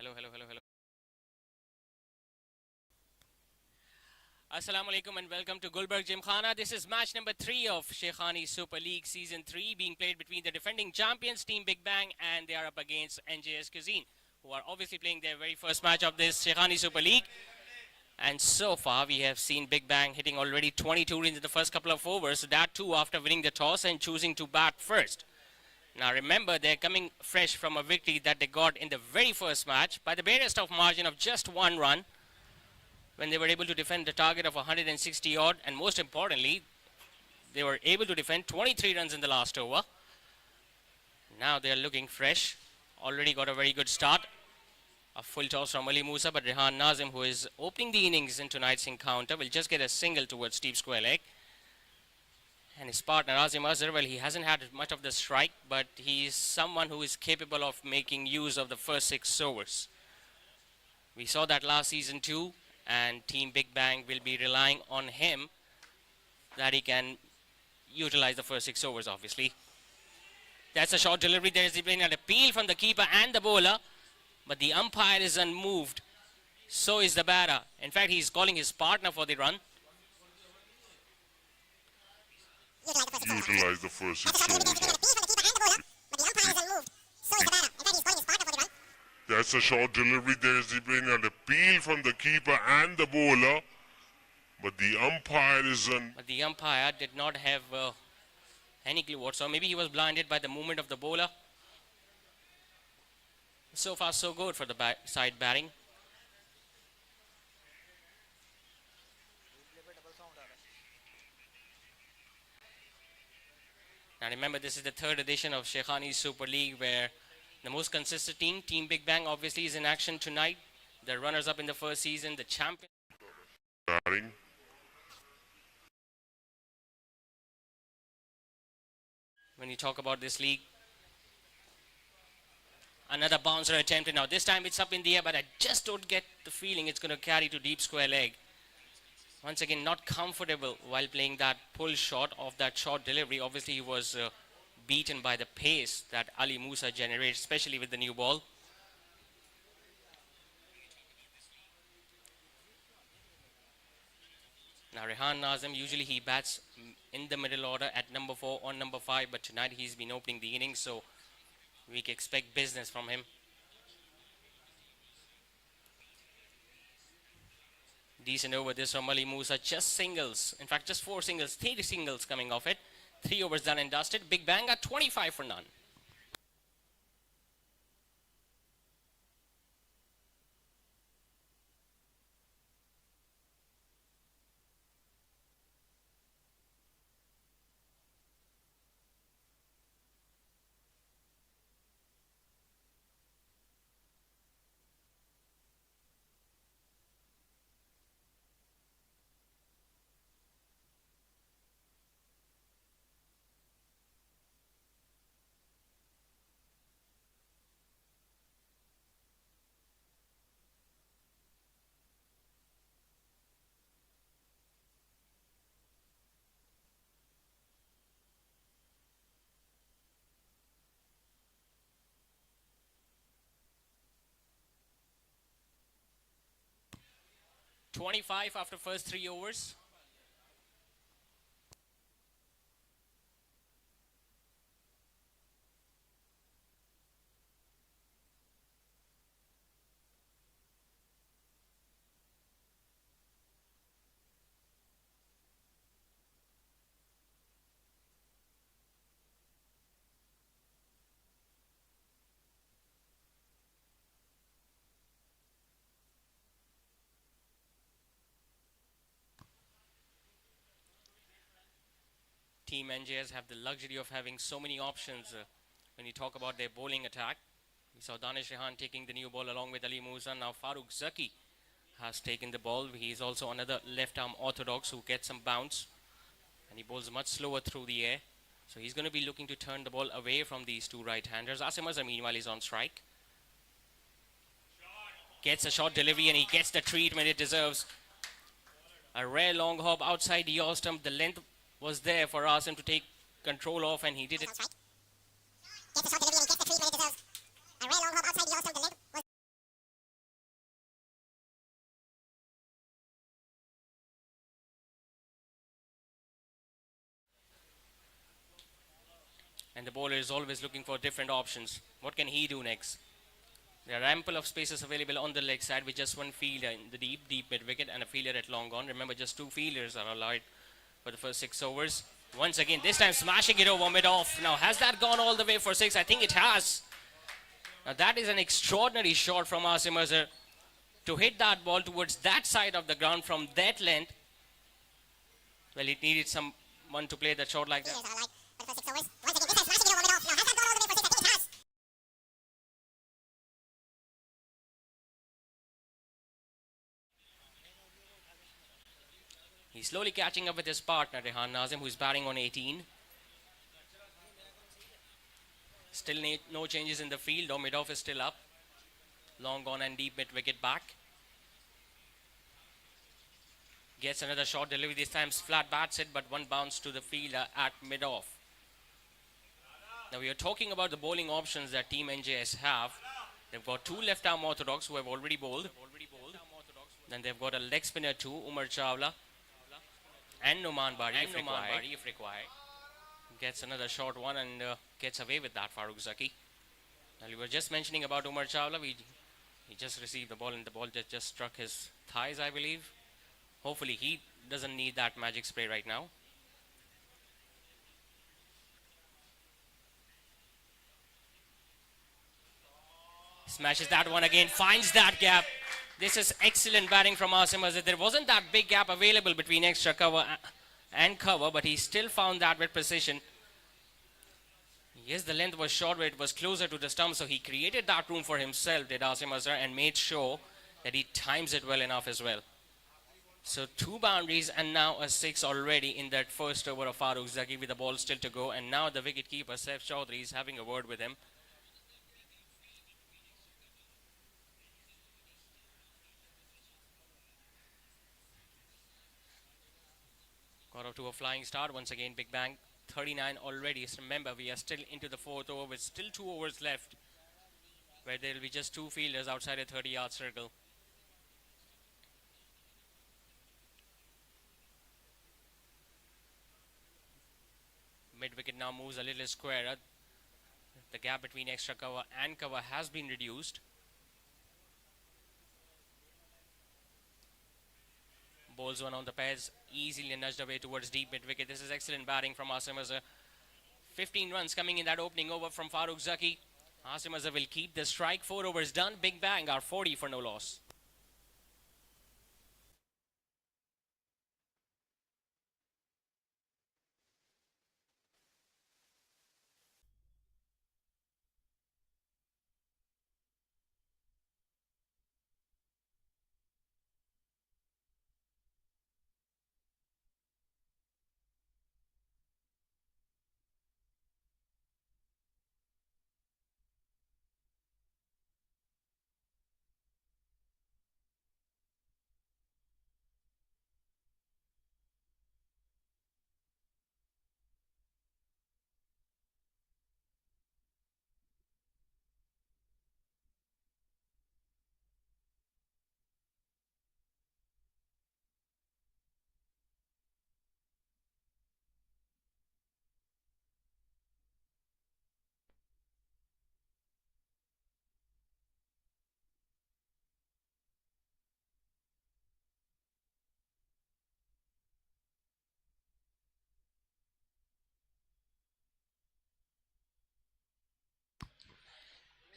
Hello, hello, hello, hello. Assalamu alaikum and welcome to Gulberg Gymkhana. This is match number 3 of Shaikhani Super League Season 3 being played between the defending champions Team Big Bang and they are up against NJS Cuisine, who are obviously playing their very first match of this Shaikhani Super League. And so far we have seen Big Bang hitting already 22 runs in the first couple of overs, that too after winning the toss and choosing to bat first. Now remember, they're coming fresh from a victory that they got in the very first match by the barest of margin of just 1 run, when they were able to defend the target of 160 odd, and most importantly, they were able to defend 23 runs in the last over. Now they are looking fresh, already got a very good start. A full toss from Ali Musa, but Rehan Nazim, who is opening the innings in tonight's encounter, will just get a single towards deep square leg. And his partner Azim Azhar, well, he hasn't had much of the strike, but he is someone who is capable of making use of the first 6 overs. We saw that last season too, and Team Big Bang will be relying on him that he can utilize the first 6 overs, obviously. That's a short delivery. There is an appeal from the keeper and the bowler, but the umpire is unmoved. So is the batter. In fact, he's calling his partner for the run. Utilize the first 6 overs. That's a short delivery. There's been an appeal from the keeper and the bowler, but the umpire is But the umpire did not have any clue whatsoever. Maybe he was blinded by the movement of the bowler. So far, so good for the side batting. Now remember, this is the 3rd edition of Shaikhani Super League, where the most consistent team, Team Big Bang, obviously is in action tonight. The runners-up in the first season, the champion. batting. When you talk about this league, another bouncer attempted. Now this time it's up in the air, but I just don't get the feeling it's going to carry to deep square leg. Once again, not comfortable while playing that pull shot of that short delivery. Obviously, he was beaten by the pace that Ali Musa generates, especially with the new ball. Now, Rehan Nazim, usually he bats in the middle order at number 4 or number 5, but tonight he's been opening the innings, so we can expect business from him. Decent over this from Ali Musa, just singles. In fact, just 4 singles, 3 singles coming off it. 3 overs done and dusted. Big Bang at 25 for none. .25 after first 3 overs. Team NJS have the luxury of having so many options when you talk about their bowling attack. We saw Danish Rehan taking the new ball along with Ali Musa. Now Farooq Zaki has taken the ball. He is also another left arm orthodox who gets some bounce, and he bowls much slower through the air. So he's going to be looking to turn the ball away from these 2 right-handers. Asim Azhar meanwhile is on strike. Gets a short delivery and he gets the treatment it deserves. A rare long hop outside the yaw stump. The length was there for Asim to take control of, and he did it. And the bowler is always looking for different options. What can he do next? There are ample of spaces available on the leg side with just one fielder in the deep mid wicket and a fielder at long on. Remember, just 2 fielders are allowed for the first 6 overs. Once again, this time smashing it over mid off. Now, has that gone all the way for 6? I think it has. Now, that is an extraordinary shot from Asim Azhar to hit that ball towards that side of the ground from that length. Well, it needed someone to play that shot like that. He's slowly catching up with his partner, Rehan Nazim, who is batting on 18. Still no changes in the field, though mid-off is still up. Long on and deep mid-wicket back. Gets another short delivery, this time flat bats it, but one bounce to the fielder at mid-off. Now we are talking about the bowling options that Team NJS have. They've got 2 left-arm orthodox who have already bowled. Then they've got a leg spinner too, Umar Chawla. And Numan Bari if required. Gets another short one and gets away with that, Farooq Zaki. Now we were just mentioning about Umar Chawla. He just received the ball and the ball just struck his thighs, I believe. Hopefully he doesn't need that magic spray right now. Smashes that one again, finds that gap. This is excellent batting from Asim Azhar. There wasn't that big gap available between extra cover and cover, but he still found that with precision. Yes, the length was short, but it was closer to the stump, so he created that room for himself, did Asim Azhar, and made sure that he times it well enough as well. So 2 boundaries and now a 6 already in that first over of Farooq Zaki with the ball still to go, and now the wicketkeeper Saif Chaudhary is having a word with him. Got off to a flying start once again. Big Bang 39 already. So remember, we are still into the 4th over with still 2 overs left, where there will be just 2 fielders outside a 30-yard circle. Mid wicket now moves a little squarer. The gap between extra cover and cover has been reduced. Bowls one on the pads, easily nudged away towards deep mid-wicket. This is excellent batting from Asim Azhar. 15 runs coming in that opening over from Farooq Zaki. Asim Azhar will keep the strike. 4 overs done. Big Bang are 40 for no loss.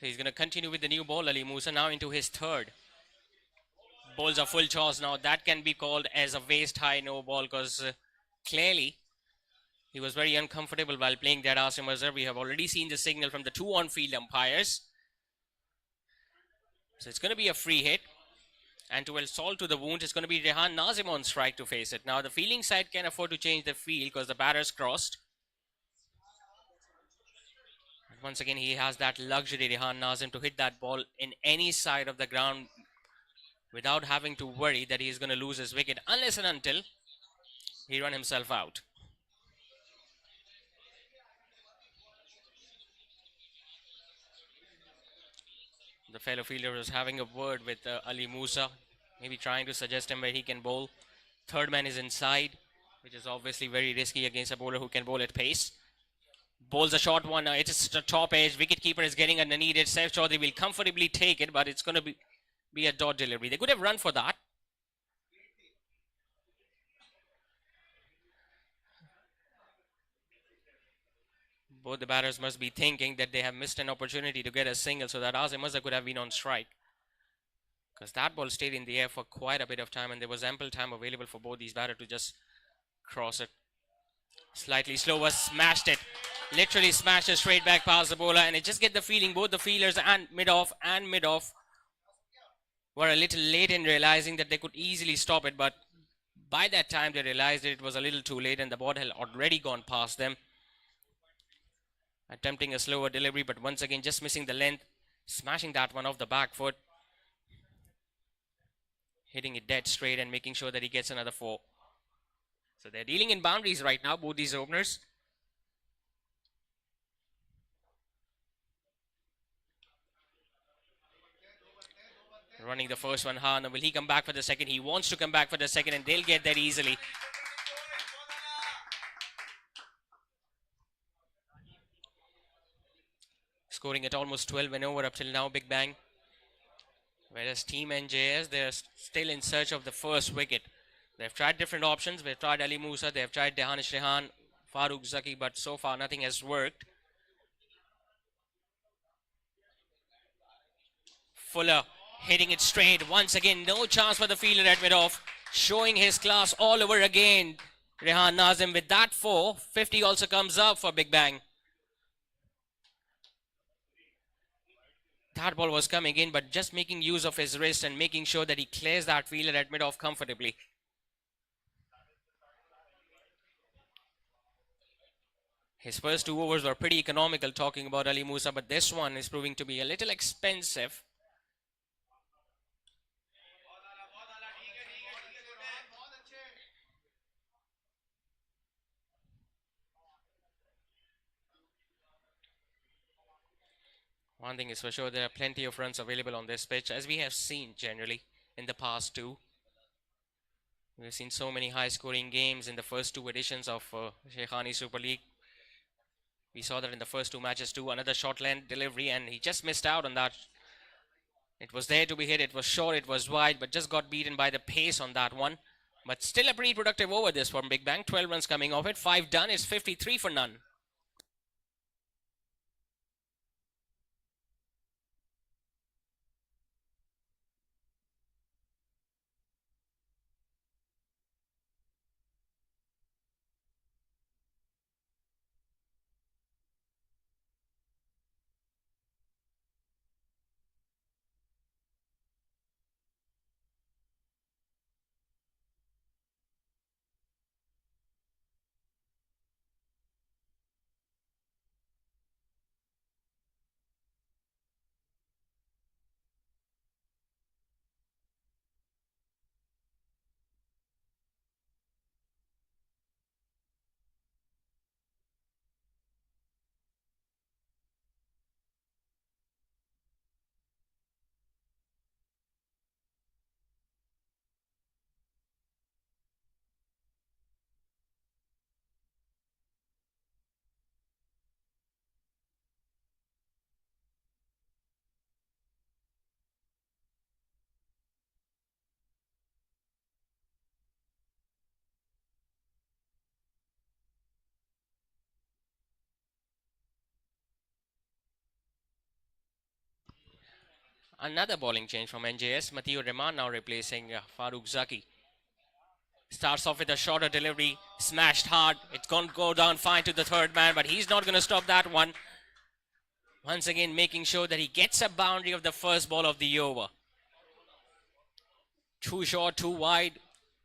So he's going to continue with the new ball. Ali Musa now into his 3rd. Bowls are full chores now. That can be called as a waist high no ball, because clearly he was very uncomfortable while playing that Asim Azhar. We have already seen the signal from the 2 on-field umpires. So it's going to be a free hit. And to add salt to the wound, it's going to be Rehan Nazim on strike to face it. Now the fielding side can afford to change the field because the batter's crossed. Once again, he has that luxury, Rehan Nazim, to hit that ball in any side of the ground without having to worry that he is going to lose his wicket unless and until he run himself out. The fellow fielder was having a word with Ali Musa, maybe trying to suggest him where he can bowl. 3rd man is inside, which is obviously very risky against a bowler who can bowl at pace. Bowls a short one. It is the top edge. Wicketkeeper is getting underneath it. Safe Chaudhary will comfortably take it, but it's going to be a dot delivery. They could have run for that. Both the batters must be thinking that they have missed an opportunity to get a single, so that Azim Mirza could have been on strike. Because that ball stayed in the air for quite a bit of time, and there was ample time available for both these batters to just cross it. Slightly slower, smashed it. Literally smashed it straight back past the bowler, and it just get the feeling both the fielders and mid-off were a little late in realizing that they could easily stop it, but by that time they realized that it was a little too late and the ball had already gone past them. Attempting a slower delivery, but once again just missing the length, smashing that one off the back foot, hitting it dead straight and making sure that he gets another 4. So they're dealing in boundaries right now, both these openers. Running the first one hard. Now will he come back for the second? He wants to come back for the second, and they'll get that easily. Scoring at almost 12 and over up till now, Big Bang. Whereas Team NJS, they're still in search of the first wicket. They've tried different options. They've tried Ali Musa, they've tried Danish Rehan, Farooq Zaki, but so far nothing has worked. Fuller hitting it straight. Once again, no chance for the fielder at mid-off. Showing his class all over again. Rehan Nazim with that 4. 50 also comes up for Big Bang. That ball was coming in, but just making use of his wrist and making sure that he clears that fielder at mid-off comfortably. His first 2 overs were pretty economical, talking about Ali Musa, but this one is proving to be a little expensive. One thing is for sure, there are plenty of runs available on this pitch, as we have seen generally in the past too. We've seen so many high-scoring games in the first 2 editions of Shaikhani Super League. We saw that in the first 2 matches too. Another short length delivery, and he just missed out on that. It was there to be hit. It was short, it was wide, but just got beaten by the pace on that one. But still a pretty productive over this from Big Bang. 12 runs coming off it. 5 done. It's 53 for none. Another bowling change from NJS. Matteo Rahman now replacing Farooq Zaki. Starts off with a shorter delivery, smashed hard. It's going to go down fine to the third man, but he's not going to stop that one. Once again, making sure that he gets a boundary of the first ball of the over. Too short, too wide.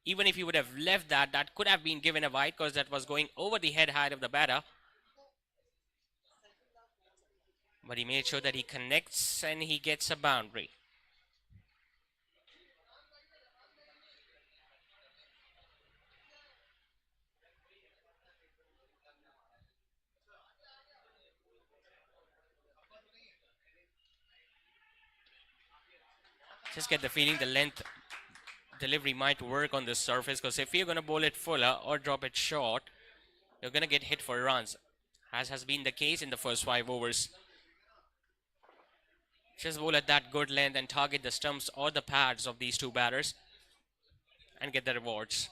Even if he would have left that, that could have been given a wide because that was going over the head height of the batter. But he made sure that he connects and he gets a boundary. Just get the feeling the length delivery might work on this surface, because if you're going to bowl it fuller or drop it short, you're going to get hit for runs. as has been the case in the first 5 overs. Just bowl at that good length and target the stumps or the pads of these two batters and get the rewards.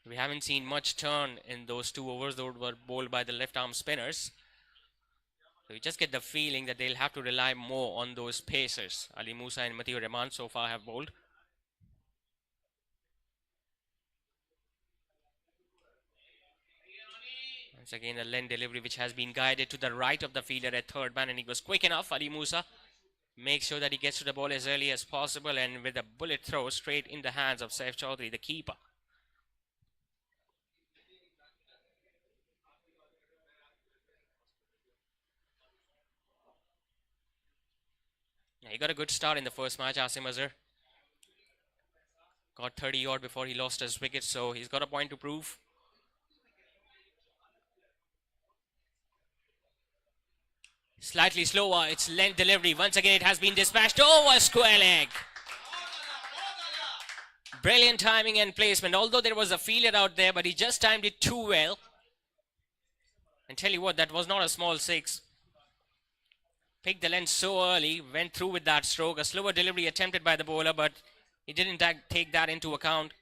We haven't seen much turn in those 2 overs. Those were bowled by the left arm spinners. So you just get the feeling that they'll have to rely more on those pacers. Ali Musa and Matthew Rahman so far have bowled. Once again, a length delivery which has been guided to the right of the fielder at third man, and he was quick enough. Ali Musa makes sure that he gets to the ball as early as possible, and with a bullet throw straight in the hands of Saif Chaudhary, the keeper. Yeah, he got a good start in the first match, Asim Azhar. Got 30 odd before he lost his wicket, so he's got a point to prove. Slightly slower, it's length delivery. Once again, it has been dispatched over square leg. Brilliant timing and placement, although there was a fielder out there, but he just timed it too well. And tell you what, that was not a small 6. Picked the length so early, went through with that stroke. A slower delivery attempted by the bowler, but he didn't take that into account.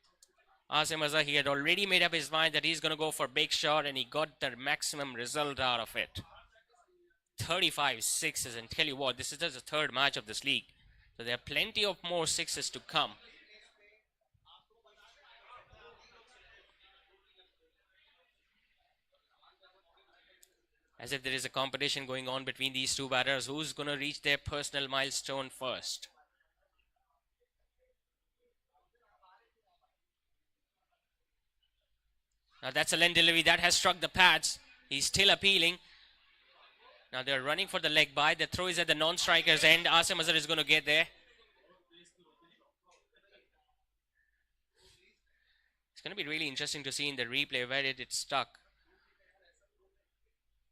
Asim Azhar, he had already made up his mind that he's going to go for big shot, and he got the maximum result out of it. 35 sixes, and tell you what, this is just the third match of this league, so there are plenty of more sixes to come. As if there is a competition going on between these two batters, who's going to reach their personal milestone first. Now that's a length delivery that has struck the pads. He's still appealing. Now they're running for the leg by. The throw is at the non-striker's end. Asim Azhar is going to get there. It's going to be really interesting to see in the replay where it stuck.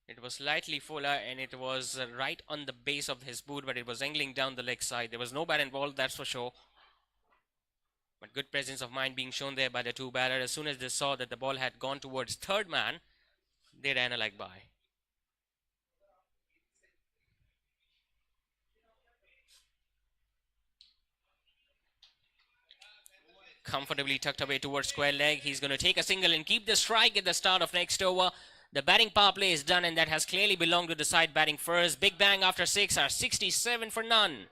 It was slightly fuller, and it was right on the base of his boot, but it was angling down the leg side. There was no bat involved, that's for sure. But good presence of mind being shown there by the two batters. As soon as they saw that the ball had gone towards third man, they ran a leg by. Comfortably tucked away towards square leg. He's going to take a single and keep the strike at the start of next over. The batting power play is done, and that has clearly belonged to the side batting first. Big Bang after 6 are 67 for none.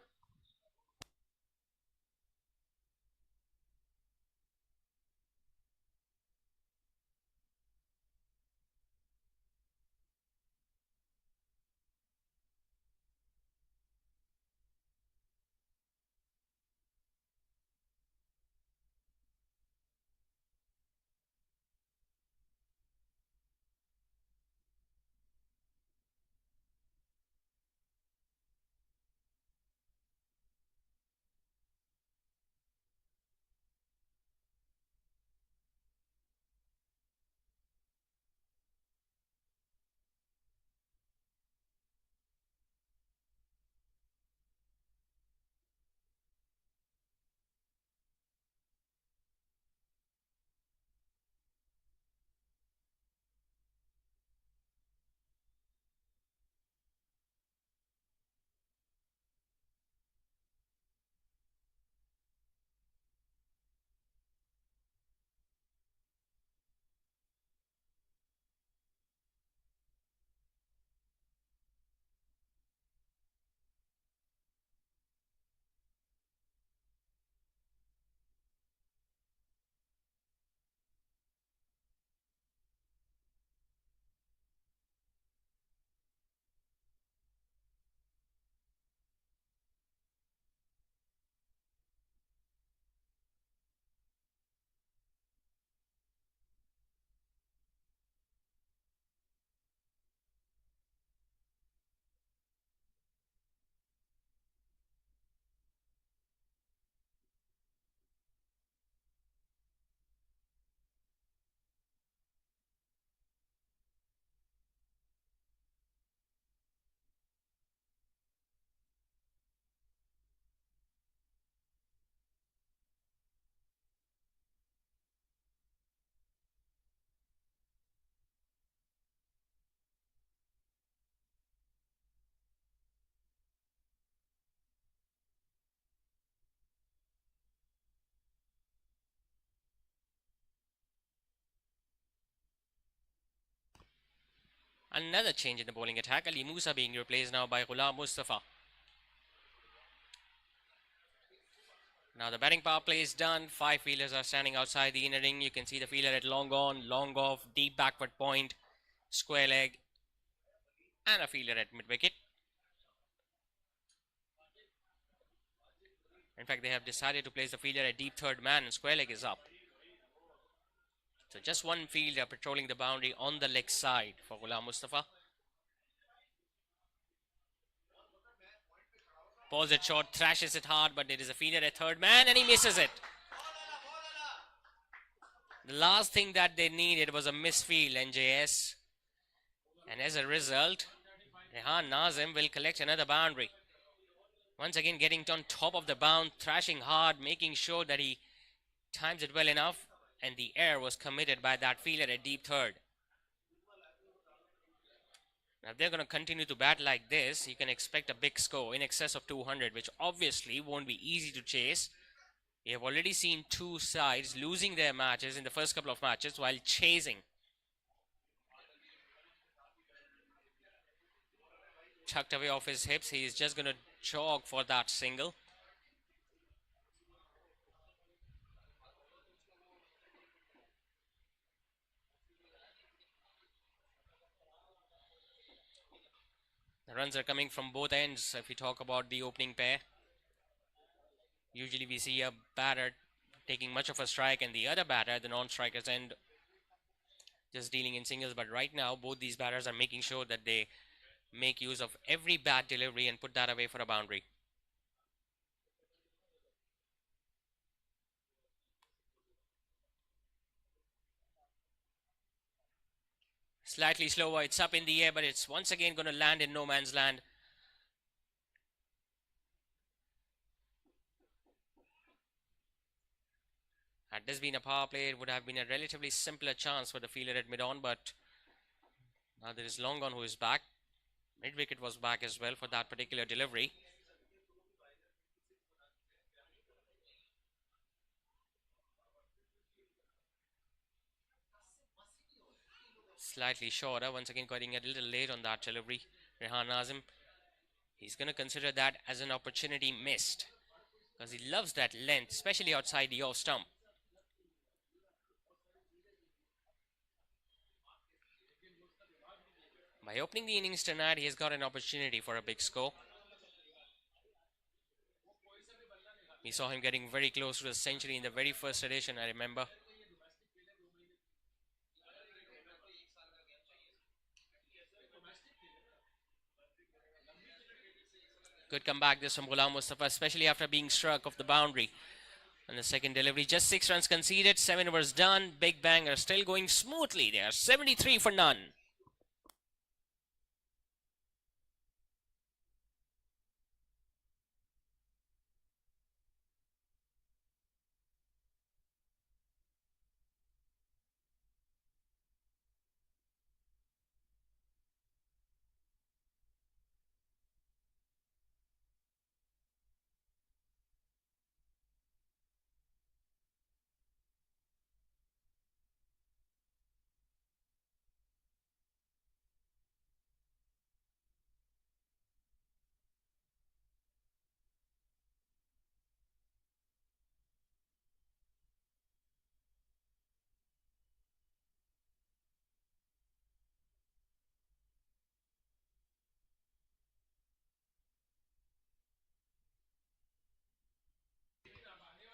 Another change in the bowling attack. Ali Musa being replaced now by Ghulam Mustafa. Now the batting power play is done. 5 fielders are standing outside the inner ring. You can see the fielder at long on, long off, deep backward point, square leg, and a fielder at mid wicket. In fact, they have decided to place the fielder at deep third man and square leg is up. So just one fielder patrolling the boundary on the leg side for Ghulam Mustafa. Balls it short, thrashes it hard, but it is a fielder at third man and he misses it. The last thing that they needed was a misfield, NJS. And as a result, Rehan Nazim will collect another boundary. Once again getting on top of the bound, thrashing hard, making sure that he times it well enough, and the error was committed by that fielder at deep third. Now if they're going to continue to bat like this, you can expect a big score in excess of 200, which obviously won't be easy to chase. We have already seen two sides losing their matches in the first couple of matches while chasing. Tucked away off his hips, he is just going to jog for that single. The runs are coming from both ends if we talk about the opening pair. Usually we see a batter taking much of a strike and the other batter, the non-strikers end, just dealing in singles. But right now both these batters are making sure that they make use of every bat delivery and put that away for a boundary. Slightly slower, it's up in the air, but it's once again going to land in no man's land. Had this been a power play, it would have been a relatively simpler chance for the fielder at mid-on, but now there is long on who is back. Mid-wicket was back as well for that particular delivery. Slightly shorter, once again getting a little late on that delivery. Rehan Nazim, he's going to consider that as an opportunity missed because he loves that length, especially outside the off stump. By opening the innings tonight, he has got an opportunity for a big score. We saw him getting very close to a century in the very first edition, I remember. Good comeback this from Ghulam Mustafa, especially after being struck off the boundary. And the second delivery, just 6 runs conceded, 7 overs done. Big Bang are still going smoothly. They are 73 for none.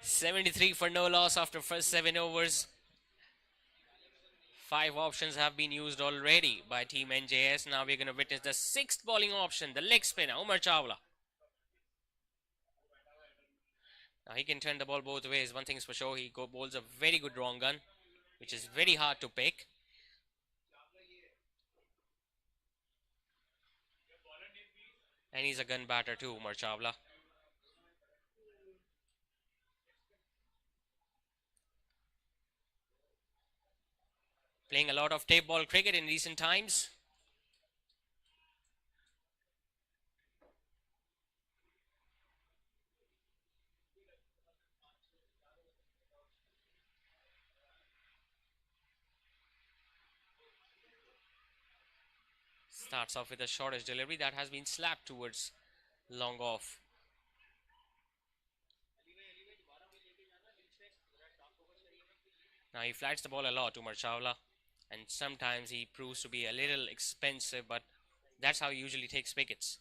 .73 for no loss after first 7 overs. 5 options have been used already by Team NJS. Now we're going to witness the 6th bowling option, the leg spinner, Umar Chawla. Now he can turn the ball both ways. One thing's for sure, he bowls a very good wrong gun, which is very hard to pick. And he's a gun batter too, Umar Chawla. Playing a lot of tape ball cricket in recent times. Starts off with a shortish delivery that has been slapped towards long off. Now he flights the ball a lot, Umar Chawla, and sometimes he proves to be a little expensive, but that's how he usually takes wickets.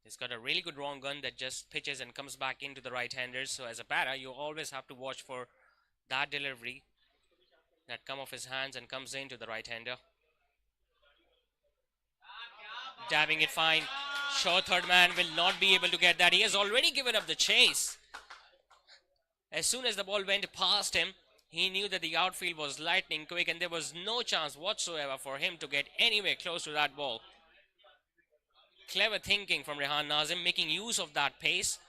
He's got a really good wrong gun that just pitches and comes back into the right-handers. So as a batter, you always have to watch for that delivery that come off his hands and comes into the right-hander. Dabbing it fine. Sure, third man will not be able to get that. He has already given up the chase. As soon as the ball went past him, he knew that the outfield was lightning quick and there was no chance whatsoever for him to get anywhere close to that ball. Clever thinking from Rehan Nazim, making use of that pace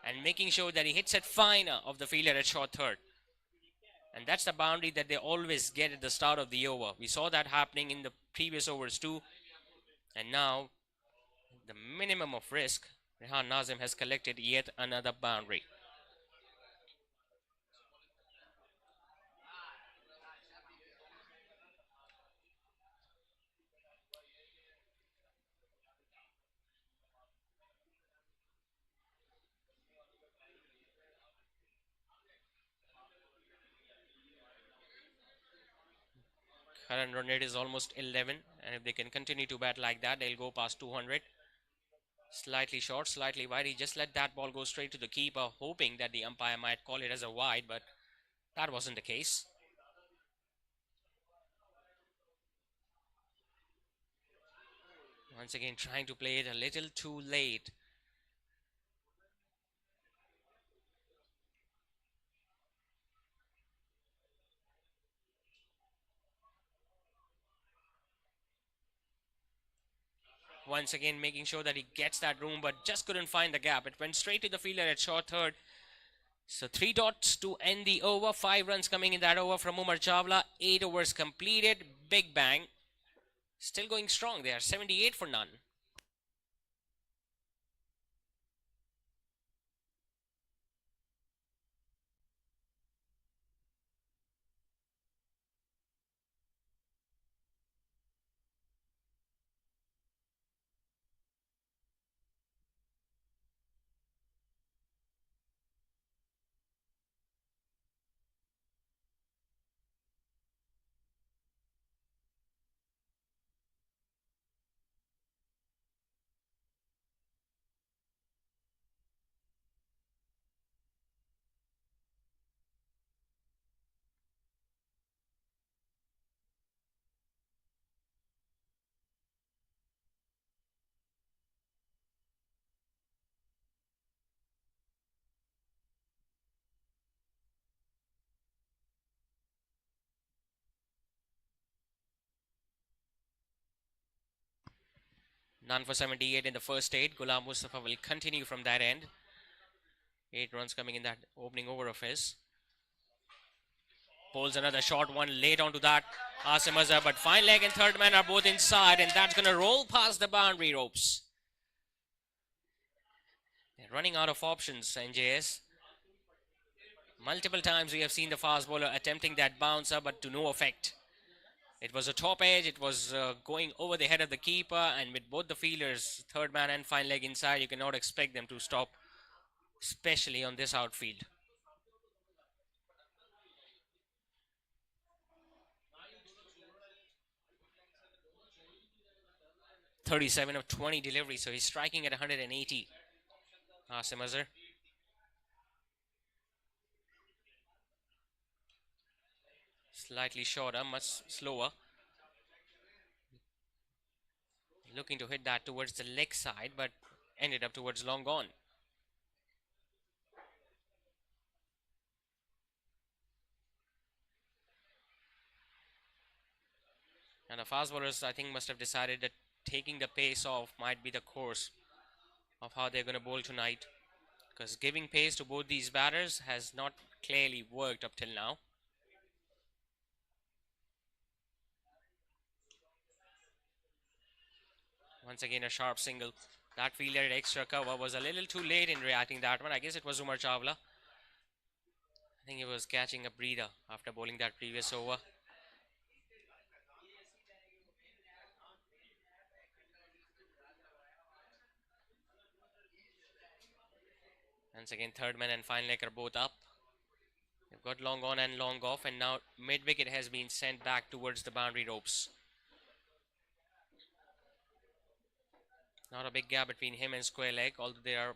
and making sure that he hits it finer of the fielder at short third. And that's the boundary that they always get at the start of the over. We saw that happening in the previous overs too. And now, the minimum of risk, Rehan Nazim has collected yet another boundary. Current run rate is almost 11, and if they can continue to bat like that, they'll go past 200. Slightly short, slightly wide. He just let that ball go straight to the keeper, hoping that the umpire might call it as a wide, but that wasn't the case. Once again, trying to play it a little too late. Once again, making sure that he gets that room, but just couldn't find the gap. It went straight to the fielder at short third. So 3 dots to end the over. 5 runs coming in that over from Umar Chawla. 8 overs completed. Big bang. Still going strong. They are 78 for none. None for 78 in the first 8. Ghulam Mustafa will continue from that end. 8 runs coming in that opening over of his. Pulls another short one late onto that. Asim Azhar, but fine leg and third man are both inside, and that's going to roll past the boundary ropes. They're running out of options, NJS. Multiple times we have seen the fast bowler attempting that bouncer, but to no effect. It was a top edge, it was going over the head of the keeper, and with both the fielders, third man and fine leg inside, you cannot expect them to stop, especially on this outfield. .37 of 20 deliveries, so he's striking at 180. Asim Azhar. Slightly shorter, much slower. Looking to hit that towards the leg side, but ended up towards long on. And the fast bowlers, I think, must have decided that taking the pace off might be the course of how they're going to bowl tonight. Because giving pace to both these batters has not clearly worked up till now. Once again, a sharp single. That fielder at extra cover was a little too late in reacting that one. I guess it was Umar Chawla. I think he was catching a breather after bowling that previous over. Once again, third man and final leg are both up. They've got long on and long off, and now mid wicket has been sent back towards the boundary ropes. Not a big gap between him and square leg, although there are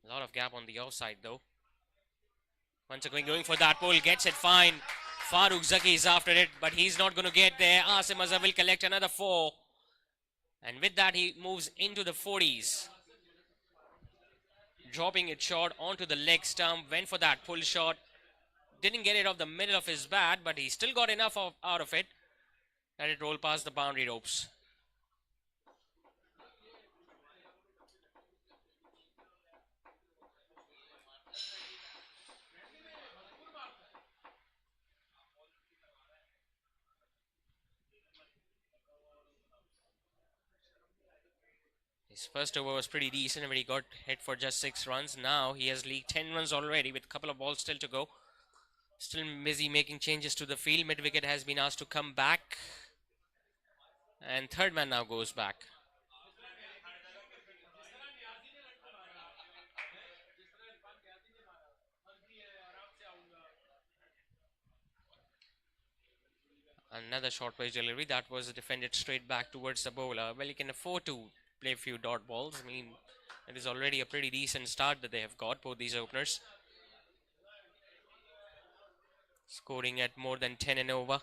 a lot of gap on the offside though. Once again going for that pole, gets it fine. Farooq Zaki is after it, but he's not going to get there. Asim Azhar will collect another 4. And with that, he moves into the 40s. Dropping it short onto the leg stump, went for that pull shot. Didn't get it off the middle of his bat, but he still got enough out of it that it rolled past the boundary ropes. His first over was pretty decent when he got hit for just 6 runs. Now he has leaked 10 runs already with a couple of balls still to go. Still busy making changes to the field. Mid wicket has been asked to come back. And third man now goes back. Another short pitch delivery that was defended straight back towards the bowler. Well, you can afford to play a few dot balls. I mean, it is already a pretty decent start that they have got, both these openers. Scoring at more than 10 and over.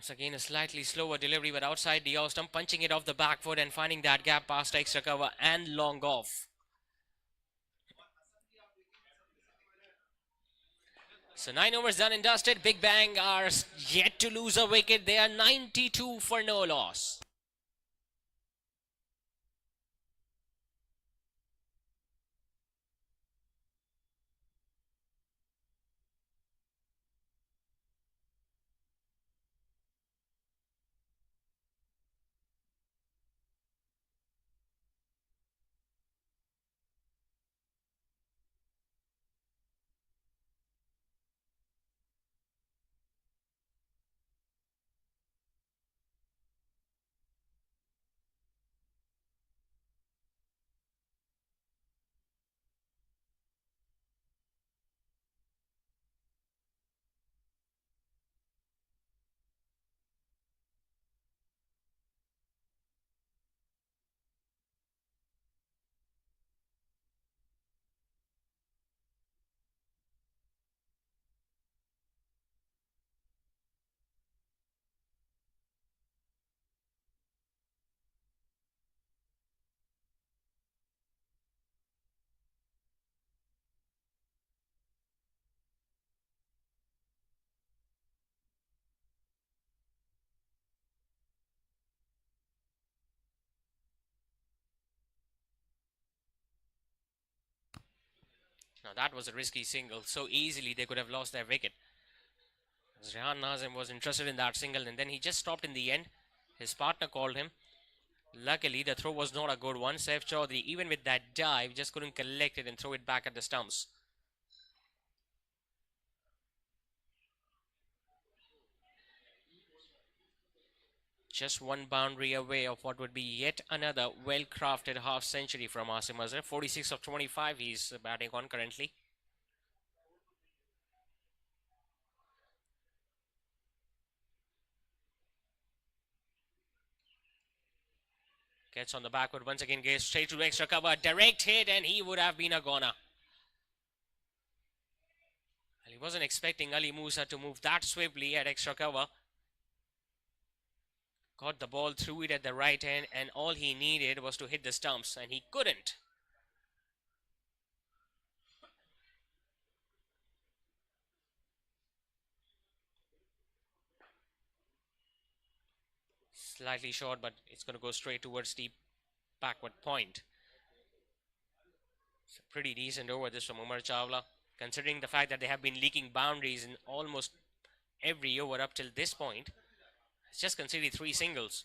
Once again, a slightly slower delivery, but outside the off stump, punching it off the back foot and finding that gap past extra cover and long off. So 9 overs done and dusted. Big Bang are yet to lose a wicket. They are 92 for no loss. Now that was a risky single. So easily they could have lost their wicket. Rehan Nazim was interested in that single and then he just stopped in the end. His partner called him. Luckily, the throw was not a good one. Saif Chaudhary, even with that dive, just couldn't collect it and throw it back at the stumps. Just one boundary away of what would be yet another well-crafted half century from Asim Azhar. 46 of 25 he's batting on currently. Gets on the backward once again, gets straight to extra cover. Direct hit and he would have been a goner. He wasn't expecting Ali Musa to move that swiftly at extra cover. Got the ball, threw it at the right end, and all he needed was to hit the stumps, and he couldn't. Slightly short, but it's going to go straight towards the backward point. It's a pretty decent over this from Umar Chawla, considering the fact that they have been leaking boundaries in almost every over up till this point. It's just conceded 3 singles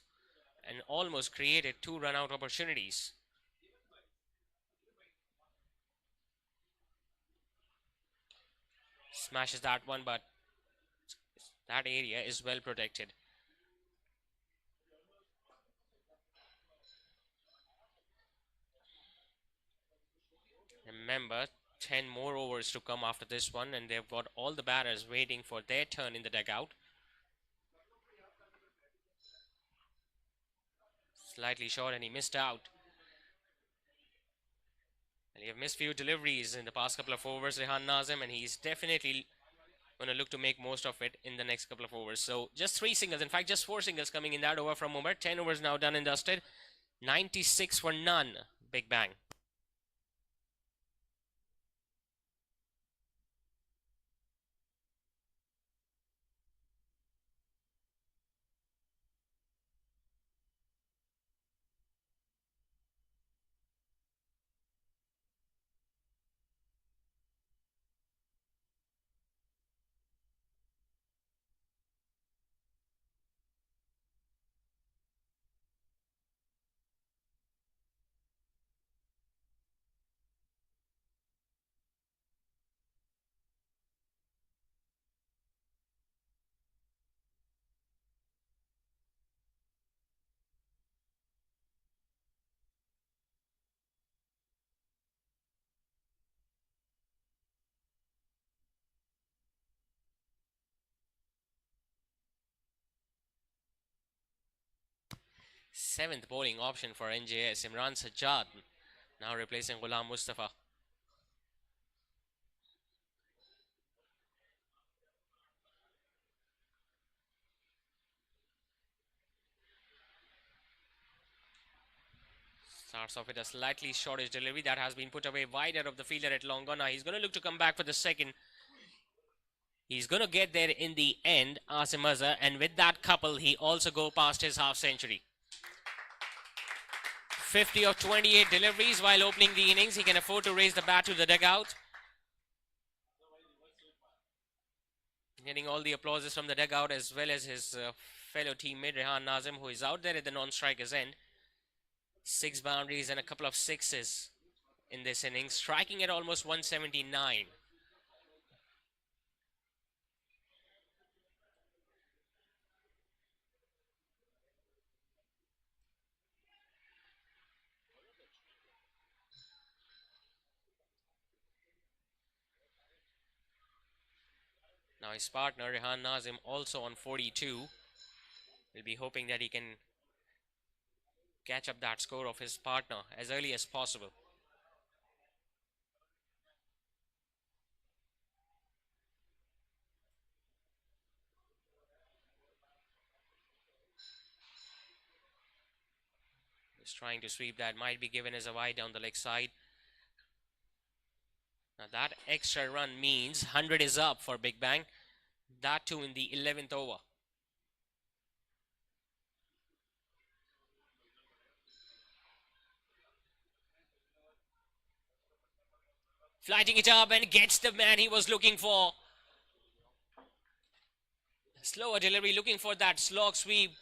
and almost created 2 run out opportunities. Smashes that one, but that area is well protected. Remember, 10 more overs to come after this one, and they've got all the batters waiting for their turn in the dugout. Slightly short, and he missed out. And he have missed few deliveries in the past couple of overs, Rehan Nazim, and he's definitely going to look to make most of it in the next couple of overs. So just 3 singles, in fact just 4 singles coming in that over from Umar. 10 overs now done and dusted. 96 for none. Big bang. Seventh bowling option for NJS. Imran Sajjad now replacing Ghulam Mustafa. Starts off with a slightly shortish delivery that has been put away wider of the fielder at long on. Now he's going to look to come back for the second. He's going to get there in the end, Asim Azhar, and with that couple, he also go past his half century. 50 of 28 deliveries while opening the innings. He can afford to raise the bat to the dugout. Getting all the applauses from the dugout as well as his fellow teammate Rehan Nazim, who is out there at the non-striker's end. 6 boundaries and a couple of sixes in this innings, striking at almost 179. Now his partner Rehan Nazim also on 42. Will be hoping that he can catch up that score of his partner as early as possible. He's trying to sweep that, might be given as a wide down the leg side. Now that extra run means 100 is up for Big Bang. That too in the 11th over. Flighting it up and gets the man he was looking for. Slower delivery, looking for that slog sweep.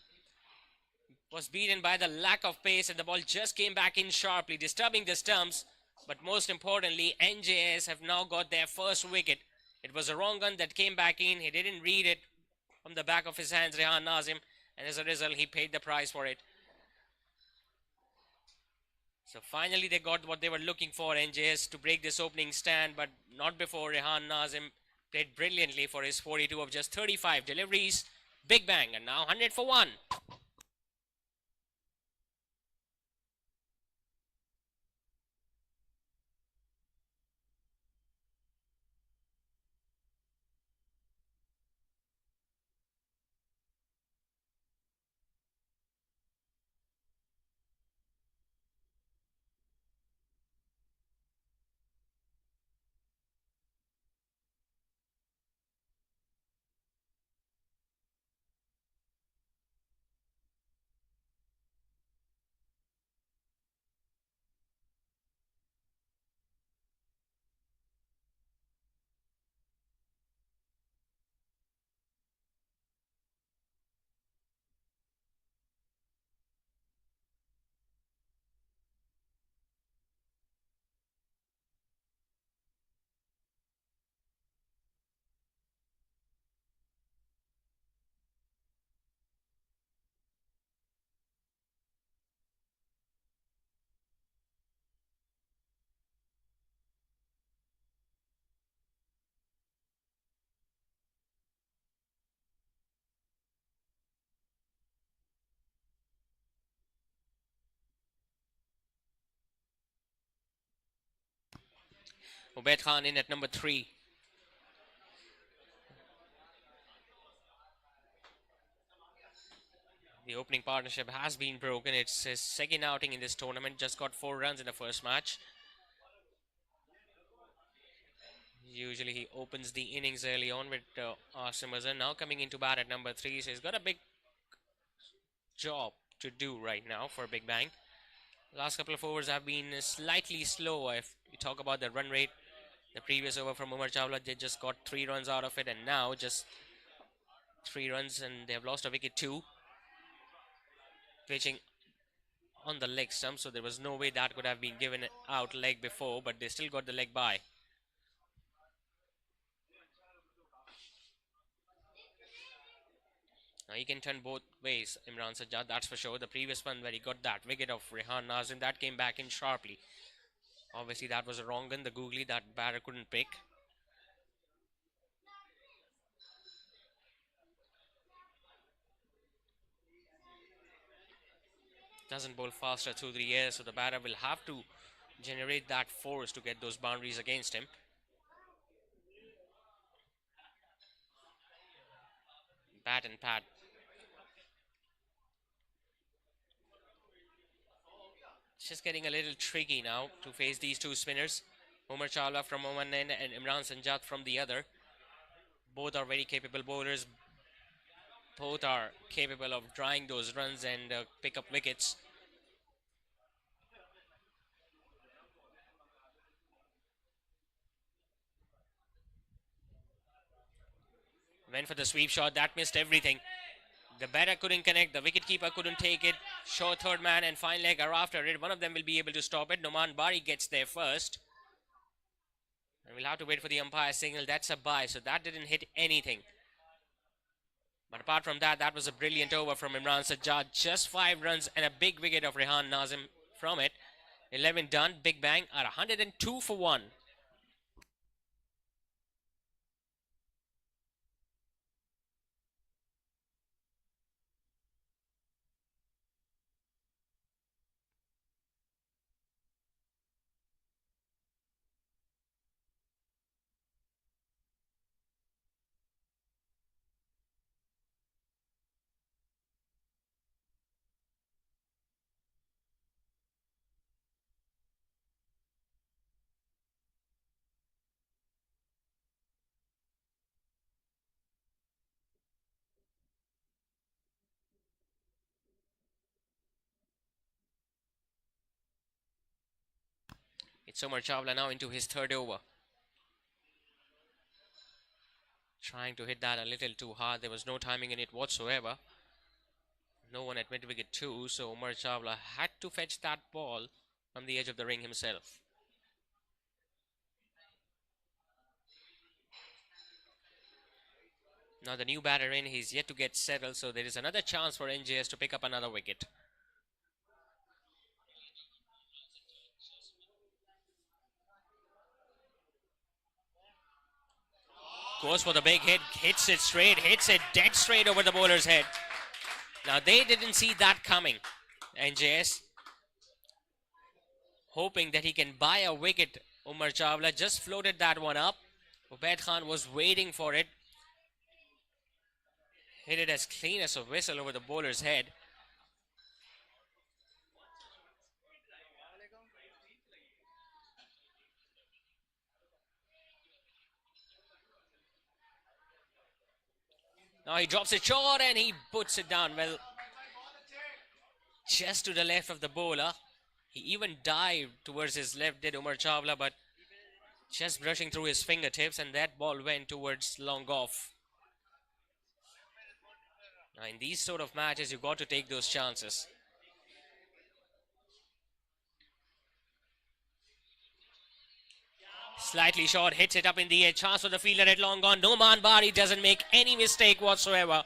Was beaten by the lack of pace and the ball just came back in sharply, disturbing the stumps. But most importantly, NJS have now got their first wicket. It was a wrong gun that came back in. He didn't read it from the back of his hands, Rehan Nazim. And as a result, he paid the price for it. So finally they got what they were looking for, NJS, to break this opening stand, but not before Rehan Nazim played brilliantly for his 42 of just 35 deliveries. Big bang, and now 100 for 1. Ubaid Khan in at number 3. The opening partnership has been broken. It's his second outing in this tournament. Just got 4 runs in the first match. Usually he opens the innings early on with Asim Azhar. Now coming into bat at number 3. So he's got a big job to do right now for Big Bang. Last couple of overs have been slightly slow. If you talk about the run rate, the previous over from Umar Chawla, they just got 3 runs out of it, and now just 3 runs, and they have lost a wicket too. Pitching on the leg stump, so there was no way that could have been given out leg before, but they still got the leg by. Now he can turn both ways, Imran Sajjad, that's for sure. The previous one where he got that wicket of Rehan Nazim, that came back in sharply. Obviously that was a wrong gun, the googly that batter couldn't pick. Doesn't bowl faster through the air, so the batter will have to generate that force to get those boundaries against him. Bat and pad. It's just getting a little tricky now to face these two spinners. Umar Chawla from one end and Imran Sajjad from the other. Both are very capable bowlers. Both are capable of drawing those runs and pick up wickets. Went for the sweep shot, that missed everything. The batter couldn't connect, the wicketkeeper couldn't take it. Short third man and fine leg are after it. One of them will be able to stop it. Noman Bari gets there first. And we'll have to wait for the umpire signal. That's a bye, so that didn't hit anything. But apart from that, that was a brilliant over from Imran Sajjad. Just 5 runs and a big wicket of Rehan Nazim from it. 11 done, Big Bang at 102 for 1. It's Umar Chawla now into his 3rd over. Trying to hit that a little too hard. There was no timing in it whatsoever. No one at mid-wicket too, so Umar Chawla had to fetch that ball from the edge of the ring himself. Now the new batter in, he's yet to get settled, so there is another chance for NJS to pick up another wicket. Goes for the big hit, hits it straight, hits it dead straight over the bowler's head. Now they didn't see that coming. NJS hoping that he can buy a wicket. Umar Chawla just floated that one up. Ubaid Khan was waiting for it. Hit it as clean as a whistle over the bowler's head. Now he drops it short and he puts it down. Well, just to the left of the bowler. He even dived towards his left, did Umar Chawla, but just brushing through his fingertips, and that ball went towards long off. Now in these sort of matches, you got to take those chances. Slightly short, hits it up in the air. Chance for the fielder at long gone. Noman Bari doesn't make any mistake whatsoever.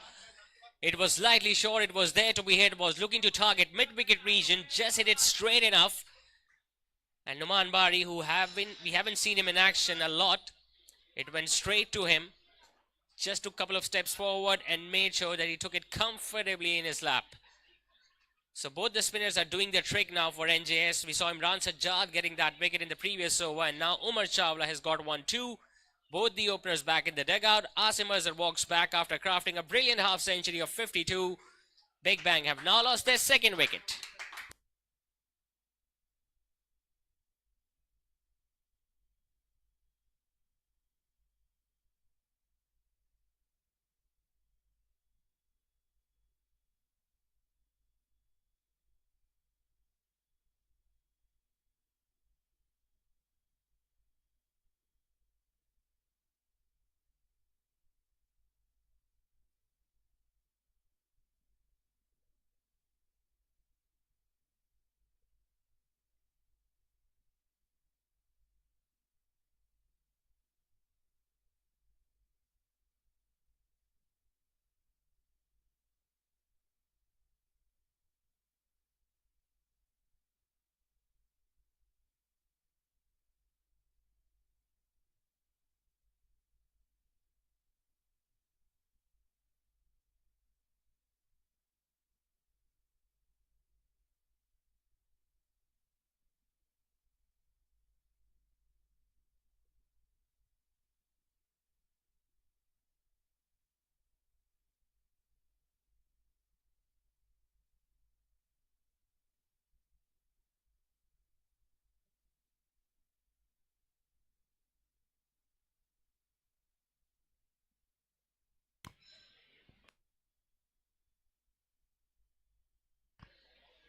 It was slightly short. It was there to be hit. Was looking to target mid-wicket region. Just hit it straight enough. And Noman Bari, we haven't seen him in action a lot. It went straight to him. Just took a couple of steps forward and made sure that he took it comfortably in his lap. So both the spinners are doing their trick now for NJS. We saw Imran Sajjad getting that wicket in the previous over, and now Umar Chawla has got 1-2. Both the openers back in the dugout. Asim Azhar walks back after crafting a brilliant half century of 52. Big Bang have now lost their second wicket.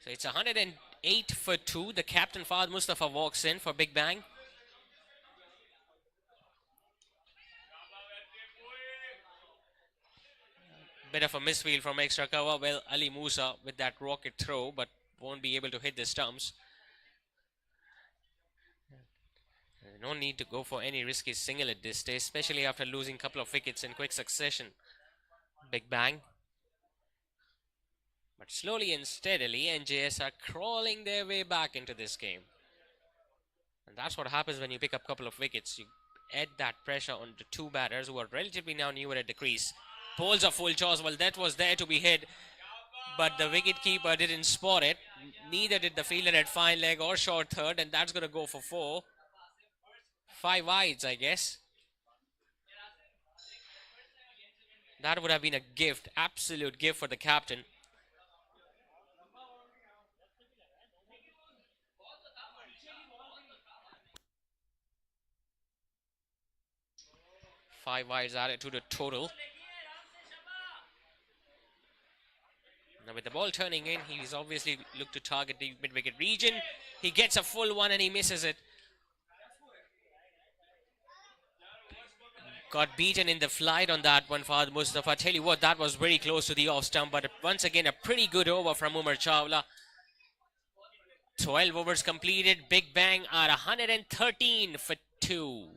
So it's 108 for 2. The captain Fahd Mustafa walks in for Big Bang. Bit of a misfield from extra cover. Well, Ali Musa with that rocket throw, but won't be able to hit the stumps. No need to go for any risky single at this stage, especially after losing a couple of wickets in quick succession. Big Bang. But slowly and steadily, NJS are crawling their way back into this game. And that's what happens when you pick up a couple of wickets. You add that pressure on the two batters who are relatively now newer at the crease. Bowls a full toss. Well, that was there to be hit, but the wicketkeeper didn't spot it. Neither did the fielder at fine leg or short third, and that's going to go for 4. 5 wides, I guess. That would have been a gift, absolute gift for the captain. Five wides added to the total. Now with the ball turning in, he's obviously looked to target the mid-wicket region. He gets a full one and he misses it. Got beaten in the flight on that one, Fahd Mustafa. Tell you what, that was very close to the off stump, but once again, a pretty good over from Umar Chawla. 12 overs completed. Big Bang are 113 for 2.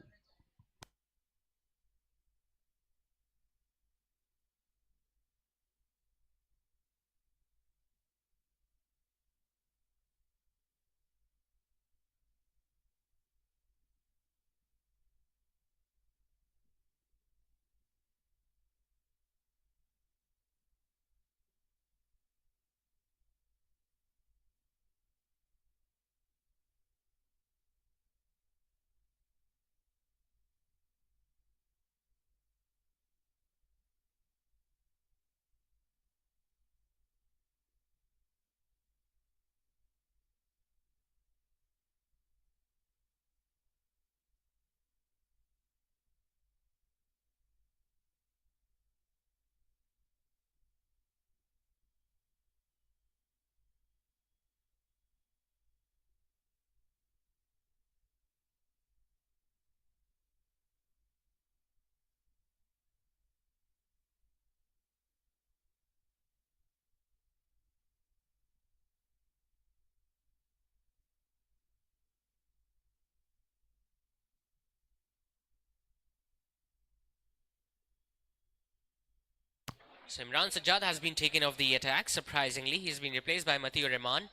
So Imran Sajjad has been taken off the attack, surprisingly. He's been replaced by Matiur Rahman.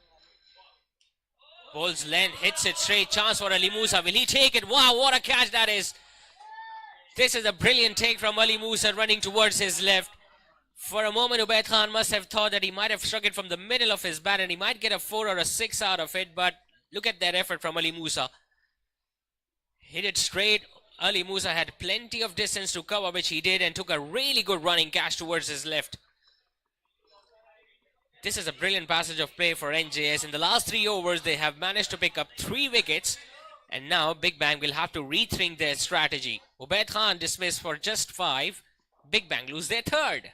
Bowls length, hits it straight. Chance for Ali Musa. Will he take it? Wow, what a catch that is. This is a brilliant take from Ali Musa running towards his left. For a moment, Ubaid Khan must have thought that he might have struck it from the middle of his bat and he might get a 4 or a 6 out of it, but look at that effort from Ali Musa. Hit it straight. Ali Musa had plenty of distance to cover, which he did, and took a really good running catch towards his left. This is a brilliant passage of play for NJS. In the last 3 overs, they have managed to pick up 3 wickets, and now Big Bang will have to rethink their strategy. Ubaid Khan dismissed for just 5. Big Bang lose their third.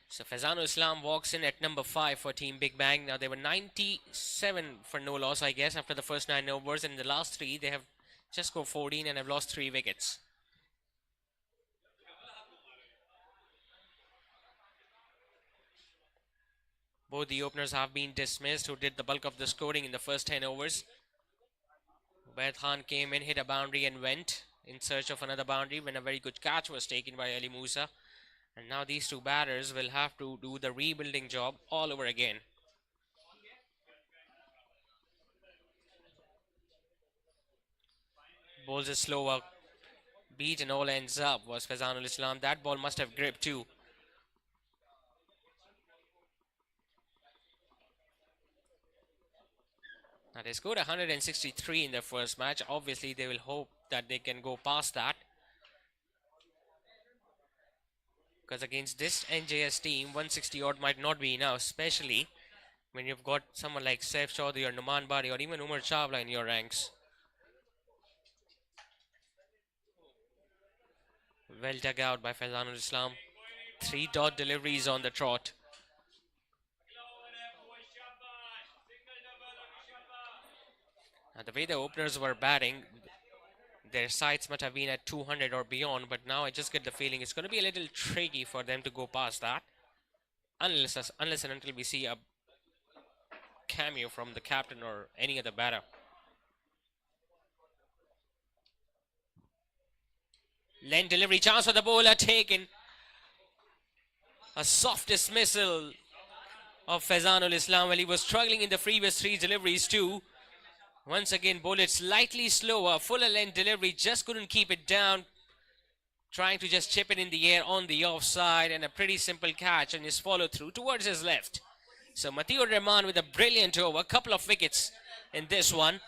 So Faizanul Islam walks in at number 5 for Team Big Bang. Now they were 97 for no loss, I guess, after the first 9 overs. And in the last 3, they have just scored 14 and have lost 3 wickets. Both the openers have been dismissed, who did the bulk of the scoring in the first 10 overs. Ubaid Khan came in, hit a boundary and went in search of another boundary when a very good catch was taken by Ali Musa. And now these 2 batters will have to do the rebuilding job all over again. Bowls a slower beat and all ends up was Faizanul Islam. That ball must have gripped too. Now they scored 163 in their first match. Obviously they will hope that they can go past that, because against this NJS team 160 odd might not be enough, especially when you've got someone like Saif Chaudhary or Numan Bari or even Umar Chawla in your ranks. Well dug out by Faizanul Islam. 3 dot deliveries on the trot. Now the way the openers were batting, their sights must have been at 200 or beyond, but now I just get the feeling it's going to be a little tricky for them to go past that, unless and until we see a cameo from the captain or any other batter. Length delivery chance for the bowler taken. A soft dismissal of Faizanul Islam while he was struggling in the previous 3 deliveries too. Once again, bowled it slightly slower, fuller length delivery, just couldn't keep it down. Trying to just chip it in the air on the offside, and a pretty simple catch and his follow through towards his left. So Matiur Rahman with a brilliant over, a couple of wickets in this one.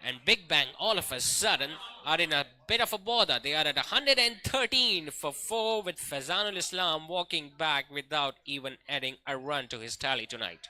And Big Bang all of a sudden are in a bit of a bother. They are at 113 for 4 with Faizanul Islam walking back without even adding a run to his tally tonight.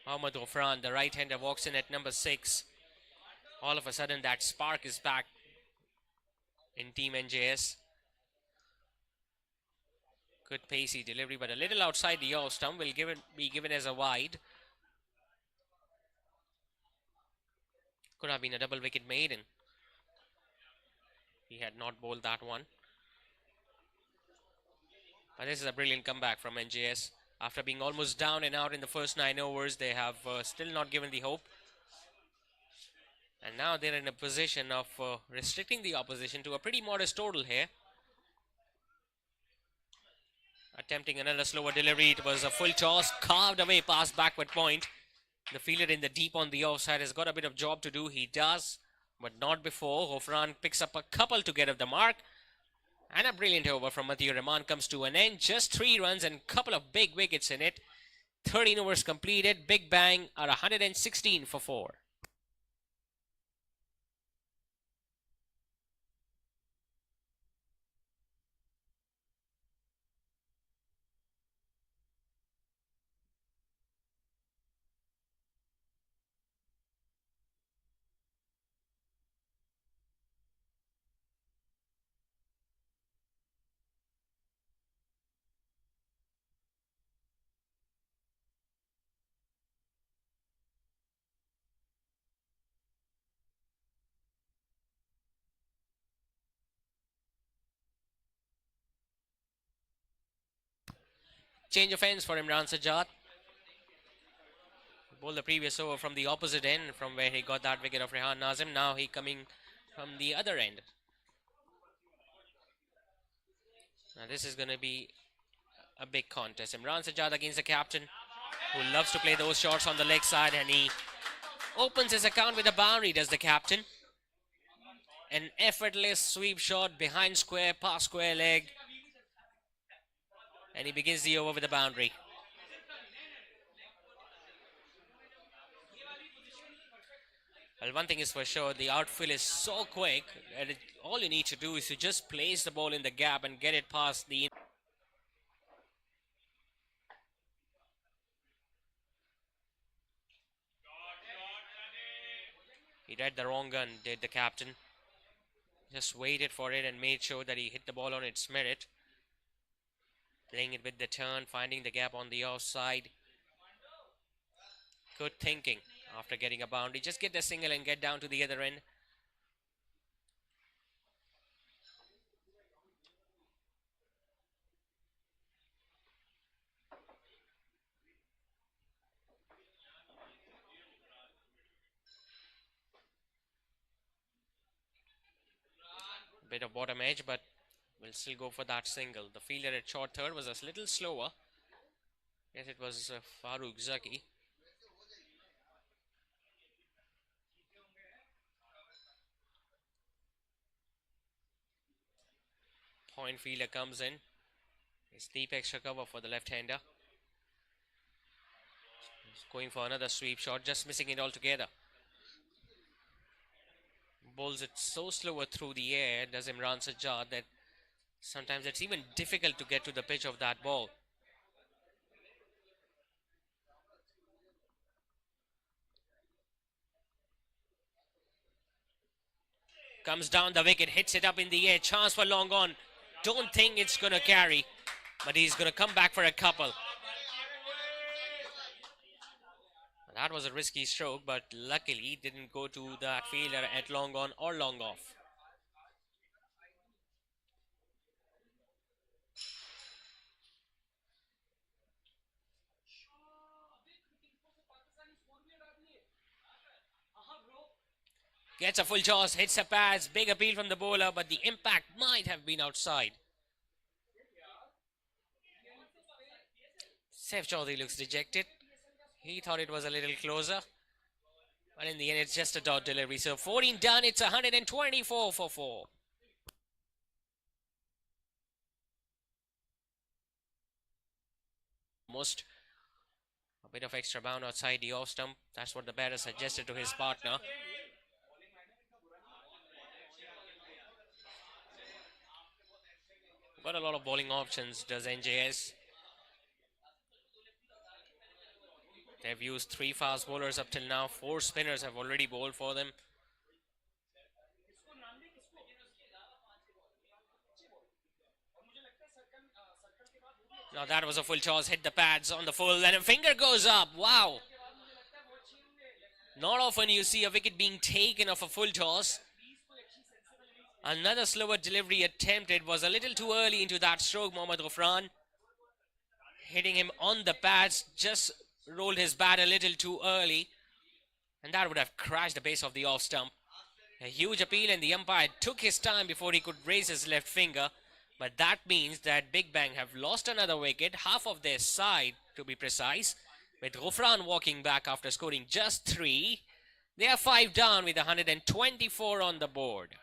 Ahmed Ghofran, the right-hander, walks in at number 6. All of a sudden, that spark is back in Team NJS. Good pacey delivery, but a little outside the off stump. Will be given as a wide. Could have been a double wicket maiden. He had not bowled that one. But this is a brilliant comeback from NJS. After being almost down and out in the first 9 overs, they have still not given the hope. And now they're in a position of restricting the opposition to a pretty modest total here. Attempting another slower delivery. It was a full toss, carved away past backward point. The fielder in the deep on the offside has got a bit of job to do. He does, but not before. Ghofran picks up a couple to get up the mark. And a brilliant over from Mathieu Rahman comes to an end. Just 3 runs and a couple of big wickets in it. 13 overs completed. Big Bang are 116 for 4. Change of ends for Imran Sajjad. Bowled the previous over from the opposite end, from where he got that wicket of Rehan Nazim. Now he coming from the other end. Now this is going to be a big contest. Imran Sajjad against the captain, who loves to play those shots on the leg side, and he opens his account with a boundary, does the captain. An effortless sweep shot behind square, past square leg. And he begins the over with a boundary. Well, one thing is for sure, the outfield is so quick, and all you need to do is to just place the ball in the gap and get it past the... He read the wrong gun, did the captain. Just waited for it and made sure that he hit the ball on its merit. Playing it with the turn, finding the gap on the offside. Good thinking after getting a boundary. Just get the single and get down to the other end. Bit of bottom edge, but we'll still go for that single. The fielder at short third was a little slower. Yes, it was Farooq Zaki. Point fielder comes in. It's deep extra cover for the left-hander. He's going for another sweep shot, just missing it altogether. Bowls it so slower through the air, does Imran Sajjad, that sometimes it's even difficult to get to the pitch of that ball. Comes down the wicket, hits it up in the air, chance for long on. Don't think it's going to carry, but he's going to come back for a couple. That was a risky stroke, but luckily he didn't go to that fielder at long on or long off. Gets a full toss, hits a pass, big appeal from the bowler, but the impact might have been outside. Saif Chaudhary looks dejected. He thought it was a little closer, but in the end it's just a dot delivery. So 14 done, it's 124 for 4. Almost a bit of extra bound outside the off stump. That's what the batter suggested to his partner. Got a lot of bowling options, does NJS. They've used 3 fast bowlers up till now. 4 spinners have already bowled for them. Now that was a full toss, hit the pads on the full, and a finger goes up. Wow. Not often you see a wicket being taken off a full toss. Another slower delivery attempted, was a little too early into that stroke. Mohammad Ghufran hitting him on the pads, just rolled his bat a little too early, and that would have crashed the base of the off stump. A huge appeal, and the umpire took his time before he could raise his left finger. But that means that Big Bang have lost another wicket, half of their side to be precise, with Ghufran walking back after scoring just 3. They are 5 down with 124 on the board.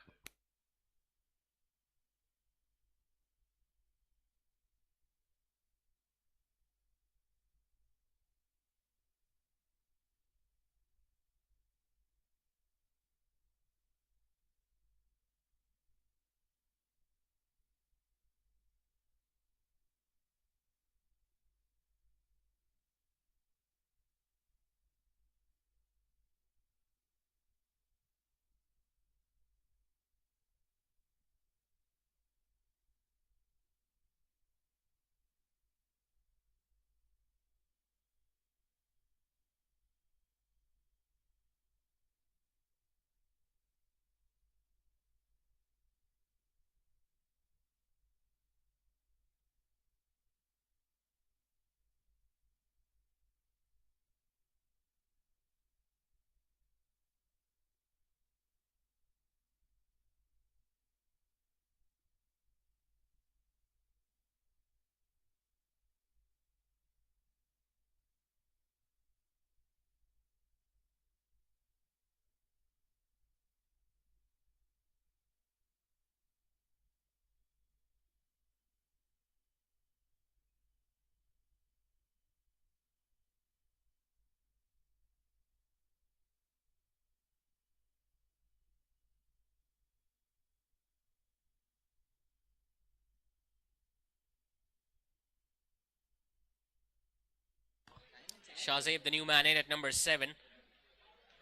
Shahzeb, the new man, in at number 7.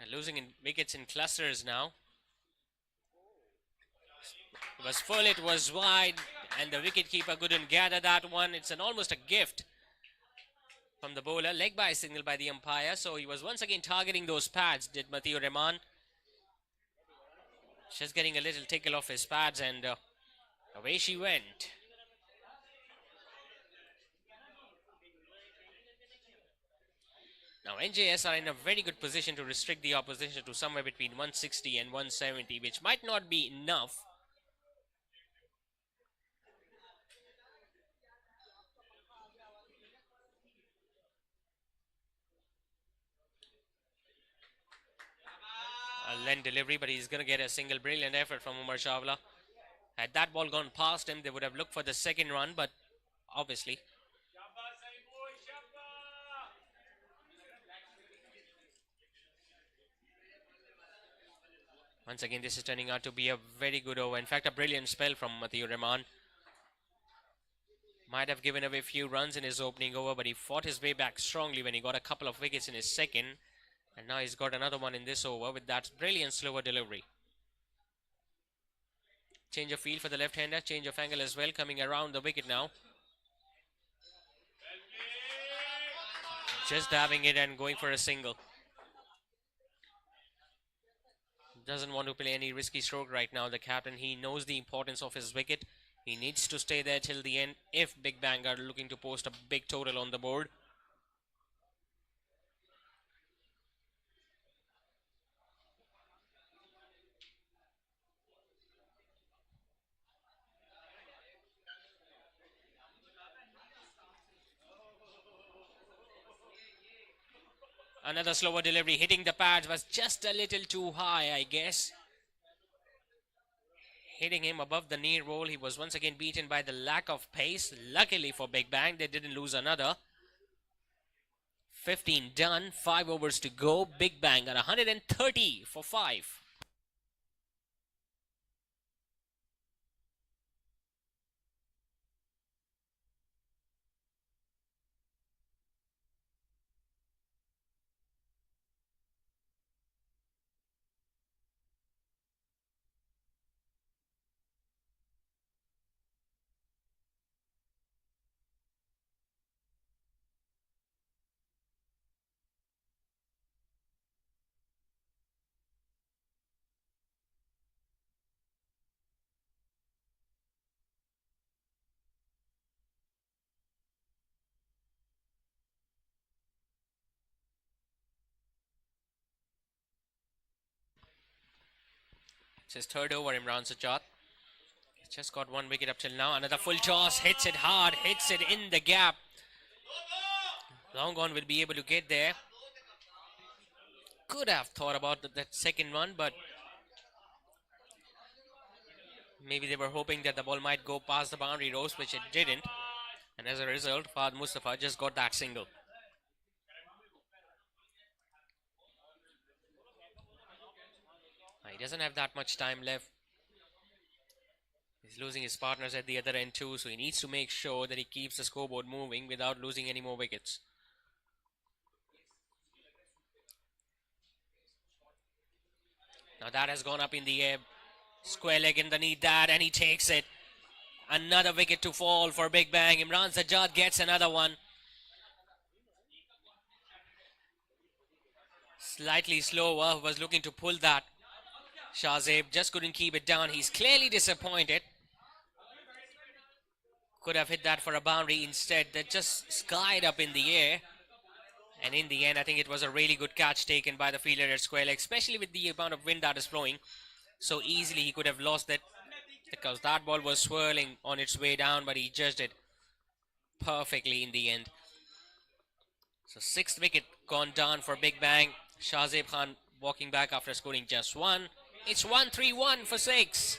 And losing in wickets in clusters now. It was full, it was wide, and the wicketkeeper couldn't gather that one. It's almost a gift from the bowler. Leg by signal by the umpire, so he was once again targeting those pads, did Mathew Rahman. Just getting a little tickle off his pads, and away she went. Now NJS are in a very good position to restrict the opposition to somewhere between 160 and 170, which might not be enough. A length delivery, but he's going to get a single. Brilliant effort from Umar Chawla. Had that ball gone past him, they would have looked for the second run, but obviously. Once again, this is turning out to be a very good over. In fact, a brilliant spell from Mathew Rahman. Might have given away a few runs in his opening over, but he fought his way back strongly when he got a couple of wickets in his second. And now he's got another one in this over with that brilliant slower delivery. Change of field for the left-hander, change of angle as well, coming around the wicket now. Just dabbing it and going for a single. Doesn't want to play any risky stroke right now, the captain. He knows the importance of his wicket. He needs to stay there till the end if Big Bang are looking to post a big total on the board. Another slower delivery, hitting the pads, was just a little too high, I guess. Hitting him above the knee roll. He was once again beaten by the lack of pace. Luckily for Big Bang, they didn't lose another. 15 done, 5 overs to go. Big Bang at 130 for 5. It's his third over, Imran Sajjad. He's just got one wicket up till now. Another full toss, hits it hard, hits it in the gap. Long on will be able to get there. Could have thought about that second one, but maybe they were hoping that the ball might go past the boundary ropes, which it didn't. And as a result, Fahad Mustafa just got that single. He doesn't have that much time left. He's losing his partners at the other end too, so he needs to make sure that he keeps the scoreboard moving without losing any more wickets. Now that has gone up in the air. Square leg underneath that, and he takes it. Another wicket to fall for Big Bang. Imran Sajjad gets another one. Slightly slower, was looking to pull that. Shahzeb just couldn't keep it down. He's clearly disappointed. Could have hit that for a boundary instead. That just skied up in the air. And in the end, I think it was a really good catch taken by the fielder at square leg, especially with the amount of wind that is blowing. So easily he could have lost it because that ball was swirling on its way down, but he judged it perfectly in the end. So sixth wicket gone down for Big Bang. Shahzeb Khan walking back after scoring just one. It's 1-3-1 for 6.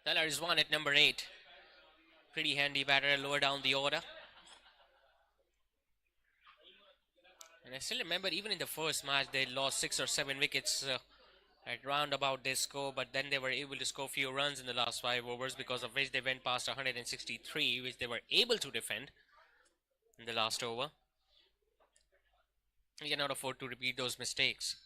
Teller is one at number 8. Pretty handy batter lower down the order. And I still remember even in the first match they lost 6 or 7 wickets at round about this score, but then they were able to score few runs in the last 5 overs, because of which they went past 163, which they were able to defend in the last over. You cannot afford to repeat those mistakes.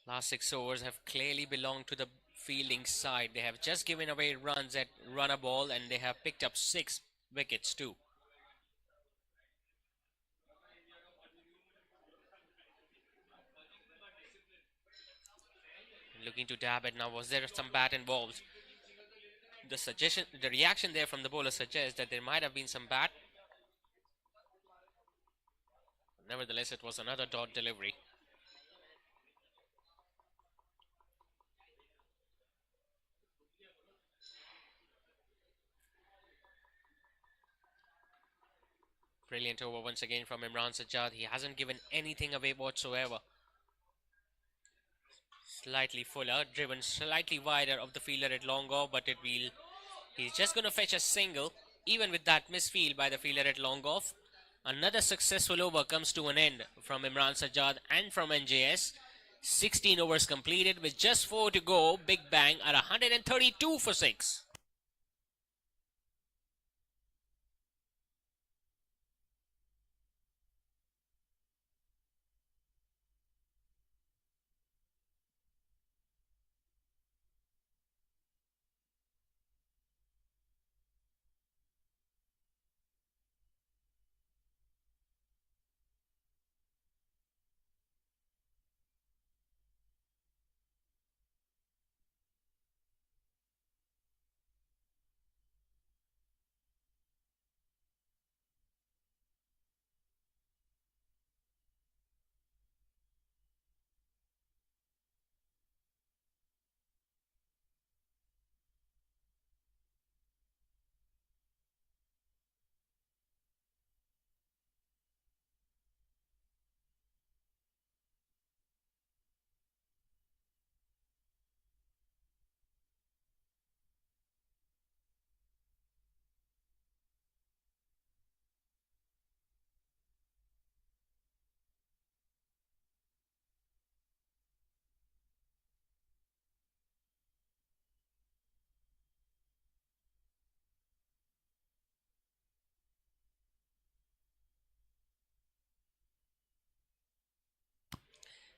Last 6 overs have clearly belonged to the fielding side. They have just given away runs at run a ball, and they have picked up 6 wickets too. Looking to dab it now. Was there some bat involved? The reaction there from the bowler suggests that there might have been some bat. Nevertheless, it was another dot delivery. Brilliant over once again from Imran Sajjad. He hasn't given anything away whatsoever. Slightly fuller, driven slightly wider of the fielder at long off, but he's just going to fetch a single, even with that misfield by the fielder at long off. Another successful over comes to an end from Imran Sajjad and from NJS. 16 overs completed with just 4 to go. Big Bang at 132 for 6.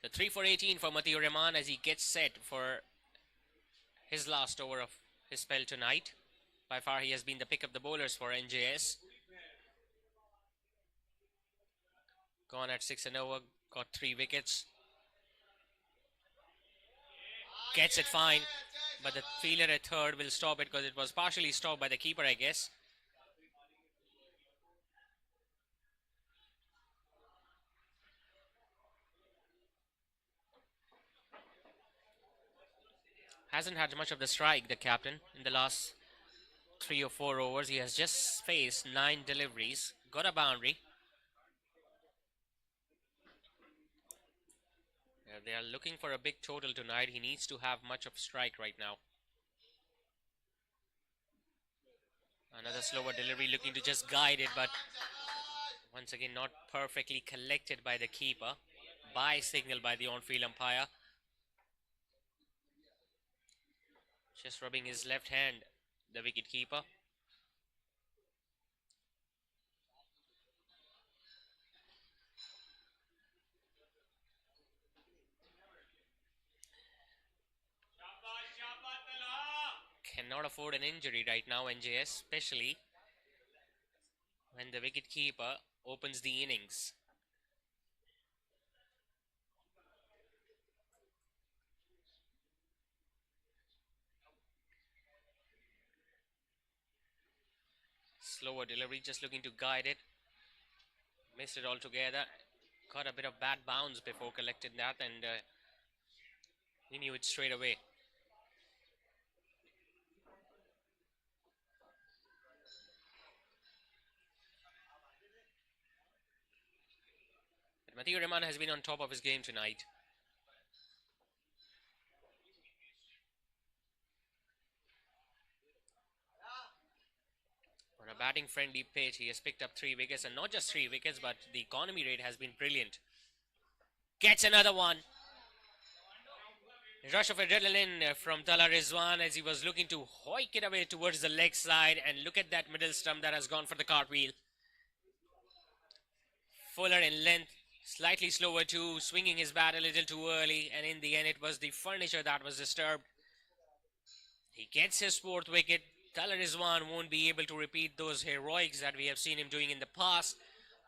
The 3 for 18 for Matiu Rahman as he gets set for his last over of his spell tonight. By far, he has been the pick of the bowlers for NJS. Gone at 6 and over, got 3 wickets. Gets it fine, but the fielder at third will stop it because it was partially stopped by the keeper, I guess. Hasn't had much of the strike, the captain, in the last 3 or 4 overs. He has just faced 9 deliveries, got a boundary. They are looking for a big total tonight. He needs to have much of strike right now. Another slower delivery, looking to just guide it, but once again not perfectly collected by the keeper. Bye signal by the on-field umpire. Just rubbing his left hand, the wicket keeper. Cannot afford an injury right now, NJS, especially when the wicket keeper opens the innings. Slower delivery, just looking to guide it. Missed it altogether. Got a bit of bad bounce before collecting that, and he knew it straight away. Matiu Rahman has been on top of his game tonight. On a batting friendly pitch, he has picked up 3 wickets, and not just 3 wickets, but the economy rate has been brilliant. Gets another one. Rush of adrenaline from Tala Rizwan as he was looking to hoik it away towards the leg side, and look at that middle stump that has gone for the cartwheel. Fuller in length, slightly slower too, swinging his bat a little too early, and in the end it was the furniture that was disturbed. He gets his 4th wicket. Tala Rizwan won't be able to repeat those heroics that we have seen him doing in the past.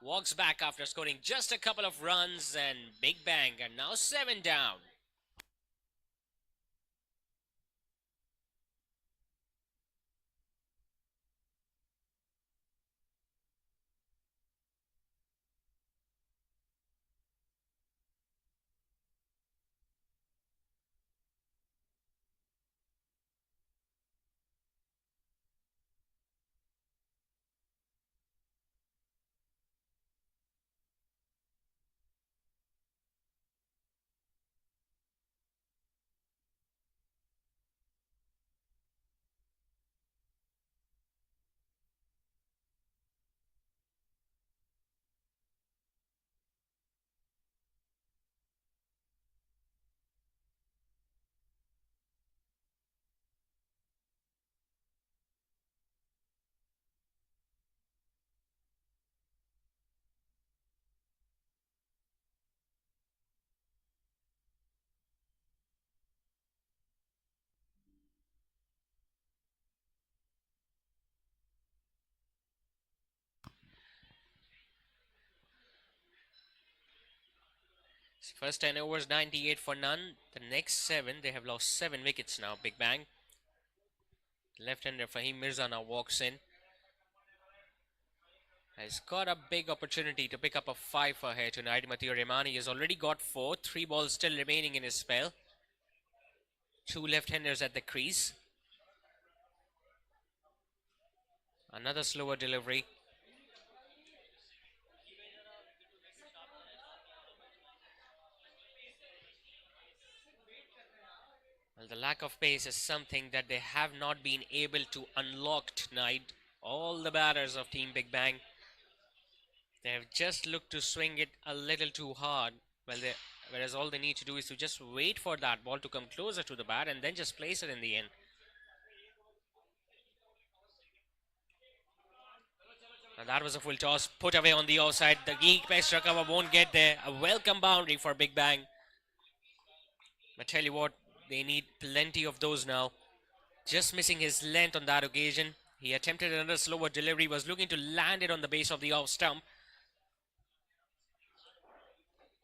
Walks back after scoring just a couple of runs, and big bang, and now 7 down. First 10 overs, 98 for none. The next 7, they have lost 7 wickets now. Big bang. Left-hander Fahim Mirza now walks in. Has got a big opportunity to pick up a 5 for here tonight. Matiu Rahman has already got 4. 3 balls still remaining in his spell. 2 left-handers at the crease. Another slower delivery. Well, the lack of pace is something that they have not been able to unlock tonight. All the batters of Team Big Bang, they have just looked to swing it a little too hard. Whereas all they need to do is to just wait for that ball to come closer to the bat and then just place it in the end. And that was a full toss, put away on the offside. The Laegue best cover won't get there. A welcome boundary for Big Bang. I tell you what, they need plenty of those now. Just missing his length on that occasion. He attempted another slower delivery, was looking to land it on the base of the off stump.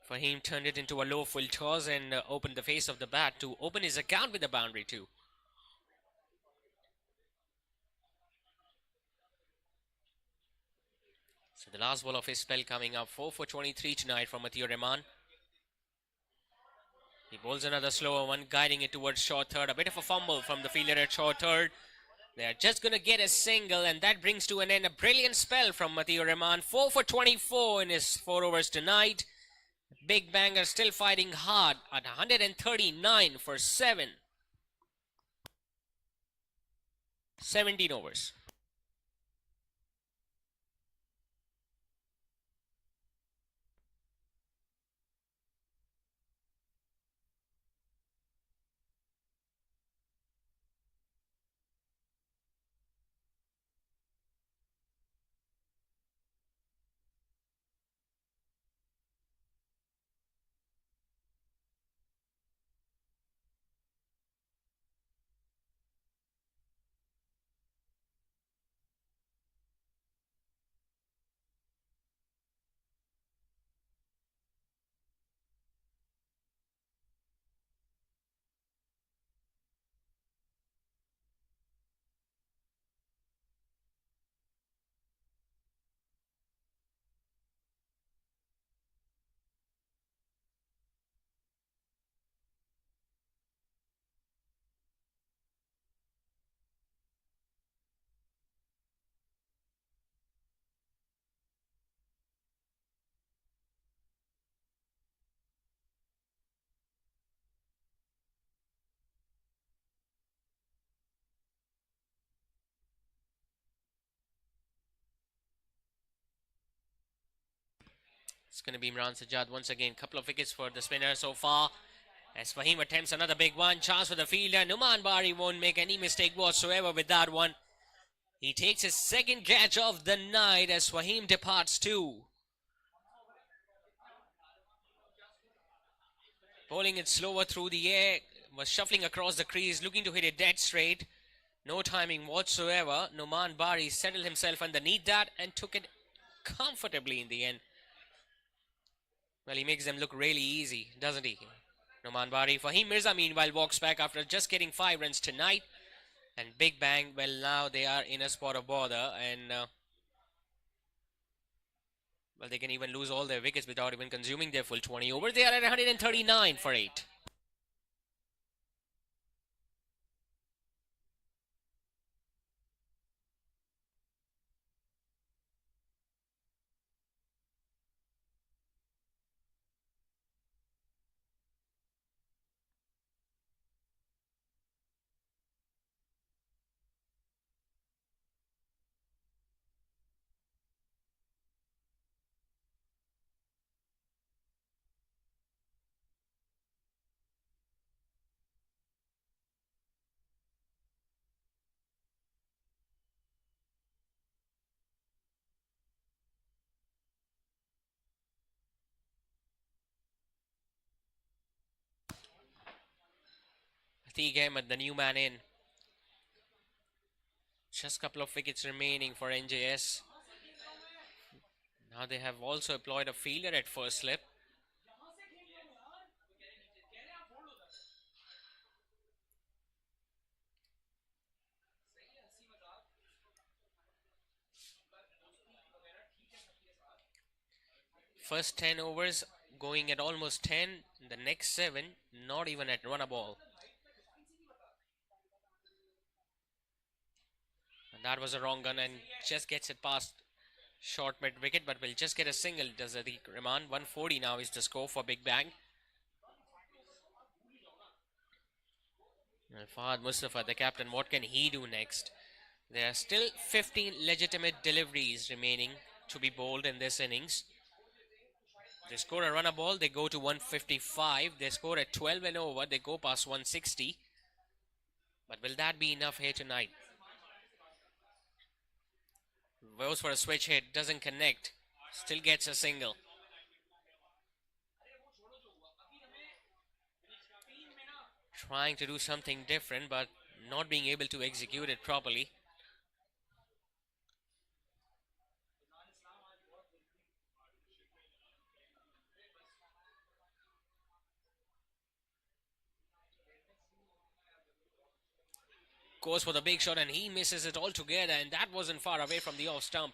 Fahim turned it into a low full toss and opened the face of the bat to open his account with the boundary too. So the last ball of his spell coming up, 4 for 23 tonight from Atiur Rahman. He bowls another slower one, guiding it towards short third. A bit of a fumble from the fielder at short third. They're just going to get a single, and that brings to an end a brilliant spell from Atiur Rahman. 4 for 24 in his 4 overs tonight. Big Banger still fighting hard at 139 for 7. 17 overs. It's going to be Imran Sajjad once again. Couple of wickets for the spinner so far. As Fahim attempts another big one. Chance for the fielder. Numan Bari won't make any mistake whatsoever with that one. He takes his second catch of the night as Fahim departs too. Bowling it slower through the air. Was shuffling across the crease. Looking to hit it dead straight. No timing whatsoever. Numan Bari settled himself underneath that and took it comfortably in the end. Well, he makes them look really easy, doesn't he? Numan Bari. Fahim Mirza, meanwhile, walks back after just getting 5 runs tonight. And Big Bang, well, now they are in a spot of bother. And, well, they can even lose all their wickets without even consuming their full 20 overs. They are at 139 for 8. Laegue Ahmed, the new man in. Just a couple of wickets remaining for NJS. Now they have also employed a fielder at first slip. First 10 overs going at almost 10. The next 7 not even at run a ball. And that was a wrong gun and just gets it past short mid wicket, but will just get a single. Does Atiq Rahman. 140 now is the score for Big Bang. And Fahad Mustafa, the captain, what can he do next? There are still 15 legitimate deliveries remaining to be bowled in this innings. They score a run a ball, they go to 155. They score at 12 and over, they go past 160. But will that be enough here tonight? Goes for a switch hit, doesn't connect. Still gets a single. trying to do something different but not being able to execute it properly. Goes for the big shot and he misses it altogether, and that wasn't far away from the off stump.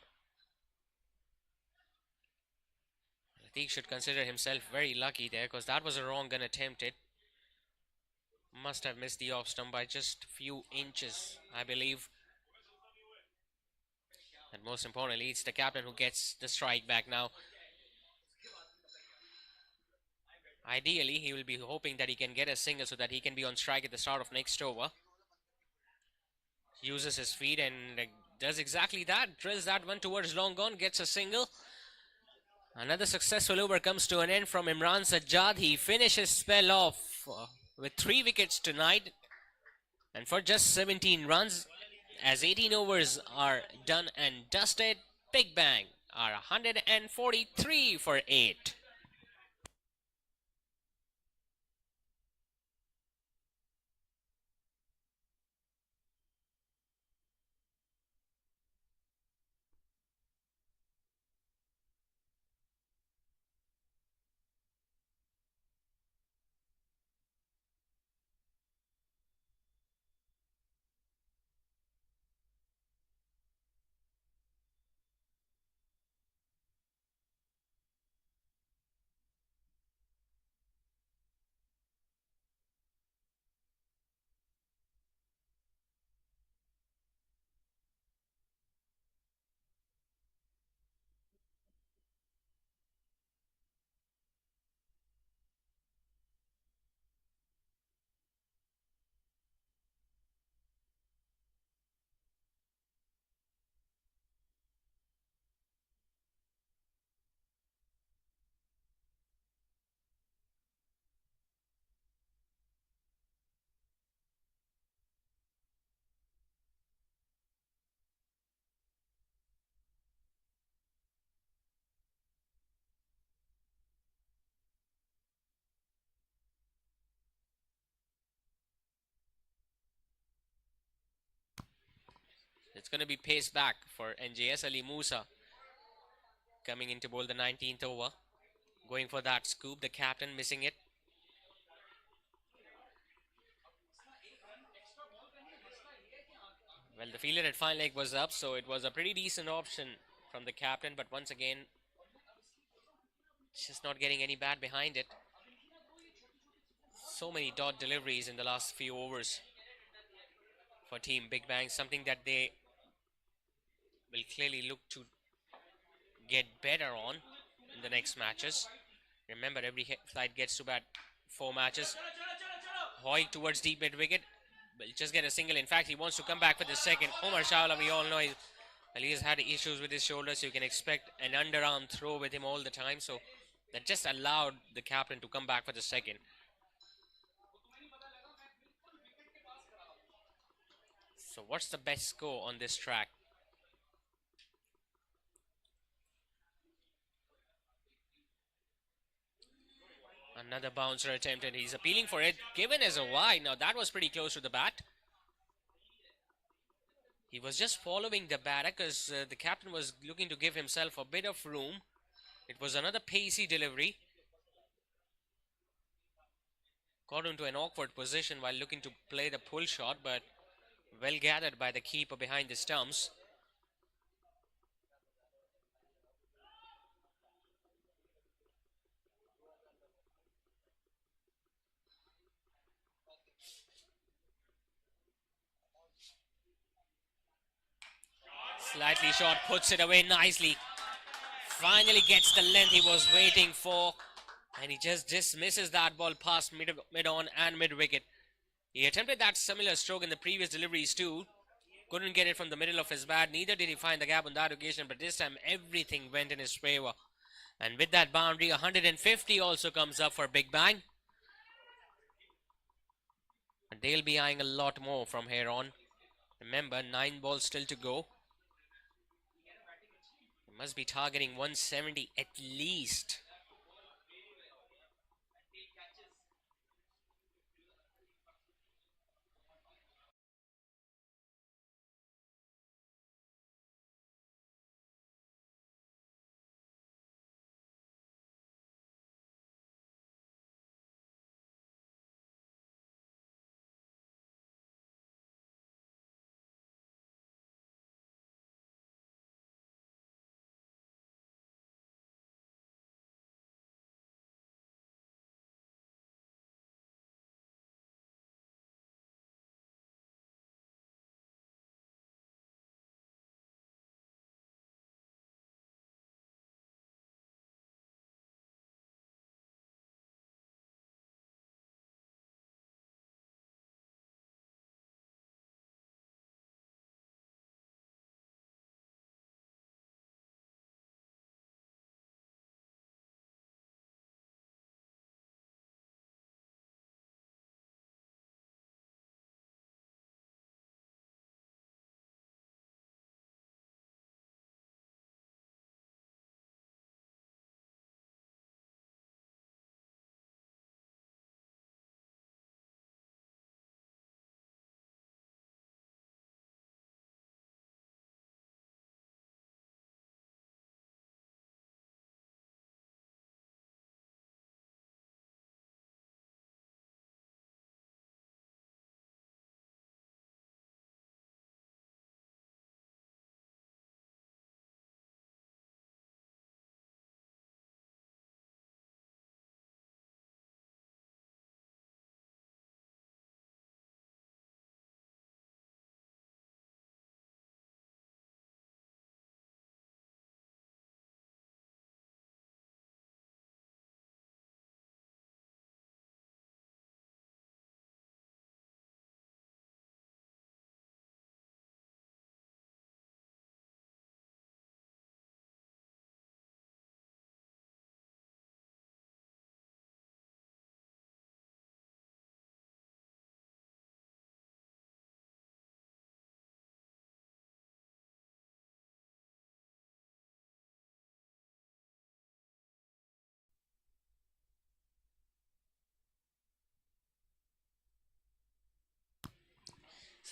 Laegue should consider himself very lucky there because that was a wrong gun attempted. Must have missed the off stump by just a few inches, I believe. And most importantly, it's the captain who gets the strike back now. Ideally, he will be hoping that he can get a single so that he can be on strike at the start of next over. Uses his feet and does exactly that. Drills that one towards long on, gets a single. Another successful over comes to an end from Imran Sajjad. He finishes spell off with 3 wickets tonight and for just 17 runs. As 18 overs are done and dusted, Big Bang are 143 for 8. It's going to be pace back for NJS. Ali Musa coming in to bowl the 19th over. Going for that scoop, the captain missing it. Well, the fielder at fine leg was up, so it was a pretty decent option from the captain, but once again, just not getting any bat behind it. So many dot deliveries in the last few overs for Team Big Bang, something that they will clearly look to get better on in the next matches. Remember, every flight gets to bat 4 matches. Hoy towards deep mid wicket will just get a single. In fact, he wants to come back for the second. Omar Shawla, we all know he has had issues with his shoulder, so you can expect an underarm throw with him all the time. So that just allowed the captain to come back for the second. So what's the best score on this track? Another bouncer attempt and he's appealing for it. Given as a wide. Now that was pretty close to the bat. He was just following the batter because the captain was looking to give himself a bit of room. It was another pacey delivery. Got into an awkward position while looking to play the pull shot, but well gathered by the keeper behind the stumps. Slightly short, puts it away nicely. Finally gets the length he was waiting for. And he just dismisses that ball past mid-on and mid-wicket. He attempted that similar stroke in the previous deliveries too. Couldn't get it from the middle of his bat. Neither did he find the gap on that occasion. But this time everything went in his favor. And with that boundary, 150 also comes up for Big Bang. And they'll be eyeing a lot more from here on. Remember, 9 balls still to go. They must be targeting 170 at least.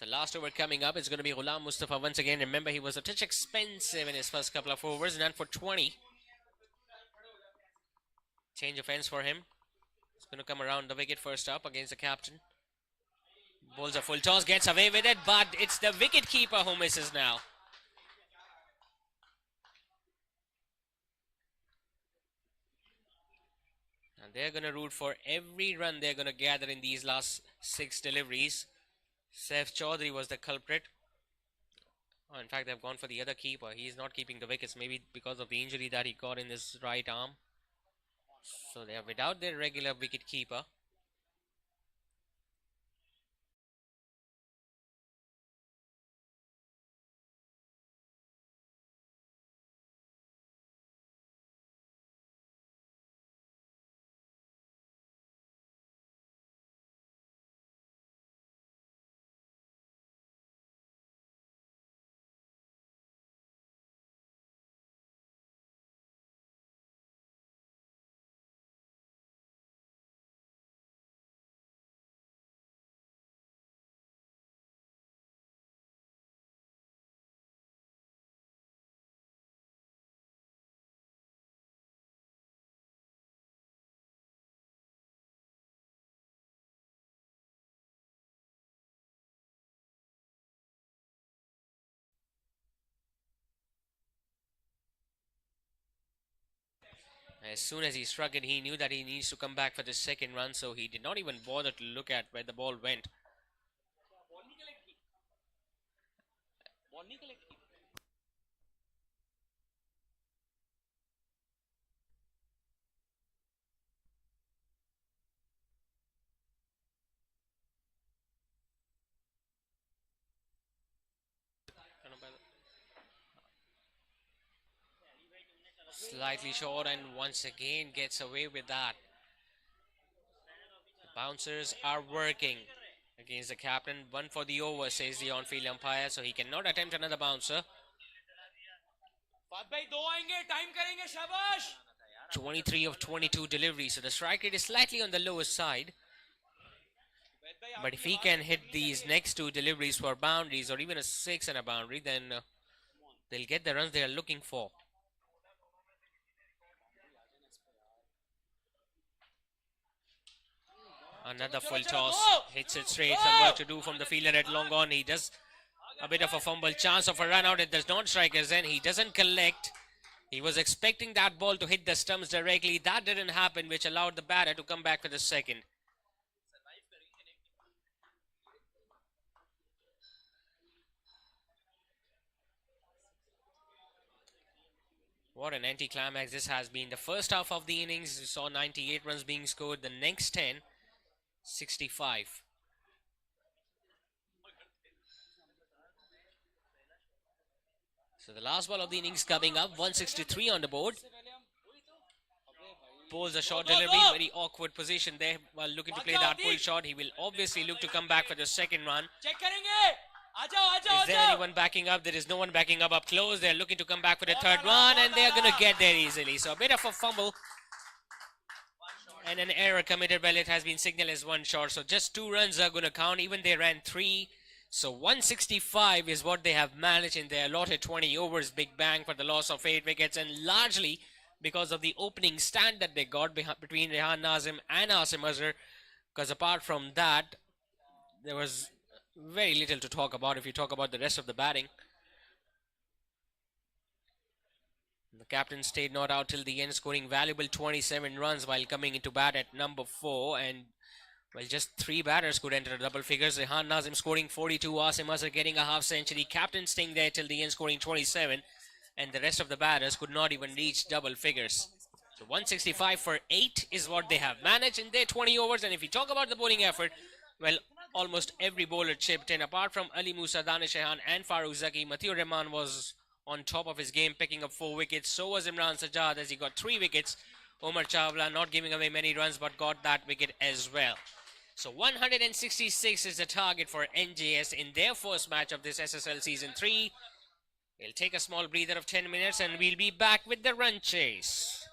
So last over coming up is going to be Ghulam Mustafa once again. Remember, he was a touch expensive in his first couple of overs, none for 20. Change of ends for him. He's going to come around the wicket first up against the captain. Bowls a full toss, gets away with it, but it's the wicket keeper who misses now. And they're going to root for every run they're going to gather in these last 6 deliveries. Saif Chaudhary was the culprit. Oh, in fact, they've gone for the other keeper. He's not keeping the wickets, maybe because of the injury that he got in his right arm. So they are without their regular wicket keeper. As soon as he struck it, he knew that he needs to come back for the second run, so he did not even bother to look at where the ball went. Slightly short and once again gets away with that. The bouncers are working against the captain. 1 for the over, says the on-field umpire, so he cannot attempt another bouncer. 23 of 22 deliveries, so the strike rate is slightly on the lower side. But if he can hit these next 2 deliveries for boundaries or even a 6 and a boundary, then they'll get the runs they are looking for. Another full toss, hits it straight. Some work to do from the fielder at long on. He does a bit of a fumble, chance of a run out. It does not strike us in. He doesn't collect. He was expecting that ball to hit the stumps directly. That didn't happen, which allowed the batter to come back for the second. What an anticlimax this has been. The first half of the innings, we saw 98 runs being scored. The next 10, 65. So the last ball of the innings coming up, 163 on the board. Pulls a short delivery, very awkward position there while looking to play that full shot. He will obviously look to come back for the second run. Is there anyone backing up? There is no one backing up close. They're looking to come back for the third run and they're going to get there easily. So a bit of a fumble and an error committed. Well, it has been signaled as 1 shot. So just 2 runs are going to count. Even they ran 3. So 165 is what they have managed in their allotted 20 overs. Big bang for the loss of 8 wickets, and largely because of the opening stand that they got between Rehan Nazim and Asim Azhar. Because apart from that, there was very little to talk about if you talk about the rest of the batting. The captain stayed not out till the end, scoring valuable 27 runs while coming into bat at number 4. And well, just 3 batters could enter double figures. Rehan Nazim scoring 42, Asim Azhar getting a half century, captain staying there till the end, scoring 27, and the rest of the batters could not even reach double figures. So 165 for 8 is what they have managed in their 20 overs. And if you talk about the bowling effort, well, almost every bowler chipped in. Apart from Ali Musa, Danish Rehan and Farooq Zaki, Matheur Rahman was on top of his game, picking up 4 wickets. So was Imran Sajjad, as he got 3 wickets. Omar Chawla not giving away many runs, but got that wicket as well. So 166 is the target for NJS in their first match of this SSL Season 3. We'll take a small breather of 10 minutes and we'll be back with the run chase.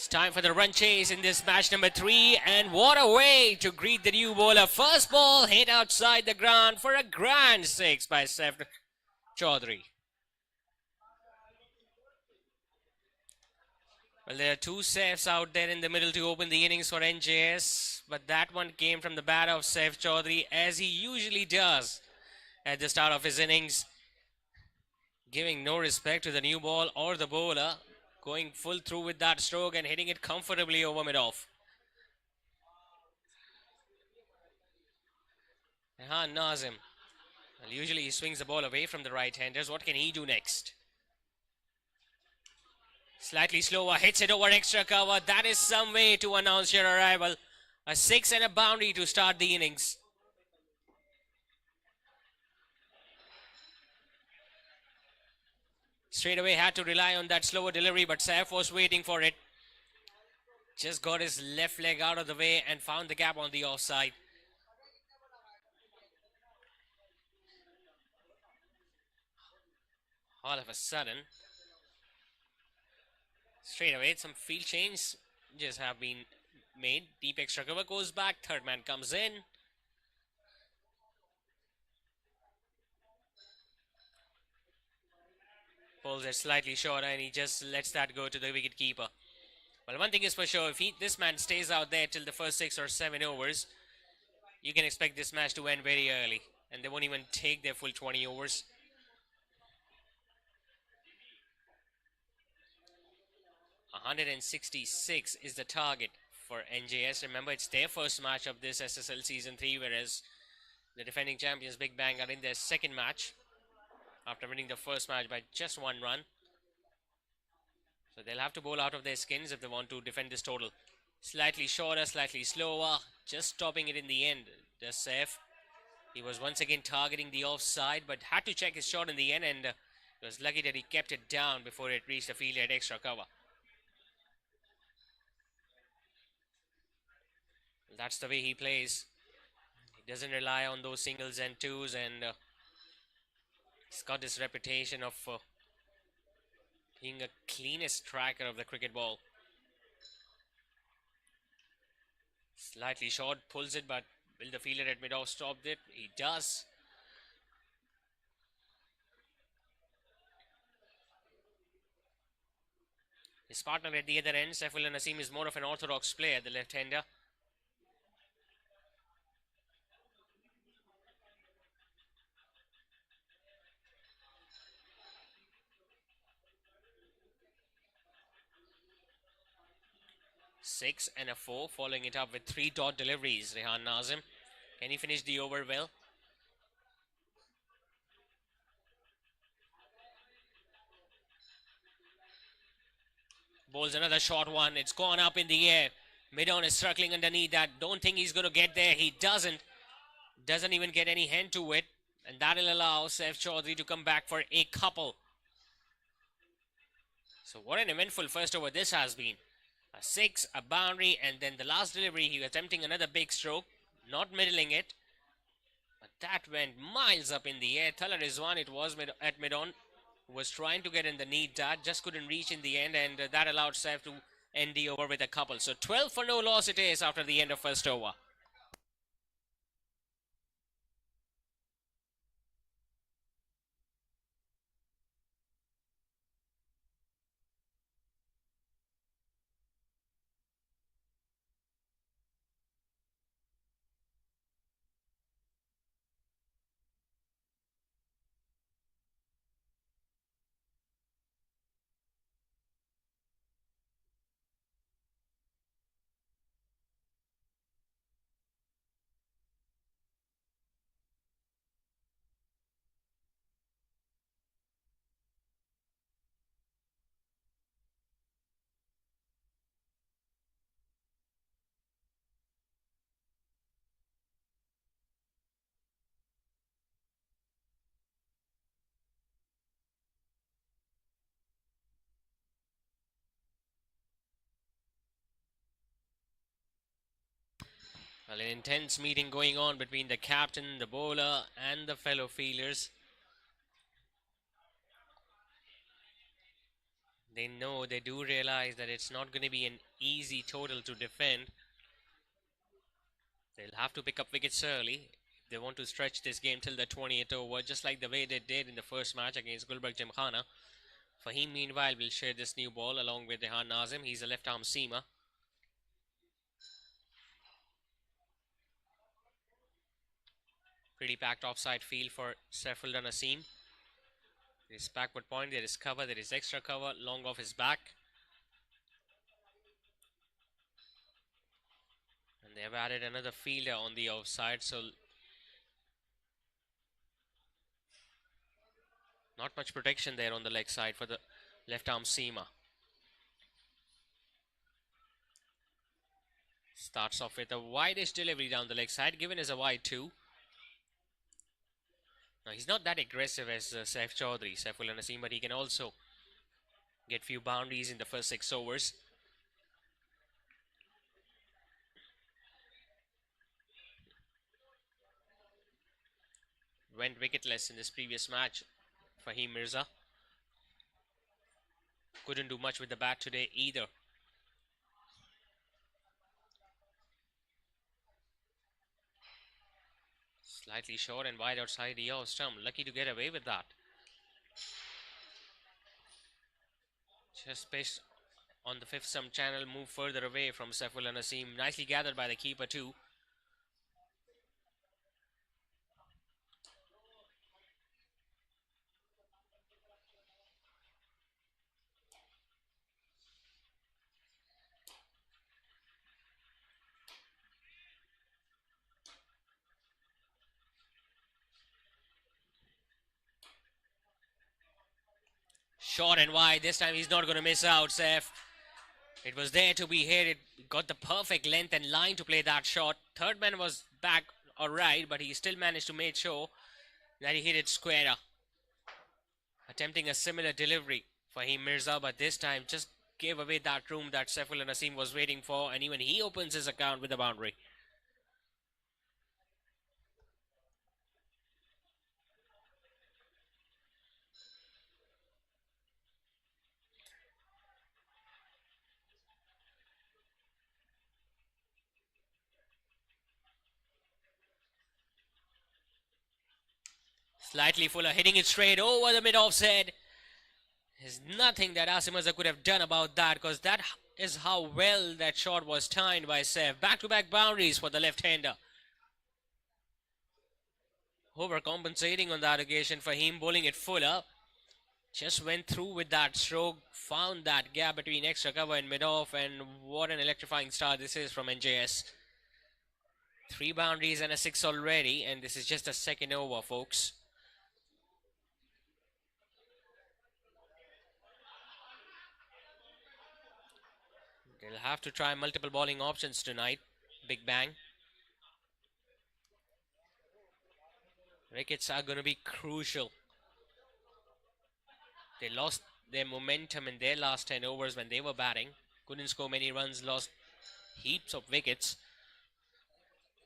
It's time for the run chase in this match number 3, and what a way to greet the new bowler. First ball hit outside the ground for a grand 6 by Saif Chaudhary. Well, there are 2 Saifs out there in the middle to open the innings for NJS, but that one came from the bat of Saif Chaudhary, as he usually does at the start of his innings, giving no respect to the new ball or the bowler, going full through with that stroke and hitting it comfortably over mid-off. Nazim. Well, usually he swings the ball away from the right-handers. What can he do next? Slightly slower, hits it over extra cover. That is some way to announce your arrival. A 6 and a boundary to start the innings. Straight away had to rely on that slower delivery, but Saif was waiting for it. Just got his left leg out of the way and found the gap on the offside. All of a sudden, straight away, some field changes just have been made. Deep extra cover goes back. Third man comes in. Pulls it slightly short and he just lets that go to the wicket keeper. Well, one thing is for sure, if this man stays out there till the first 6 or 7 overs, you can expect this match to end very early. And they won't even take their full 20 overs. .166 is the target for NJS. Remember, it's their first match of this SSL Season 3, whereas the defending champions Big Bang are in their second match after winning the first match by just 1 run. So they'll have to bowl out of their skins if they want to defend this total. Slightly shorter, slightly slower, just stopping it in the end. Does Saif. He was once again targeting the offside, but had to check his shot in the end, and he was lucky that he kept it down before it reached the field at extra cover. That's the way he plays. He doesn't rely on those singles and twos, and he's got this reputation of being a cleanest tracker of the cricket ball. Slightly short, pulls it, but will the fielder at mid-off stop it? He does. His partner at the other end, Saifullah Naseem, is more of an orthodox player, the left-hander. Six and a 4, following it up with 3 dot deliveries. Rehan Nazim, can he finish the over well? Bowls another short one. It's gone up in the air. Mid-on is circling underneath that. Don't think he's going to get there. He doesn't. Doesn't even get any hand to it. And that'll allow Saif Chaudhary to come back for a couple. So what an eventful first over this has been. A 6, a boundary, and then the last delivery, he was attempting another big stroke, not middling it. But that went miles up in the air. Thala Rizwan, it was at mid-on, was trying to get in the need dart, just couldn't reach in the end, and that allowed Saif to end the over with a couple. So 12 for no loss it is after the end of first over. Well, an intense meeting going on between the captain, the bowler, and the fellow fielders. They know, they do realize that it's not going to be an easy total to defend. They'll have to pick up wickets early if they want to stretch this game till the 20th over, just like the way they did in the first match against Gulbarg Gymkhana. Fahim, meanwhile, will share this new ball along with Rehan Nazim. He's a left-arm seamer. Pretty packed offside field for Saifullah Naseem. There is backward point, there is cover, there is extra cover, long off his back. And they have added another fielder on the offside, so not much protection there on the leg side for the left arm seamer. Starts off with a wideish delivery down the leg side, given as a wide 2. Now he's not that aggressive as Saif Chaudhary, Saifullah Naseem, but he can also get few boundaries in the first 6 overs. Went wicketless in this previous match, Fahim Mirza. Couldn't do much with the bat today either. Slightly short and wide outside the off stump. Lucky to get away with that. Just pitched on the 5th stump channel, move further away from Saifullah Naseem. Nicely gathered by the keeper too. Short and wide. This time he's not going to miss out, Saif. It was there to be hit. It got the perfect length and line to play that shot. Third man was back alright, but he still managed to make sure that he hit it square. Attempting a similar delivery for Fahim Mirza, but this time just gave away that room that Saifullah Naseem was waiting for, and even he opens his account with a boundary. Slightly fuller, hitting it straight over the mid-off head. There's nothing that Asim Azhar could have done about that, because that is how well that shot was timed by Saif. Back-to-back boundaries for the left-hander. Overcompensating on that occasion for him, bowling it fuller. Just went through with that stroke, found that gap between extra cover and mid-off, and what an electrifying start this is from NJS. 3 boundaries and a 6 already, and this is just the second over, folks. They'll have to try multiple bowling options tonight. Big Bang. Wickets are going to be crucial. They lost their momentum in their last 10 overs when they were batting. Couldn't score many runs, lost heaps of wickets.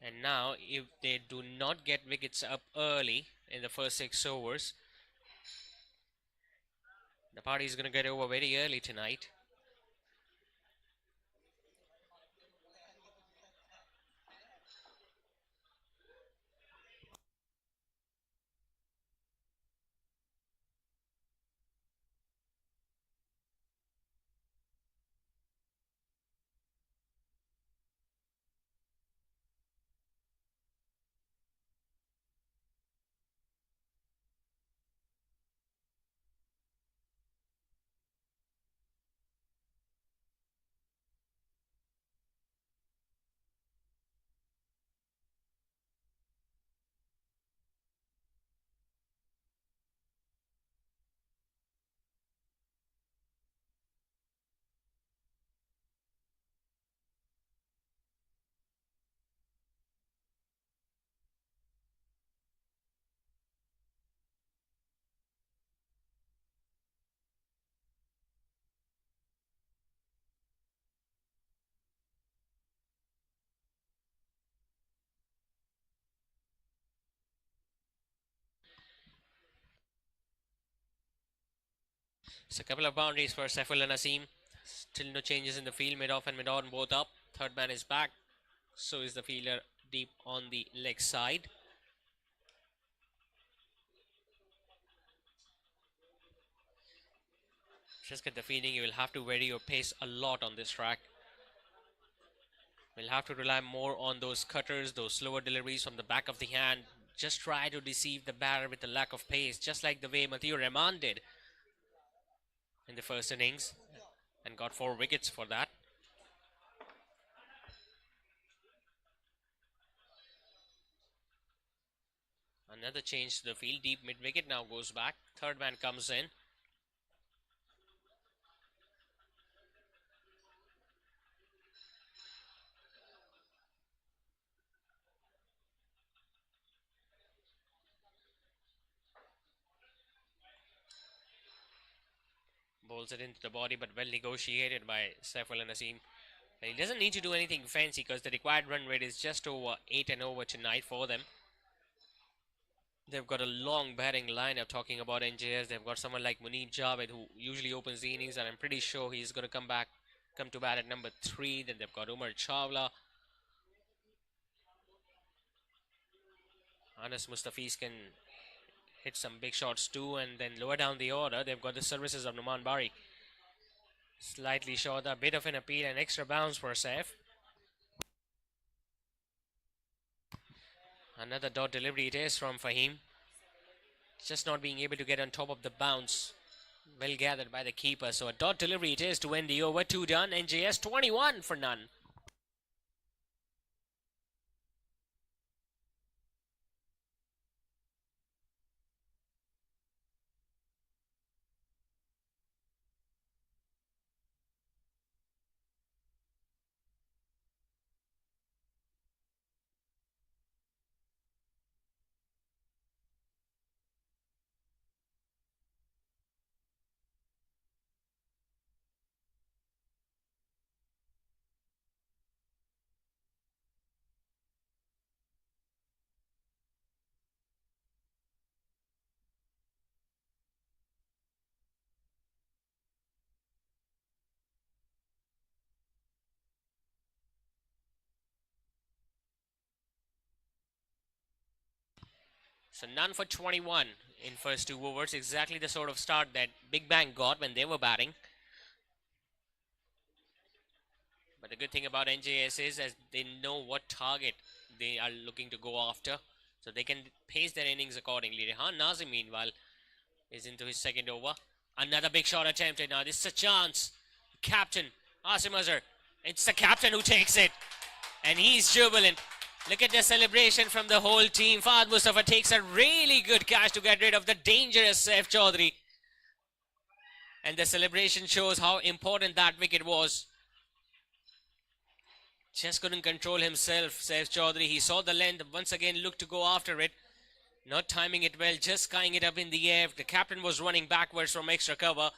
And now, if they do not get wickets up early in the first 6 overs, the party is going to get over very early tonight. So a couple of boundaries for Saifullah Naseem. Still no changes in the field. Mid-off and mid-on both up. Third man is back. So is the fielder deep on the leg side. Just get the feeling you will have to vary your pace a lot on this track. We'll have to rely more on those cutters, those slower deliveries from the back of the hand. Just try to deceive the batter with the lack of pace, just like the way Mathieu Rahman did in the first innings and got 4 wickets for that. Another change to the field, deep mid wicket now goes back. Third man comes in. Bowls it into the body, but well negotiated by Saifullah Naseem. And he doesn't need to do anything fancy because the required run rate is just over 8 and over tonight for them. They've got a long batting lineup. Talking about NJS, they've got someone like Muneeb Javed who usually opens the innings, and I'm pretty sure he's going to come to bat at number 3. Then they've got Umar Chawla. Anas Mustafiz can hit some big shots too, and then lower down the order, they've got the services of Numan Bari. Slightly short, a bit of an appeal, an extra bounce for Saif. Another dot delivery it is from Fahim. Just not being able to get on top of the bounce. Well gathered by the keeper. So a dot delivery it is to end the over. 2 done. NJS 21 for none. So none for 21 in first 2 overs. Exactly the sort of start that Big Bang got when they were batting. But the good thing about NJS is as they know what target they are looking to go after. So they can pace their innings accordingly. Rehan Nazim, meanwhile, is into his second over. Another big shot attempted now. This is a chance. Captain Asim Azhar. It's the captain who takes it. And he's jubilant. Look at the celebration from the whole team. Fahad Mustafa takes a really good catch to get rid of the dangerous Saif Chaudhary. And the celebration shows how important that wicket was. Just couldn't control himself, Saif Chaudhary. He saw the length, once again looked to go after it. Not timing it well, just skying it up in the air. The captain was running backwards from extra cover.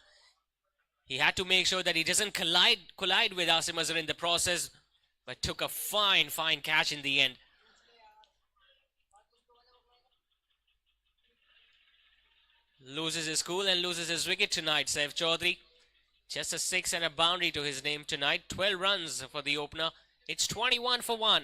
He had to make sure that he doesn't collide with Asim Azhar in the process, but took a fine catch in the end. Loses his cool and loses his wicket tonight, Saif Chaudhary. Just a 6 and a boundary to his name tonight. 12 runs for the opener. It's 21 for 1.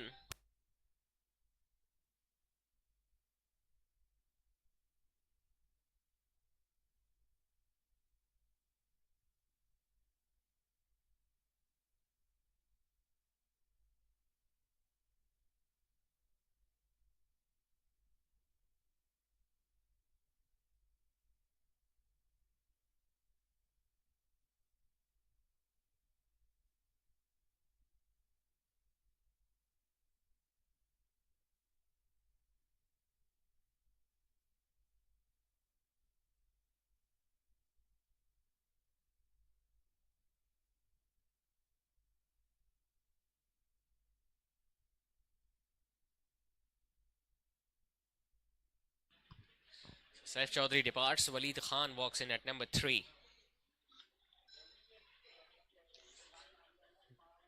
Saif Chaudhary departs. Waleed Khan walks in at number 3.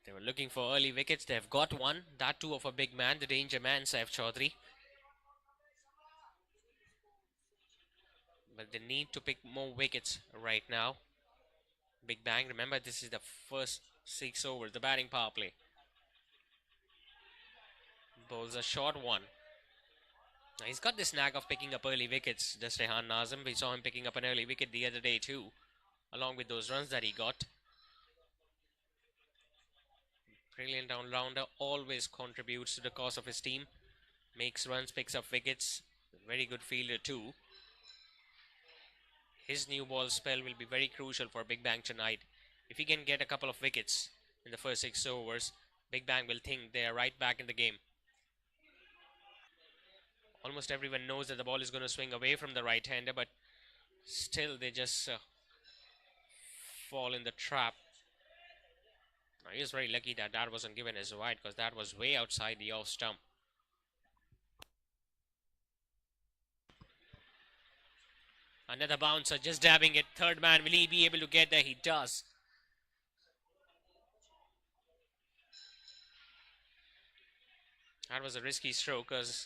They were looking for early wickets. They've got one. That too of a big man, the danger man, Saif Chaudhary. But they need to pick more wickets right now. Big Bang, remember this is the first 6 overs, the batting power play. Bowls a short one. Now he's got this knack of picking up early wickets, just Rehan Nazim. We saw him picking up an early wicket the other day too, along with those runs that he got. Brilliant all-rounder, always contributes to the cause of his team. Makes runs, picks up wickets. Very good fielder too. His new ball spell will be very crucial for Big Bang tonight. If he can get a couple of wickets in the first 6 overs, Big Bang will think they are right back in the game. Almost everyone knows that the ball is going to swing away from the right-hander, but still they just fall in the trap. Now he was very lucky that that wasn't given as a wide, because that was way outside the off stump. Another bouncer, just dabbing it. Third man, will he be able to get there? He does. That was a risky stroke because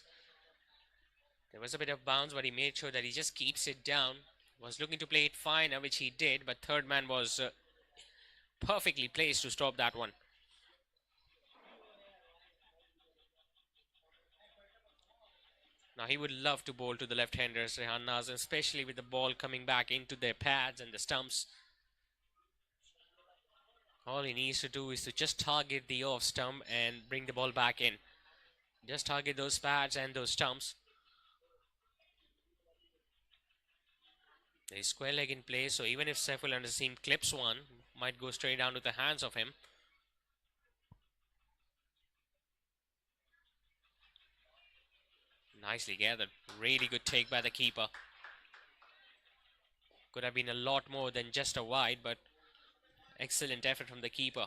there was a bit of bounce, but he made sure that he just keeps it down. Was looking to play it finer, which he did, but third man was perfectly placed to stop that one. Now he would love to bowl to the left-handers, Rehan Nazim, especially with the ball coming back into their pads and the stumps. All he needs to do is to just target the off stump and bring the ball back in. Just target those pads and those stumps. There's square leg in play, so even if Saiful and Asim clips one, might go straight down to the hands of him. Nicely gathered. Really good take by the keeper. Could have been a lot more than just a wide, but excellent effort from the keeper.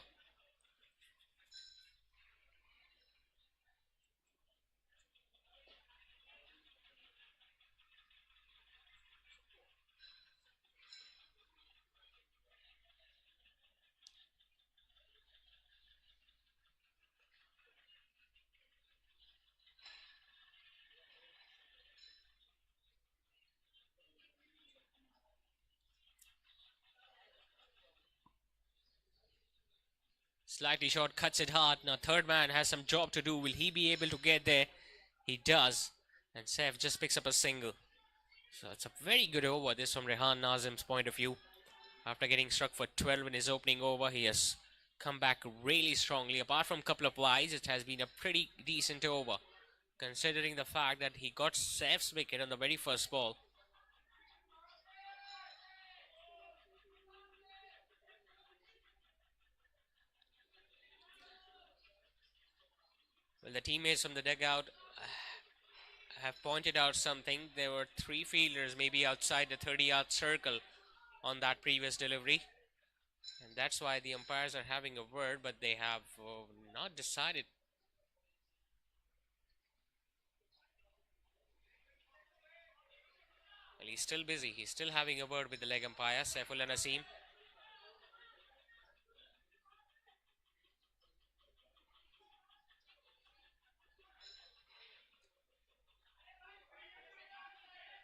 Slightly short, cuts it hard. Now third man has some job to do. Will he be able to get there? He does. And Saif just picks up a single. So it's a very good over, this from Rehan Nazim's point of view. After getting struck for 12 in his opening over, he has come back really strongly. Apart from a couple of wides, it has been a pretty decent over, considering the fact that he got Saif's wicket on the very first ball. Well, the teammates from the dugout have pointed out something. There were 3 fielders maybe outside the 30-yard circle on that previous delivery. And that's why the umpires are having a word, but they have not decided. Well, he's still busy. He's still having a word with the leg umpire, Saiful and Asim.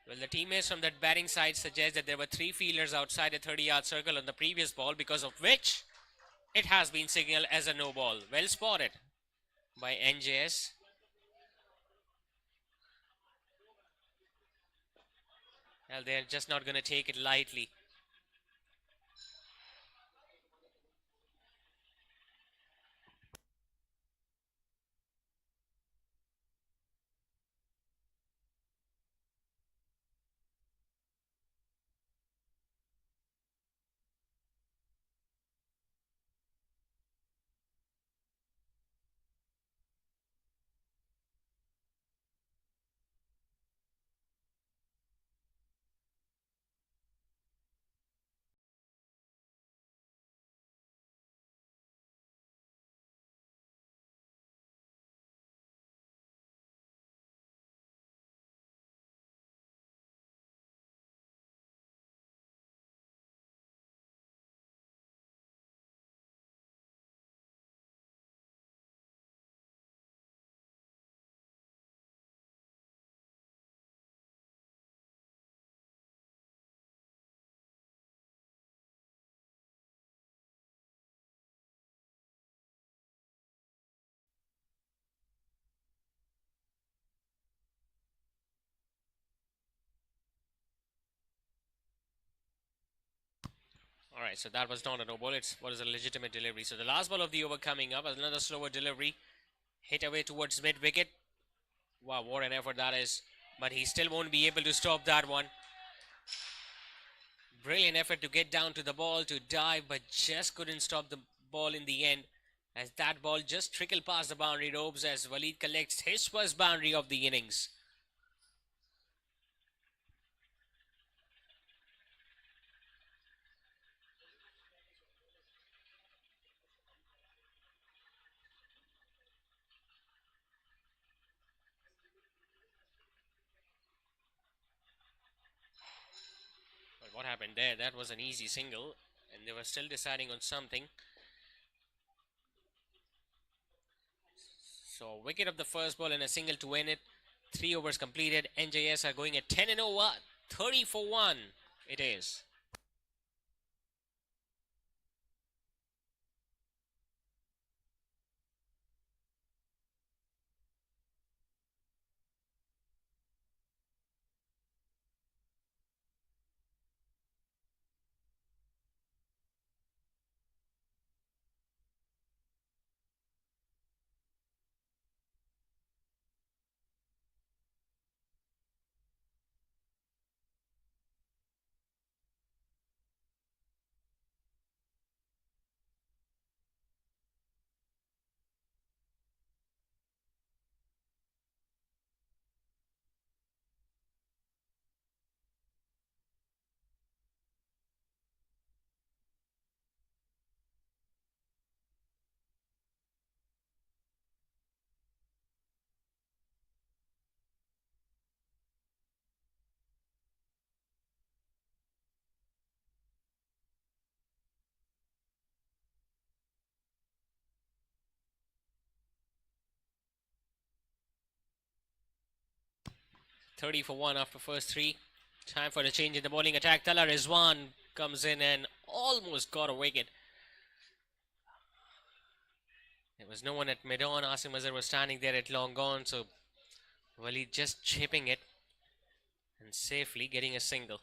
Well, the teammates from that batting side suggest that there were 3 fielders outside the 30-yard circle on the previous ball, because of which it has been signaled as a no ball. Well spotted by NJS. Well, they're just not going to take it lightly. Alright, so that was not a no ball, it was a legitimate delivery. So the last ball of the over coming up, another slower delivery. Hit away towards mid wicket. Wow, what an effort that is. But he still won't be able to stop that one. Brilliant effort to get down to the ball, to dive, but just couldn't stop the ball in the end. As that ball just trickled past the boundary ropes as Waleed collects his first boundary of the innings. But what happened there? That was an easy single, and they were still deciding on something. So, wicket of the first ball and a single to win it. 3 overs completed. NJS are going at 10 and over. 30 for 1. It is. "30 for 1 after first 3. Time for a change in the bowling attack. Tala Rizwan comes in and almost got a wicket. There was no one at mid-on. Asim Azhar was standing there at long gone, so Waleed just chipping it and safely getting a single.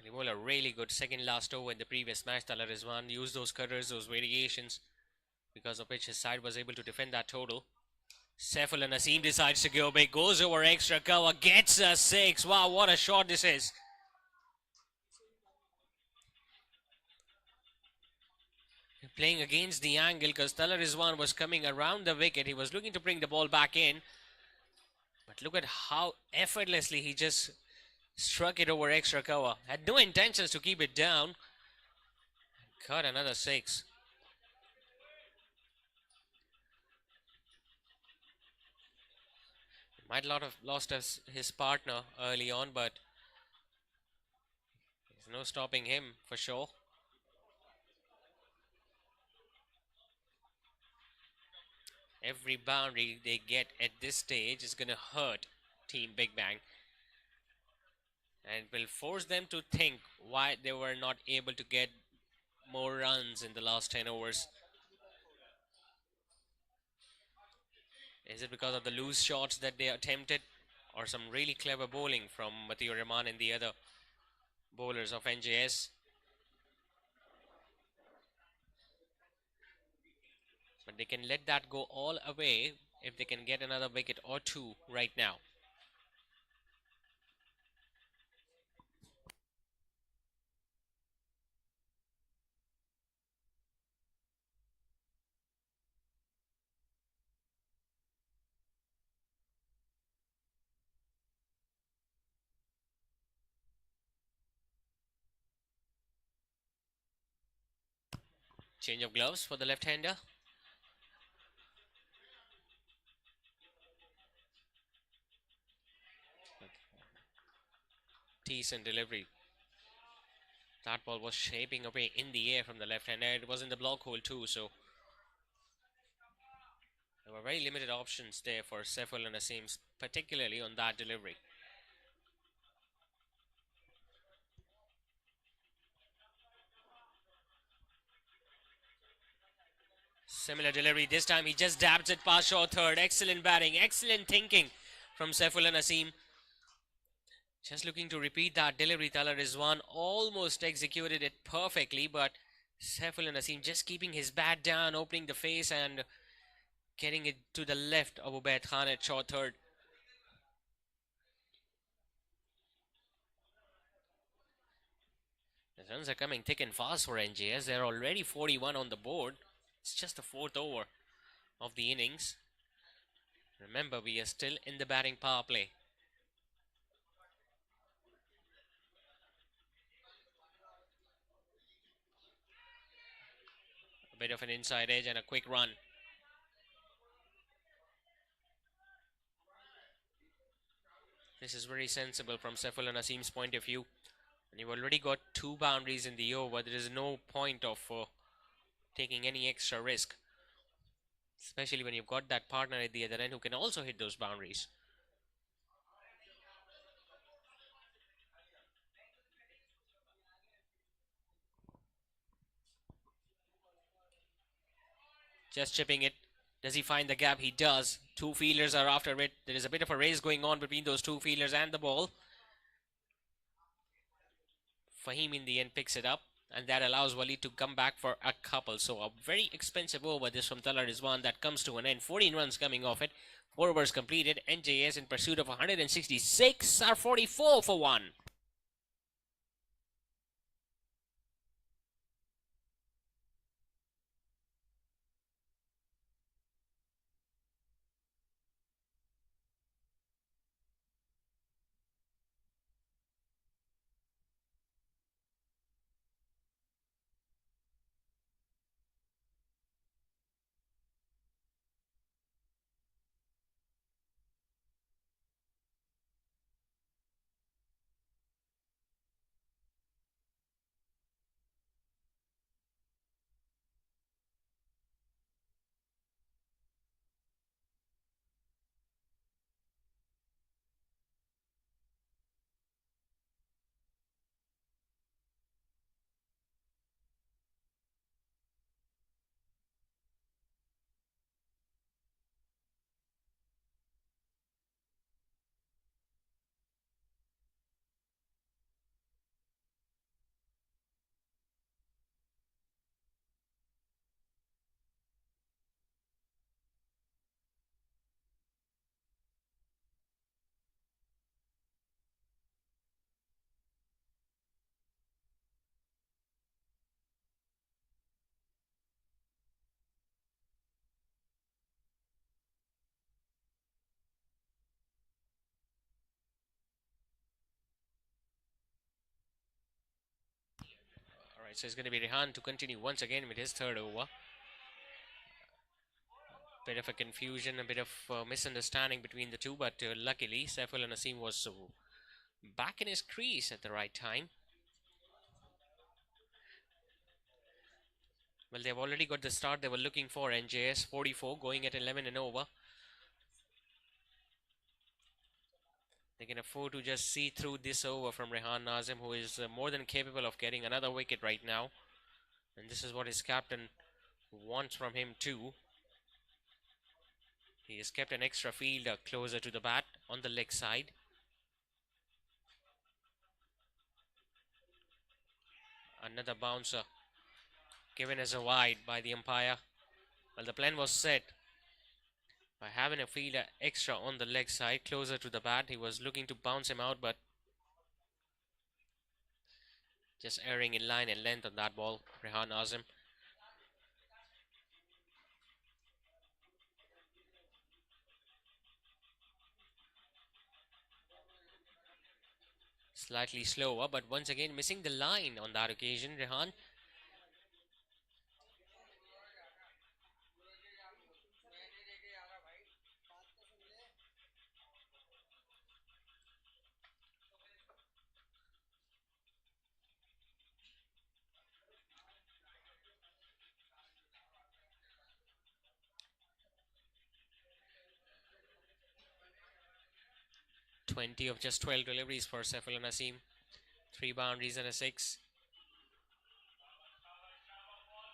He bowled a really good second last over in the previous match. Tala Rizwan used those cutters, those variations, because of which his side was able to defend that total. Saiful and Naseem decides to go big, goes over extra cover, gets a 6. Wow, what a shot this is. Playing against the angle because Tala Rizwan was coming around the wicket. He was looking to bring the ball back in. But look at how effortlessly he just struck it over extra cover. Had no intentions to keep it down. Cut another 6. Might not have lost his partner early on, but there's no stopping him for sure. Every boundary they get at this stage is going to hurt Team Big Bang. And will force them to think why they were not able to get more runs in the last 10 overs. Is it because of the loose shots that they attempted, or some really clever bowling from Matiur Rahman and the other bowlers of NJS? But they can let that go all away if they can get another wicket or 2 right now. Change of gloves for the left-hander. Decent delivery. That ball was shaping away in the air from the left-hander. It was in the block hole too, so there were very limited options there for Saiful and Naseem, particularly on that delivery. Similar delivery. This time he just dabs it past short third. Excellent batting, excellent thinking from Saifullah Naseem. Just looking to repeat that delivery. Talar Rizwan almost executed it perfectly, but Saifullah Naseem just keeping his bat down, opening the face and getting it to the left of Ubaid Khan at short third. The runs are coming thick and fast for NJS. They're already 41 on the board. It's just the fourth over of the innings. Remember, we are still in the batting power play. A bit of an inside edge and a quick run. This is very sensible from Saifullah Naseem's point of view. And you've already got 2 boundaries in the over. There is no point of taking any extra risk. Especially when you've got that partner at the other end who can also hit those boundaries. Just chipping it. Does he find the gap? He does. 2 fielders are after it. There is a bit of a race going on between those 2 fielders and the ball. Fahim in the end picks it up, and that allows Waleed to come back for a couple. So a very expensive over this from Talar Rizwan that comes to an end. 14 runs coming off it. 4 overs completed. NJS in pursuit of 166 are 44 for 1. Alright, so it's going to be Rehan to continue once again with his third over. Bit of a confusion, a bit of misunderstanding between the two, but luckily Saifullah Naseem was back in his crease at the right time. Well, they've already got the start they were looking for. NJS 44 going at 11 and over. They can afford to just see through this over from Rehan Nazim, who is more than capable of getting another wicket right now. And this is what his captain wants from him too. He has kept an extra fielder closer to the bat on the leg side. Another bouncer given as a wide by the umpire. Well, the plan was set by having a fielder extra on the leg side closer to the bat. He was looking to bounce him out, but just erring in line and length on that ball, Rehan Nazim. Slightly slower, but once again missing the line on that occasion, Rehan. (20 of just 12 deliveries for Saifullah Naseem. 3 boundaries and a 6.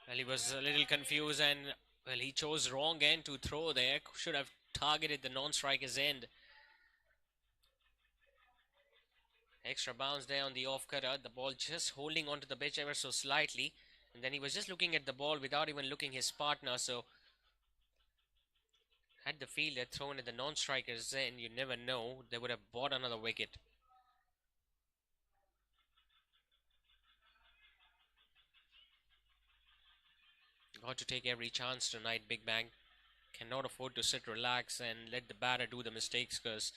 Well, he was a little confused and Well, he chose wrong end to throw there. Should have targeted the non-striker's end. Extra bounce there on the off cutter. The ball just holding onto the pitch ever so slightly. And then he was just looking at the ball without even looking his partner. So had the fielder thrown at the non-striker's end, you never know. They would have bought another wicket. Got to take every chance tonight, Big Bang. Cannot afford to sit, relax, and let the batter do the mistakes because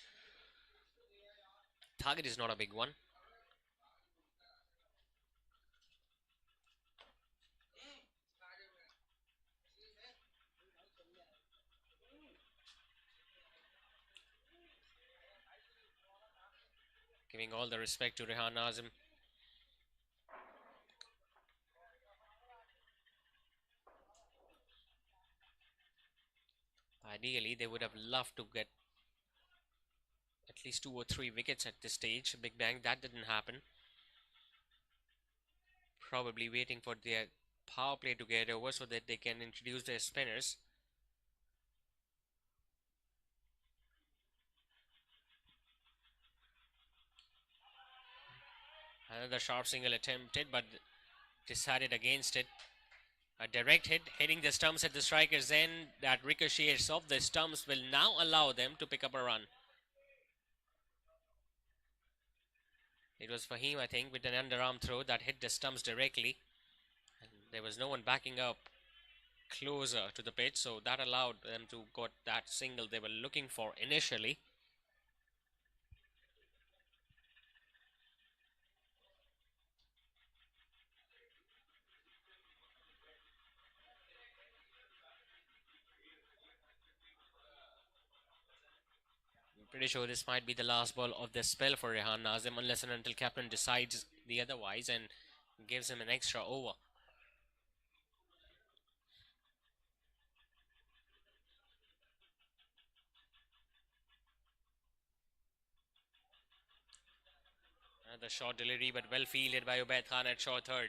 target is not a big one. Giving all the respect to Rehan Nazim. Ideally, they would have loved to get at least 2 or 3 wickets at this stage. Big Bang, that didn't happen. Probably waiting for their power play to get over so that they can introduce their spinners. Another sharp single attempted, but decided against it. A direct hit hitting the stumps at the striker's end. That ricochets off the stumps will now allow them to pick up a run. It was Fahim, I think, with an underarm throw that hit the stumps directly. And there was no one backing up closer to the pitch, so that allowed them to get that single they were looking for initially. I'm pretty sure this might be the last ball of the spell for Rehan Nazim unless and until captain decides the otherwise and gives him an extra over. Another short delivery, but well fielded by Ubaid Khan at short third.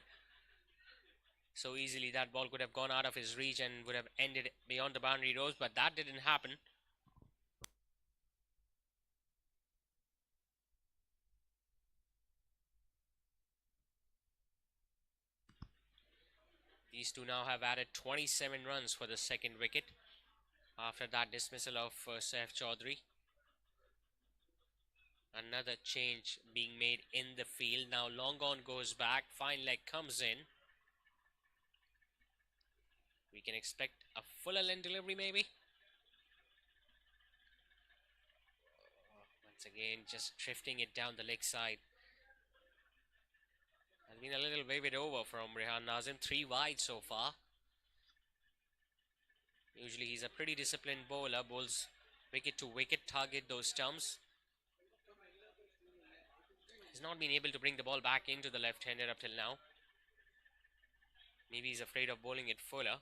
So easily that ball could have gone out of his reach and would have ended beyond the boundary rows, but that didn't happen. These two now have added 27 runs for the second wicket after that dismissal of Saif Chaudhary. Another change being made in the field. Now long on goes back, fine leg comes in. We can expect a fuller length delivery maybe. Once again, just drifting it down the leg side. Has been a little wavered over from Rehan Nazim. 3 wide so far. Usually he's a pretty disciplined bowler. Bowls wicket to wicket, target those stumps. He's not been able to bring the ball back into the left-hander up till now. Maybe he's afraid of bowling it fuller.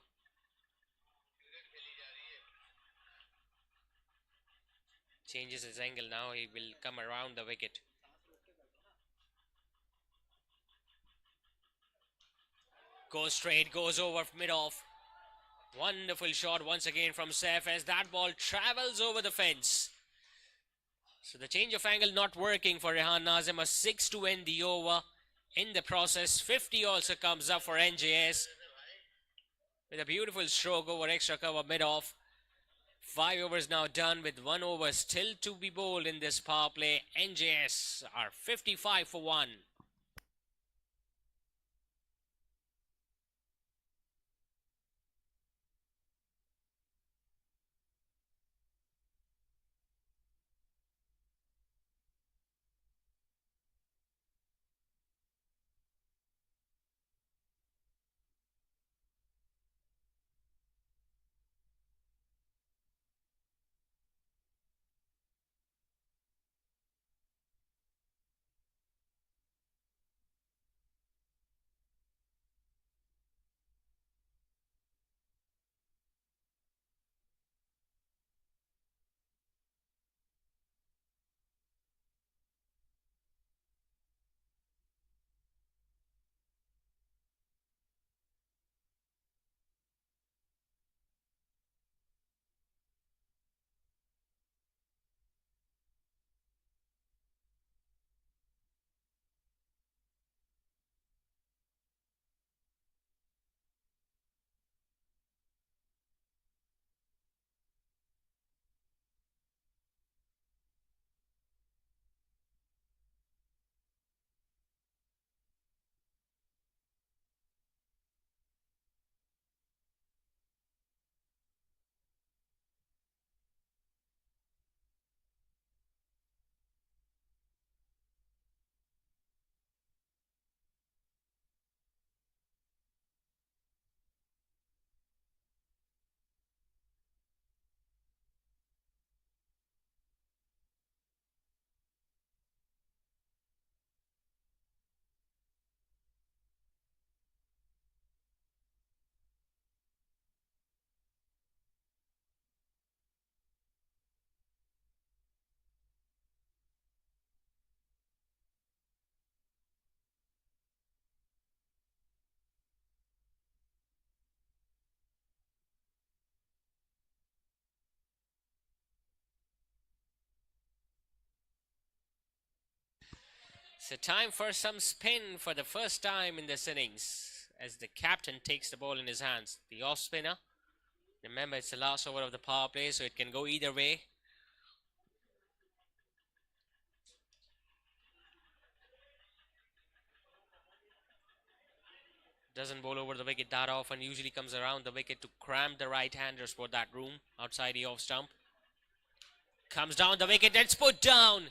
Changes his angle now. He will come around the wicket. Goes straight, goes over mid-off. Wonderful shot once again from Saif as that ball travels over the fence. So the change of angle not working for Rehan Nazim. A 6 to end the over. In the process, 50 also comes up for NJS with a beautiful stroke over extra cover mid-off. 5 overs now done with 1 over still to be bowled in this power play. NJS are 55 for 1. So time for some spin for the first time in this innings as the captain takes the ball in his hands. The off spinner. Remember, it's the last over of the power play, so it can go either way. Doesn't bowl over the wicket that often, usually comes around the wicket to cram the right-handers for that room outside the off stump. Comes down the wicket, it's put down.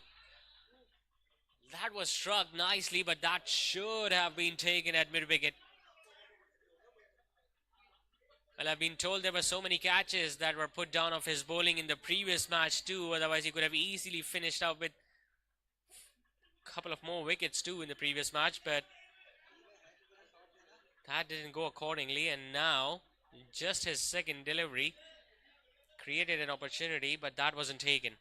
That was struck nicely, but that should have been taken at mid-wicket. Well, I've been told there were so many catches that were put down of his bowling in the previous match too, otherwise he could have easily finished up with a couple of more wickets too in the previous match, but that didn't go accordingly, and now just his second delivery created an opportunity, but that wasn't taken.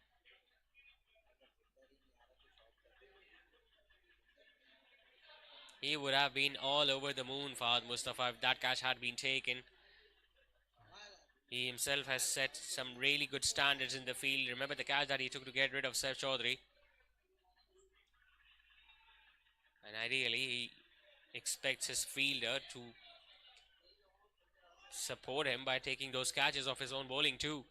He would have been all over the moon, Fahad Mustafa, if that catch had been taken. He himself has set some really good standards in the field. Remember the catch that he took to get rid of Saif Chaudhary. And ideally, he expects his fielder to support him by taking those catches of his own bowling too.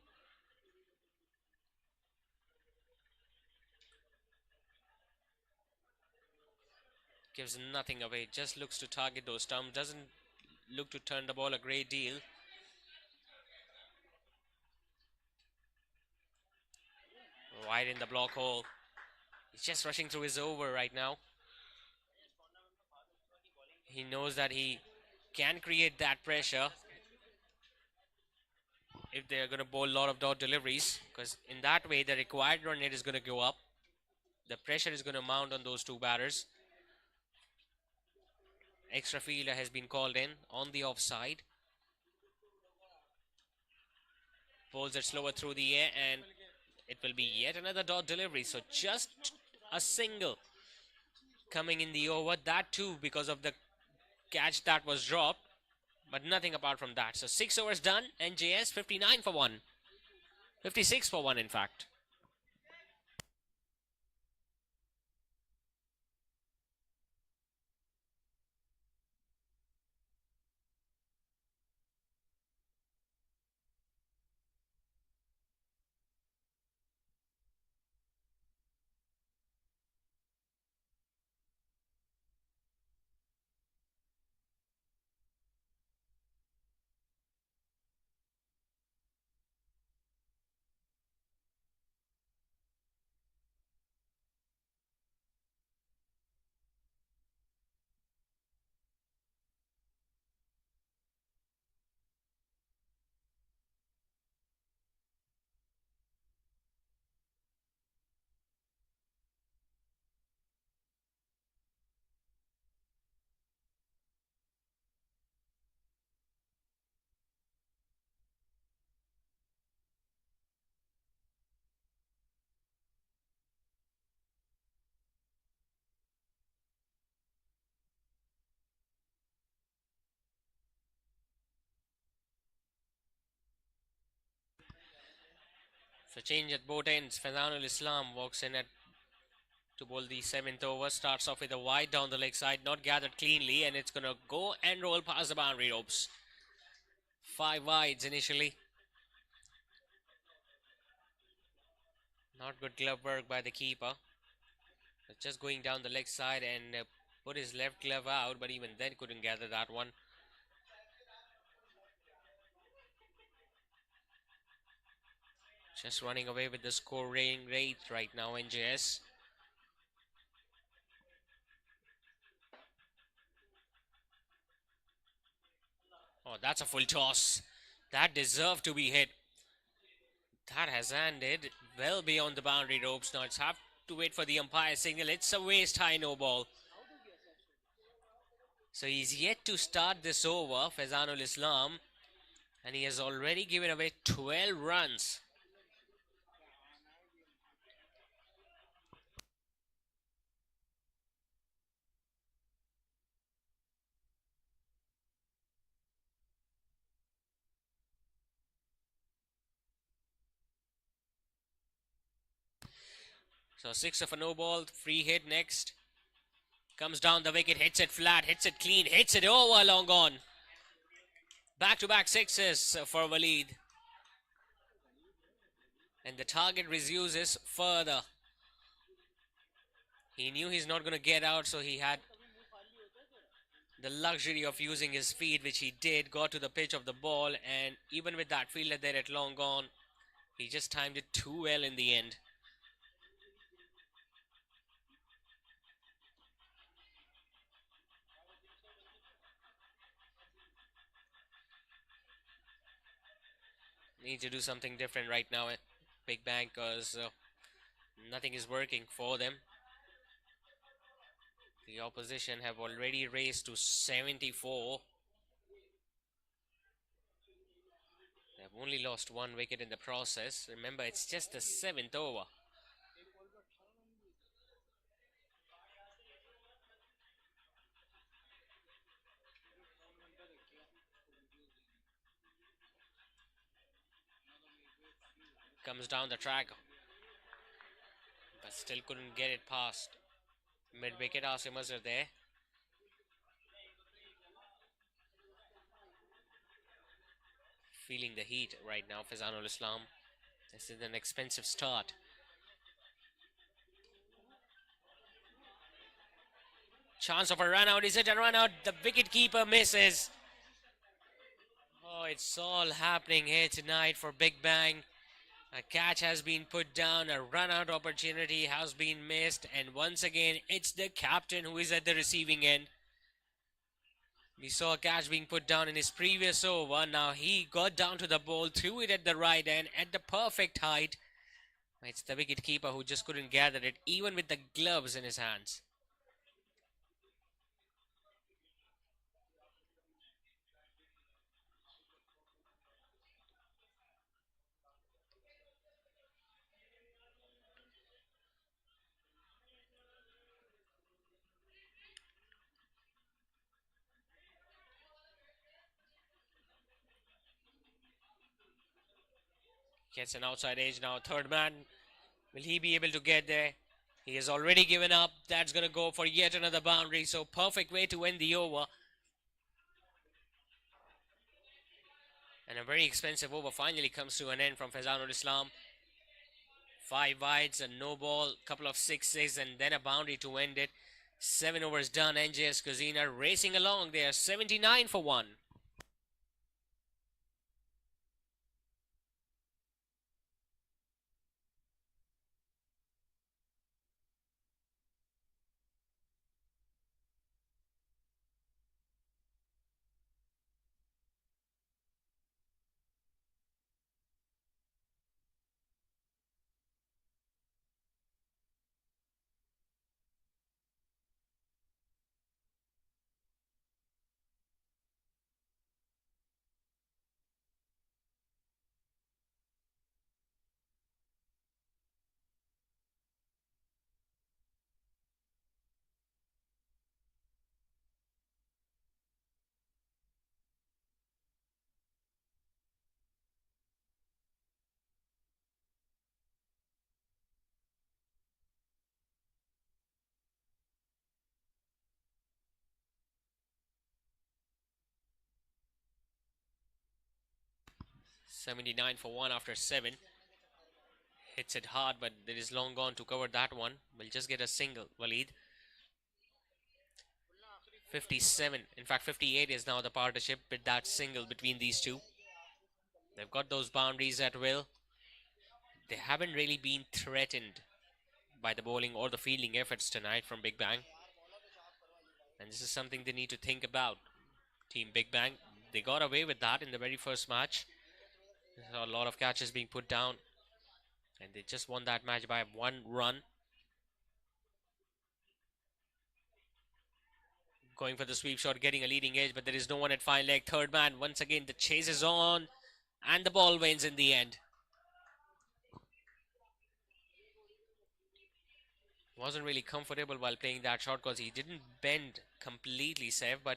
Gives nothing away, just looks to target those stumps, doesn't look to turn the ball a great deal. Wide in the block hole. He's just rushing through his over right now. He knows that he can create that pressure if they're going to bowl a lot of dot deliveries, because in that way the required run rate is going to go up. The pressure is going to mount on those two batters. Extra fielder has been called in on the offside. Bowls it slower through the air, and it will be yet another dot delivery. So just a single coming in the over, that too because of the catch that was dropped, but nothing apart from that. So 6 overs done. NJS 59 for 1, 56 for 1 in fact. So change at both ends. Fazanul Islam walks in at to bowl the 7th over. Starts off with a wide down the leg side, not gathered cleanly, and it's going to go and roll past the boundary ropes. 5 wides initially. Not good glove work by the keeper. Just going down the leg side and put his left glove out, but even then couldn't gather that one. Just running away with the scoring rate right now, NJS. Oh, that's a full toss. That deserved to be hit. That has ended well beyond the boundary ropes. Now it's have to wait for the umpire signal. It's a waist high no ball. So he's yet to start this over, Fazanul Islam, and he has already given away 12 runs. So 6 of a no ball, free hit next. Comes down the wicket, hits it flat, hits it clean, hits it over, long on. Back-to-back sixes for Waleed. And the target reduces further. He knew he's not going to get out, so he had the luxury of using his feet, which he did, got to the pitch of the ball, and even with that fielder there at long gone, he just timed it too well in the end. Need to do something different right now at Big Bang, because nothing is working for them. The opposition have already raised to 74. They've only lost one wicket in the process. Remember, it's just the 7th over. Comes down the track, but still couldn't get it past. Mid-wicket, Asimers are there. Feeling the heat right now, Fazanul Islam. This is an expensive start. Chance of a run out. Is it a run out? The wicket keeper misses. Oh, it's all happening here tonight for Big Bang. A catch has been put down, a run out opportunity has been missed, and once again, it's the captain who is at the receiving end. We saw a catch being put down in his previous over. Now he got down to the ball, threw it at the right end at the perfect height. It's the wicket keeper who just couldn't gather it, even with the gloves in his hands. Gets an outside edge now. Third man. Will he be able to get there? He has already given up. That's going to go for yet another boundary. So perfect way to end the over. And a very expensive over finally comes to an end from Fazanul Islam. 5 wides, a no ball, couple of sixes, and then a boundary to end it. 7 overs done. NJS Cuisine are racing along. They are 79 for 1. $79 for 1 after 7. Hits it hard, but it is long gone to cover that one. We'll just get a single, Waleed. 57, in fact 58 is now the partnership with that single between these two. They've got those boundaries at will. They haven't really been threatened by the bowling or the fielding efforts tonight from Big Bang. And this is something they need to think about. Team Big Bang, they got away with that in the very first match. There saw a lot of catches being put down. And they just won that match by 1 run. Going for the sweep shot, getting a leading edge, but there is no one at fine leg. Third man, once again, the chase is on. And the ball wins in the end. Wasn't really comfortable while playing that shot because he didn't bend completely safe, but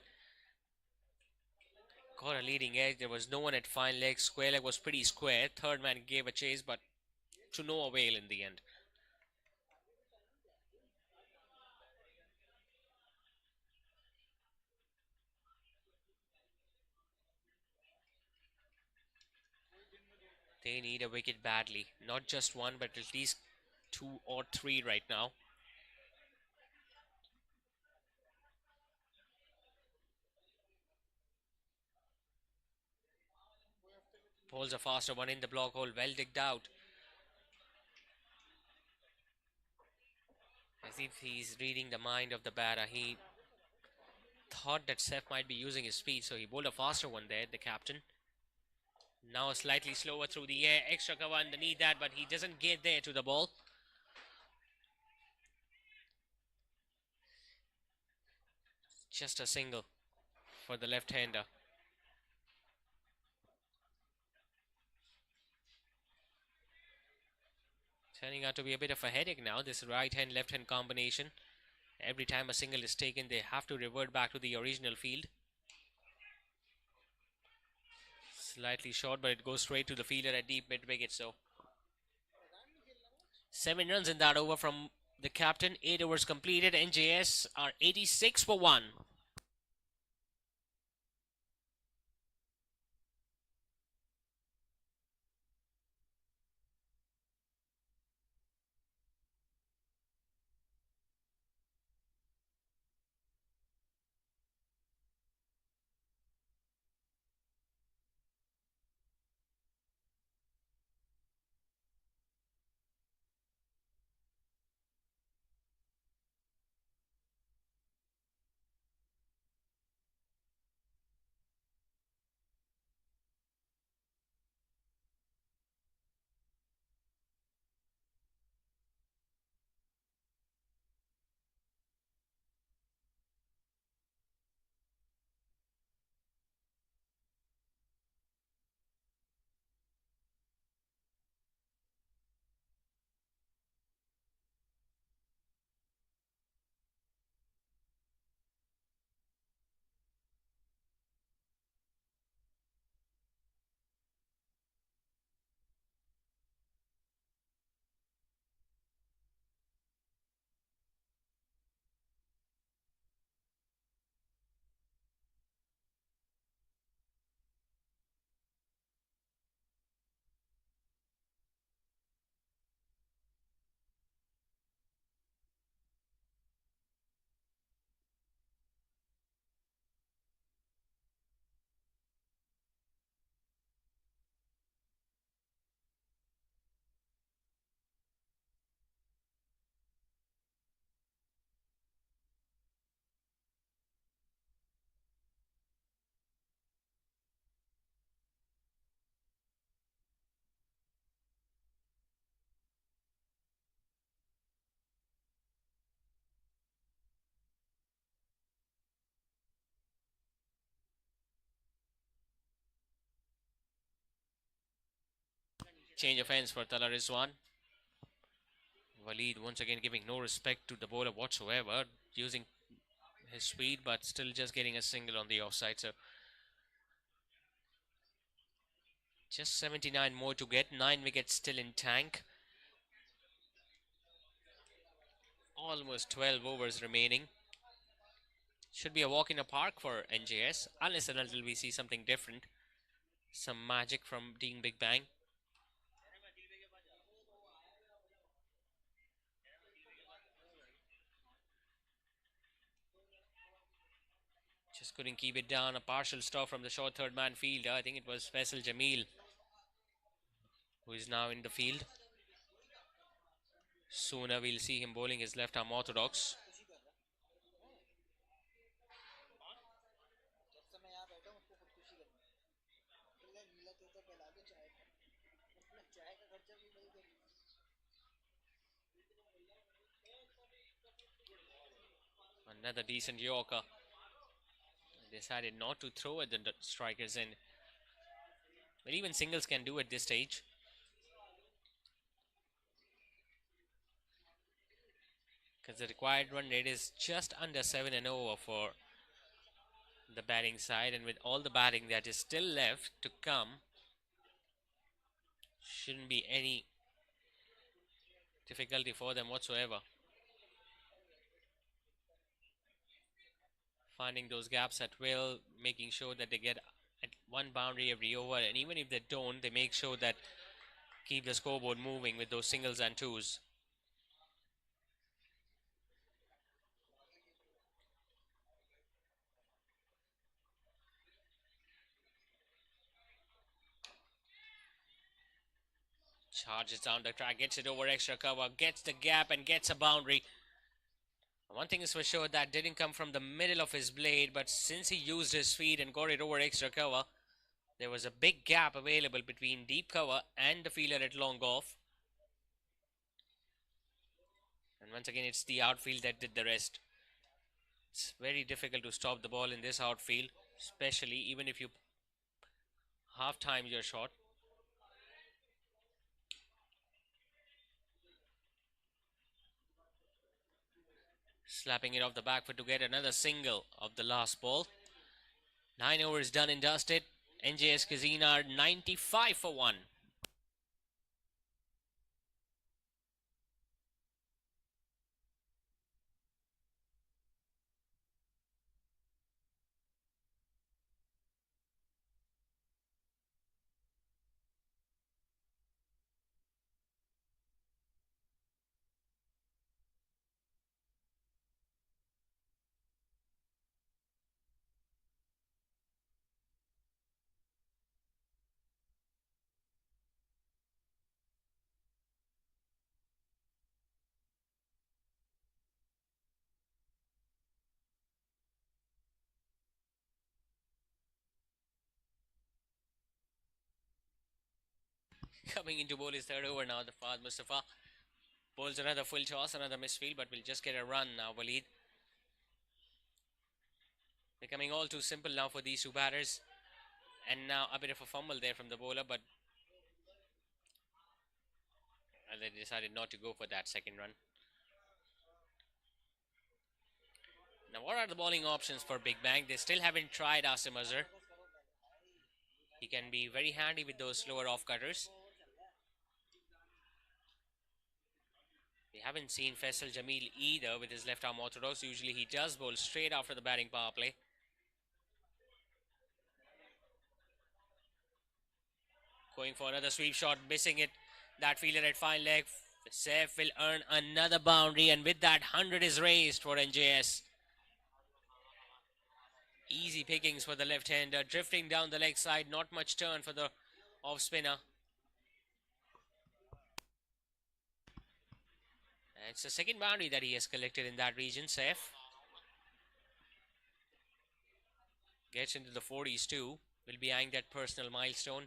got a leading edge. There was no one at fine leg. Square leg was pretty square. Third man gave a chase, but to no avail in the end. They need a wicket badly. Not just one, but at least two or three right now. Pulls a faster one in the block hole. Well digged out. As if he's reading the mind of the batter. He thought that Seth might be using his speed, so he bowled a faster one there, the captain. Now slightly slower through the air. Extra cover underneath that, but he doesn't get there to the ball. Just a single for the left-hander. Turning out to be a bit of a headache now, this right-hand, left-hand combination. Every time a single is taken, they have to revert back to the original field. Slightly short, but it goes straight to the fielder at deep mid-wicket, so 7 runs in that over from the captain. 8 overs completed. NJS are 86 for 1. Change of ends for Tala Rizwan. Waleed once again giving no respect to the bowler whatsoever, using his speed but still just getting a single on the offside. So just 79 more to get. 9 wickets still in tank. Almost 12 overs remaining. Should be a walk in the park for NJS, unless and until we see something different. Some magic from Team Big Bang. Just couldn't keep it down. A partial stop from the short third man fielder. I think it was Faisal Jamil, who is now in the field. Sooner we'll see him bowling his left arm orthodox. Another decent Yorker. Decided not to throw at the strikers end. But even singles can do at this stage. Because the required run rate is just under 7 and over for the batting side. And with all the batting that is still left to come, shouldn't be any difficulty for them whatsoever. Finding those gaps at will, making sure that they get at one boundary every over, and even if they don't, they make sure that keep the scoreboard moving with those singles and twos. Charges down the track, gets it over extra cover, gets the gap and gets a boundary. One thing is for sure, that didn't come from the middle of his blade, but since he used his feet and got it over extra cover, there was a big gap available between deep cover and the fielder at long off. And once again, it's the outfield that did the rest. It's very difficult to stop the ball in this outfield, especially even if you half time your shot. Slapping it off the back foot to get another single of the last ball. 9 overs done and dusted. NJS Cuisine are 95 for 1. Coming into bowl his third over now, the Fahad Mustafa bowls another full toss, another misfield, but will just get a run now, Waleed. Becoming all too simple now for these two batters. And now a bit of a fumble there from the bowler, but they decided not to go for that second run. Now, what are the bowling options for Big Bang? They still haven't tried Asim Azhar. He can be very handy with those slower off cutters. We haven't seen Faisal Jamil either with his left arm orthodox. Usually he does bowl straight after the batting power play. Going for another sweep shot, missing it. That fielder at fine leg. Saif will earn another boundary, and with that, 100 is raised for NJS. Easy pickings for the left-hander, drifting down the leg side. Not much turn for the off-spinner. It's the second boundary that he has collected in that region, Saif. Gets into the 40s too. Will be eyeing that personal milestone.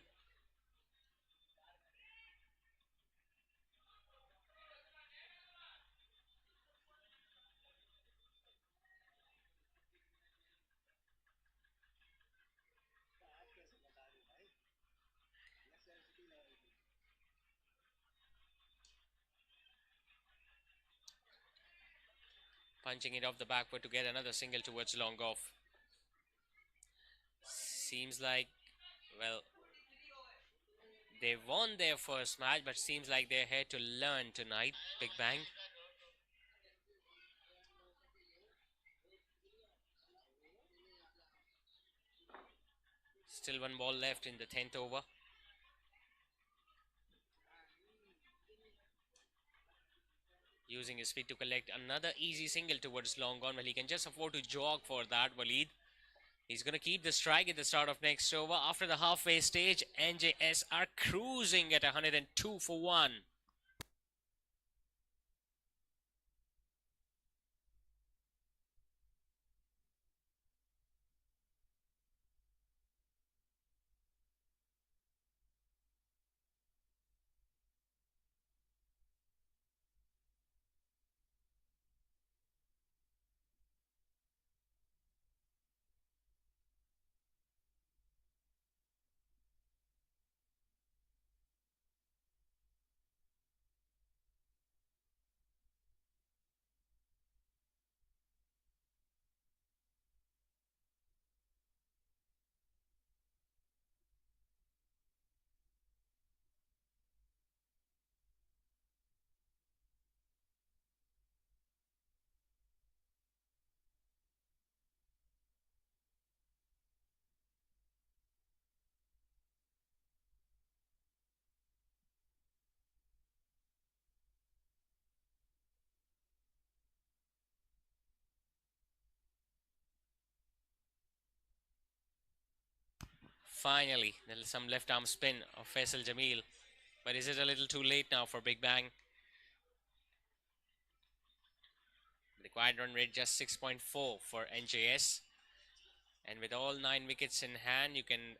Punching it off the back foot to get another single towards long off. Seems like, well, they won their first match, but seems like they're here to learn tonight, Big Bang. Still one ball left in the 10th over. Using his feet to collect another easy single towards long on. Well, he can just afford to jog for that, Waleed. He's going to keep the strike at the start of next over. After the halfway stage, NJS are cruising at 102 for 1. Finally, there's some left arm spin of Faisal Jamil. But is it a little too late now for Big Bang? The required run rate just 6.4 for NJS. And with all 9 wickets in hand, you can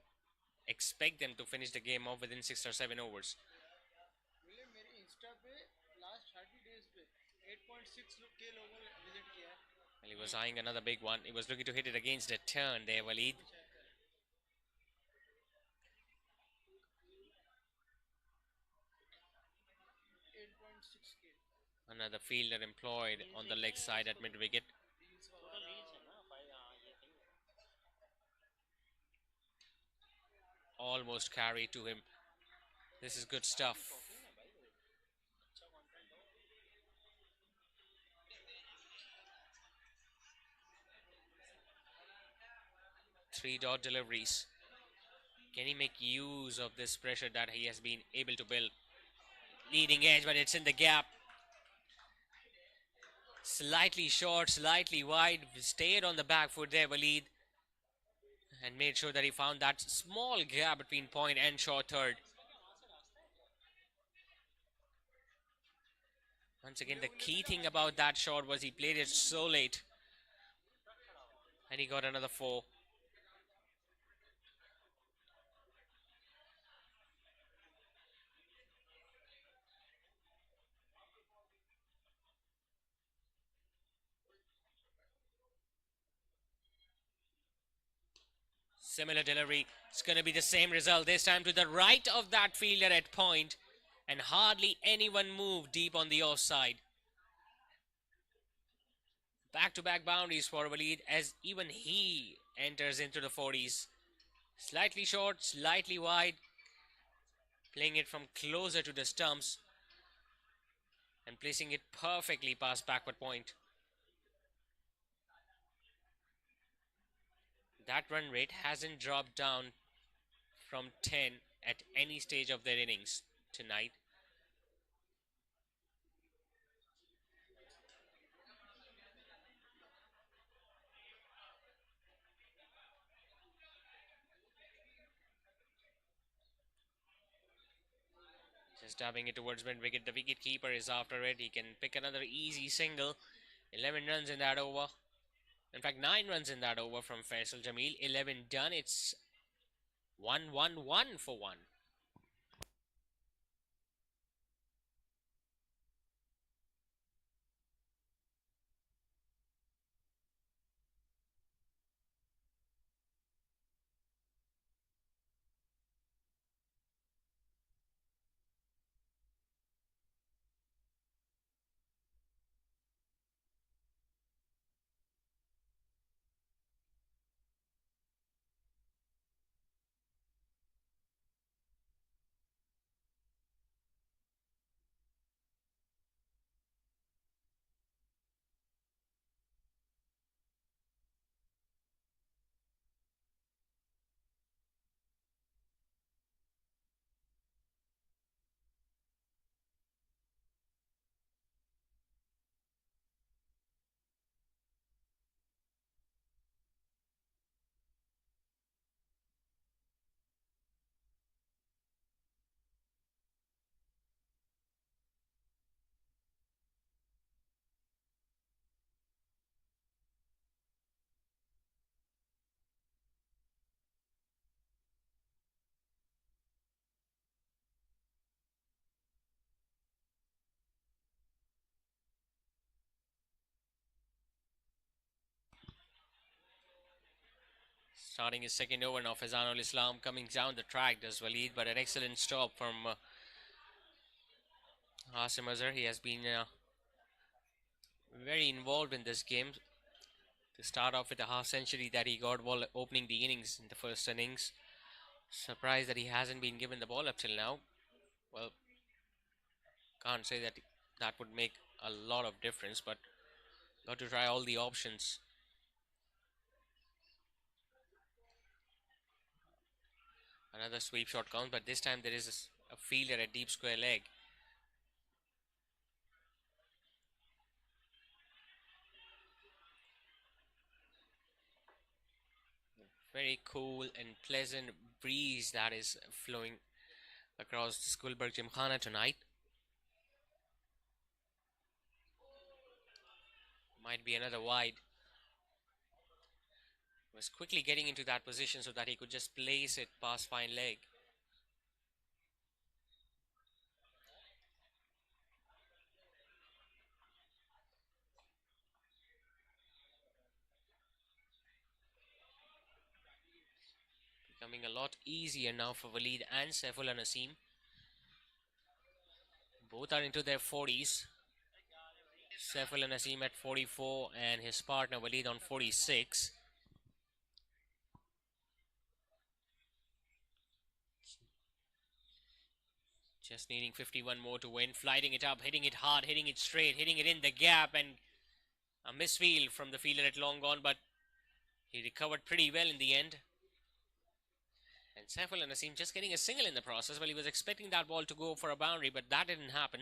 expect them to finish the game off within 6 or 7 overs. Well, he was eyeing another big one. He was looking to hit it against a turn there, Waleed. Another fielder employed on the leg side at mid wicket. Almost carried to him. This is good stuff. Three dot deliveries. Can he make use of this pressure that he has been able to build? Leading edge, but it's in the gap. Slightly short, slightly wide. Stayed on the back foot there, Waleed. And made sure that he found that small gap between point and short third. Once again, the key thing about that shot was he played it so late. And he got another 4. Similar delivery. It's going to be the same result. This time to the right of that fielder at point. And hardly anyone moved deep on the offside. Back-to-back boundaries for Waleed as even he enters into the 40s. Slightly short, slightly wide. Playing it from closer to the stumps. And placing it perfectly past backward point. That run rate hasn't dropped down from 10 at any stage of their innings tonight. Just dabbing it towards mid wicket. The wicket keeper is after it. He can pick another easy single. 11 runs in that over. In fact, 9 runs in that over from Faisal Jamil. 11 done. It's 1-1-1 for 1. Starting his second over now, Faizanul Islam coming down the track does Waleed, but an excellent stop from Asim Azhar. He has been very involved in this game. To start off with a half century that he got while opening the innings in the first innings. Surprised that he hasn't been given the ball up till now. Well, can't say that that would make a lot of difference, but got to try all the options. Another sweep shot count, but this time there is a fielder at deep square leg. Very cool and pleasant breeze that is flowing across Gulberg Gymkhana tonight. Might be another wide. Was quickly getting into that position so that he could just place it past fine leg. Becoming a lot easier now for Waleed and Saifullah Naseem. Both are into their 40s. Saifullah Naseem at 44 and his partner Waleed on 46. Just needing 51 more to win. Flighting it up, hitting it hard, hitting it straight, hitting it in the gap, and a misfield from the fielder at long gone, but he recovered pretty well in the end. And Saifullah Naseem just getting a single in the process. Well, he was expecting that ball to go for a boundary, but that didn't happen.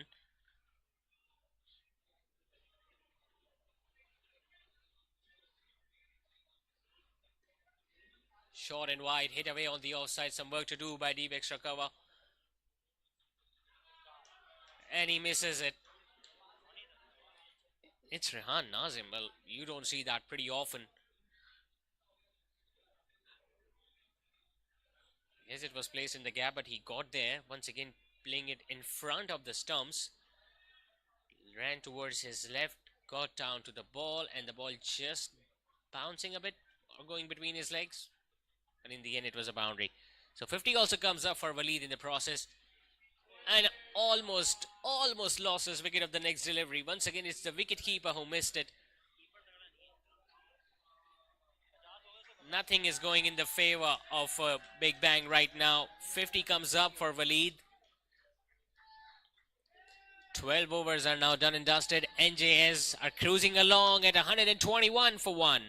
Short and wide, hit away on the offside. Some work to do by deep extra cover. And he misses it. It's Rehan Nazim. Well, you don't see that pretty often. Yes, it was placed in the gap, but he got there. Once again, playing it in front of the stumps. Ran towards his left, got down to the ball, and the ball just bouncing a bit or going between his legs. And in the end, it was a boundary. So 50 also comes up for Waleed in the process. And almost lost his wicket of the next delivery. Once again, it's the wicket keeper who missed it. Nothing is going in the favor of Big Bang right now. 50 comes up for Waleed. 12 overs are now done and dusted. NJS are cruising along at 121 for 1.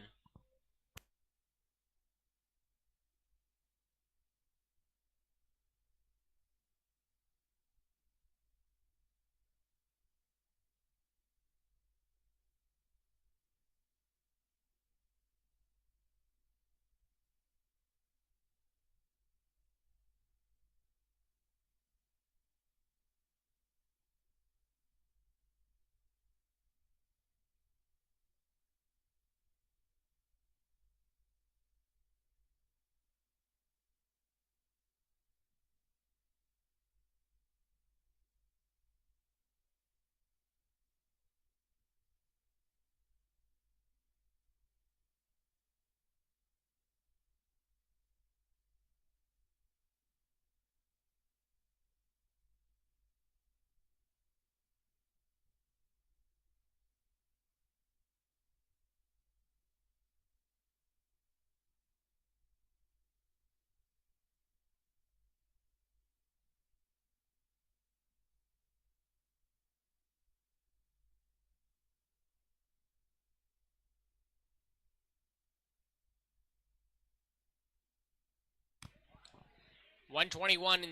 .121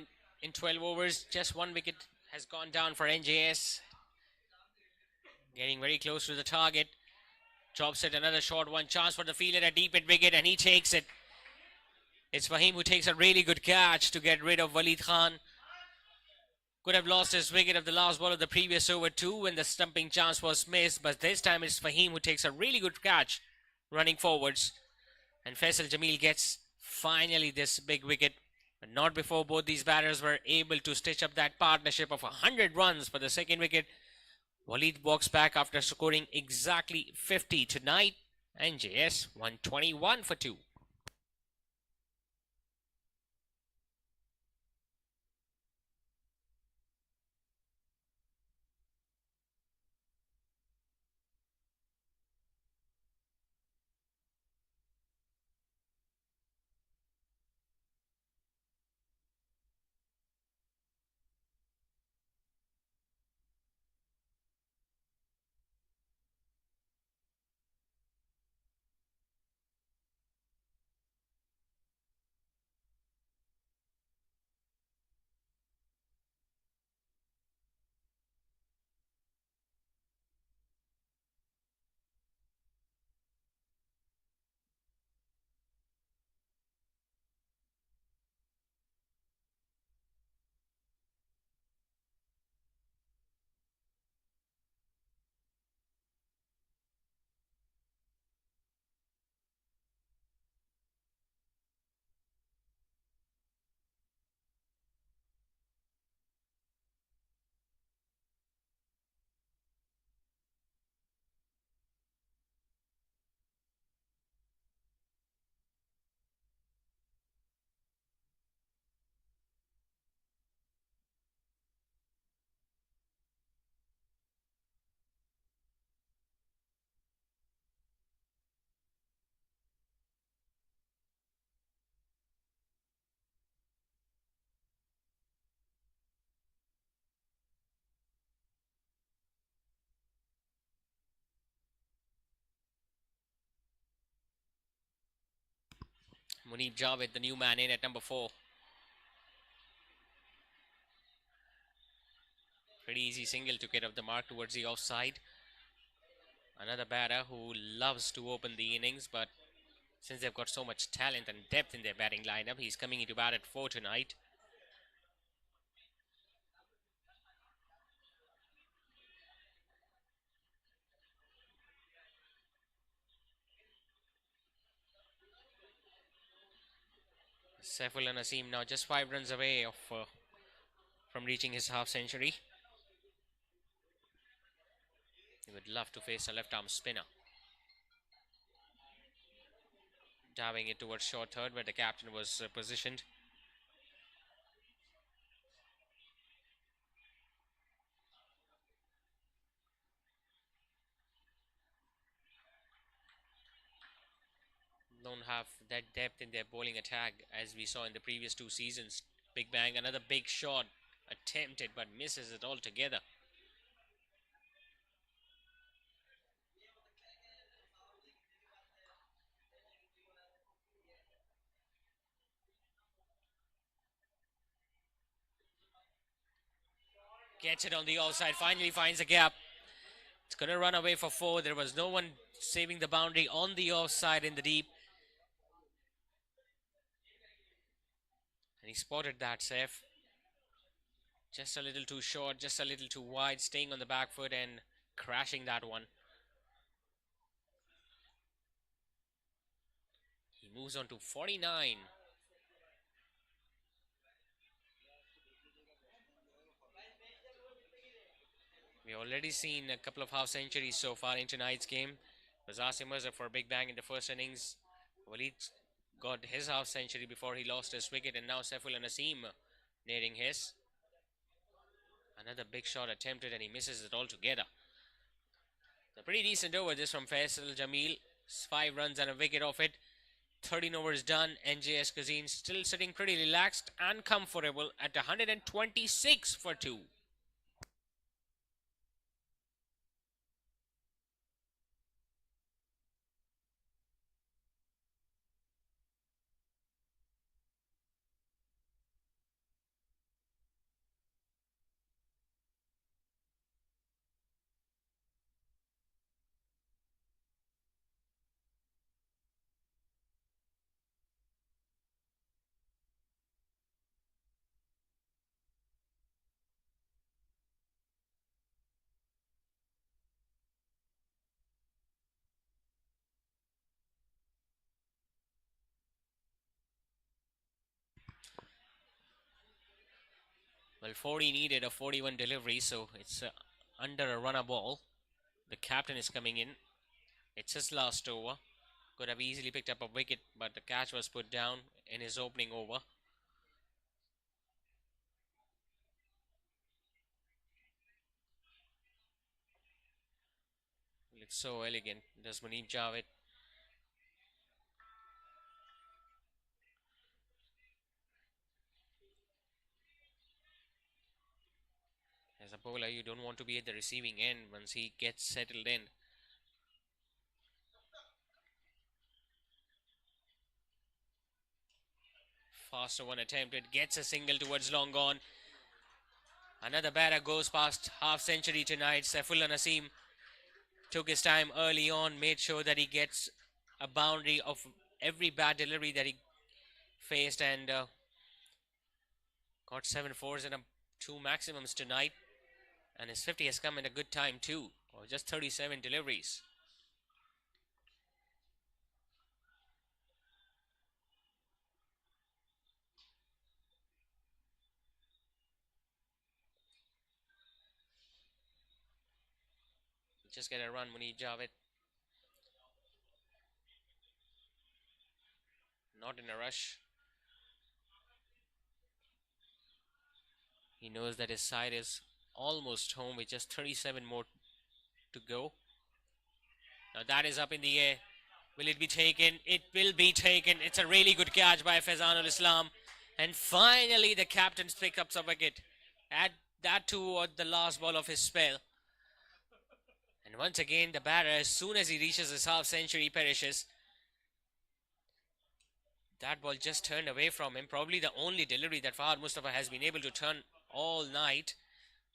in 12 overs. Just one wicket has gone down for NJS. Getting very close to the target. Drops it, another short one. Chance for the fielder, a deep hit wicket, and he takes it. It's Fahim who takes a really good catch to get rid of Waleed Khan. Could have lost his wicket of the last ball of the previous over too when the stumping chance was missed, but this time it's Fahim who takes a really good catch running forwards. And Faisal Jamil gets finally this big wicket, but not before both these batters were able to stitch up that partnership of 100 runs for the second wicket. Waleed walks back after scoring exactly 50 tonight. NJS 121 for 2. Munib Javed, the new man in at number 4. Pretty easy single to get off the mark towards the offside. Another batter who loves to open the innings, but since they've got so much talent and depth in their batting lineup, he's coming into bat at 4 tonight. Saifullah Naseem now just 5 runs away from reaching his half century. He would love to face a left arm spinner. Diving it towards short third where the captain was positioned. Don't have that depth in their bowling attack as we saw in the previous 2 seasons. Big Bang, another big shot attempted but misses it altogether. Gets it on the offside, finally finds a gap. It's going to run away for 4. There was no one saving the boundary on the offside in the deep. And he spotted that, Saif. Just a little too short, just a little too wide, staying on the back foot and crashing that one. He moves on to 49. We've already seen a couple of half centuries so far in tonight's game. It was Asim Mirza for a big bang in the first innings. Walid got his half century before he lost his wicket, and now Saifullah Naseem nearing his. Another big shot attempted and he misses it altogether. A pretty decent over this from Faisal Jamil. 5 runs and a wicket off it. 13 overs done. NJS Cuisine still sitting pretty relaxed and comfortable at 126 for 2. Well, 40 needed a 41 delivery, so it's under a runner ball. The captain is coming in. It's his last over. Could have easily picked up a wicket, but the catch was put down in his opening over. Looks so elegant, does Munib Javed. As a bowler, you don't want to be at the receiving end once he gets settled in. Faster one attempted, gets a single towards long on. Another batter goes past half century tonight. Saifullah Naseem took his time early on, made sure that he gets a boundary of every bad delivery that he faced, and got 7 fours and 2 maximums tonight. And his 50 has come in a good time too, or just 37 deliveries. Just get a run, Munib Javed. Not in a rush. He knows that his side is almost home with just 37 more to go. Now that is up in the air. Will it be taken? It will be taken. It's a really good catch by Faizanul Islam. And finally the captain picks up a wicket. Add that to the last ball of his spell. And once again the batter, as soon as he reaches his half century, perishes. That ball just turned away from him. Probably the only delivery that Fahad Mustafa has been able to turn all night.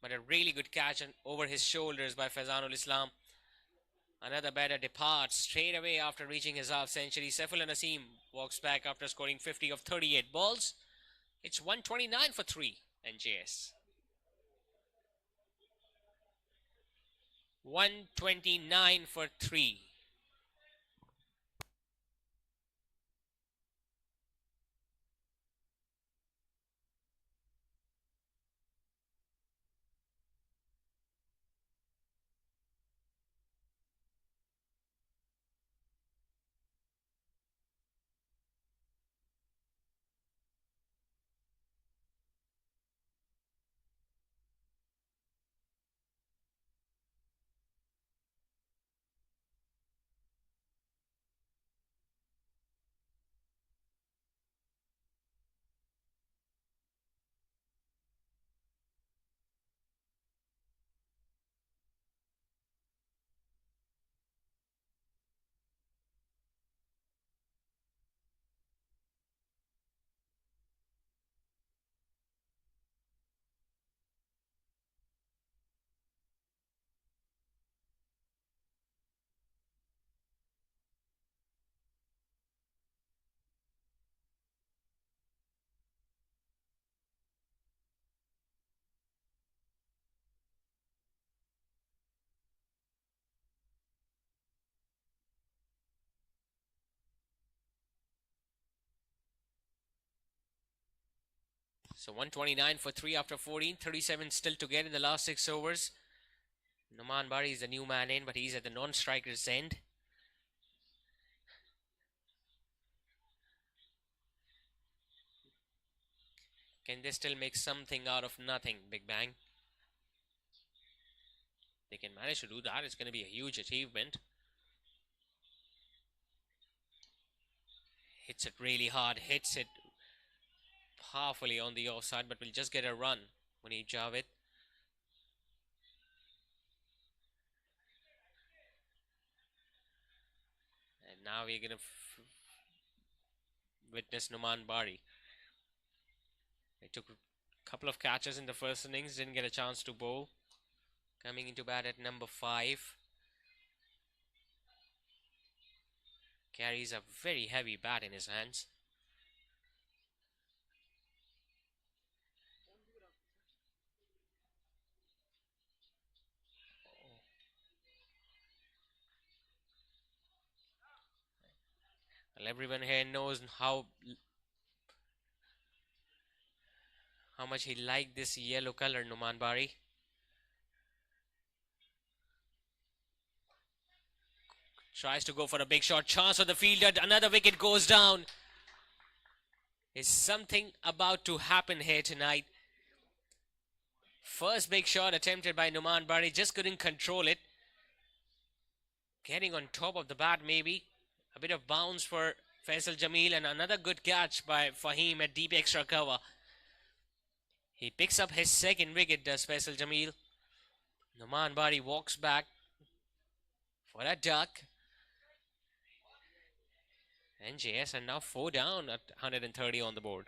But a really good catch over his shoulders by Faizanul Islam. Another batter departs straight away after reaching his half century. Saifullah Naseem walks back after scoring 50 of 38 balls. It's 129 for 3, NJS. 129 for 3. So 129 for 3 after 14. 37 still to get in the last 6 overs. Numan Bari is the new man in, but he's at the non-striker's end. Can they still make something out of nothing, Big Bang? They can manage to do that. It's going to be a huge achievement. Hits it really hard. Hits it powerfully on the offside, but will just get a run. Munib Javed. And now we're going to witness Numan Bari. They took a couple of catches in the first innings, didn't get a chance to bowl. Coming into bat at number 5. Carries a very heavy bat in his hands. Well, everyone here knows how much he liked this yellow color, Numan Bari. Tries to go for a big shot. Chance for the fielder. Another wicket goes down. Is something about to happen here tonight? First big shot attempted by Numan Bari. Just couldn't control it. Getting on top of the bat maybe. A bit of bounce for Faisal Jamil and another good catch by Fahim at deep extra cover. He picks up his second wicket, does Faisal Jamil. Numan Bari walks back for a duck. NJS are now 4 down at 130 on the board.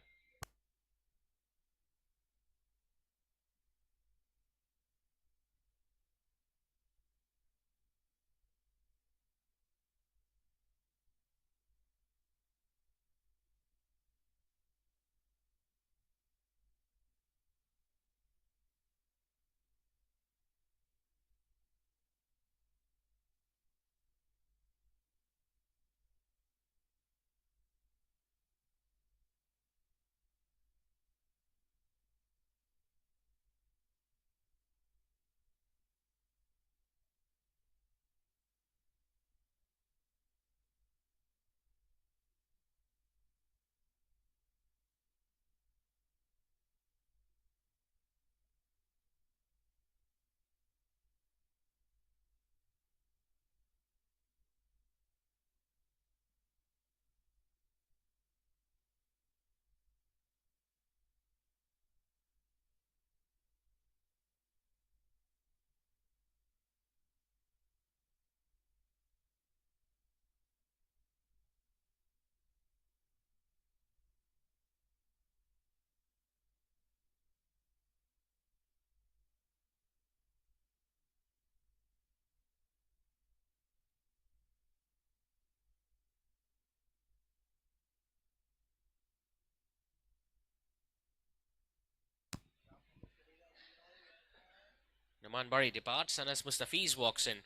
Rahman Bari departs. Anas Mustafiz walks in.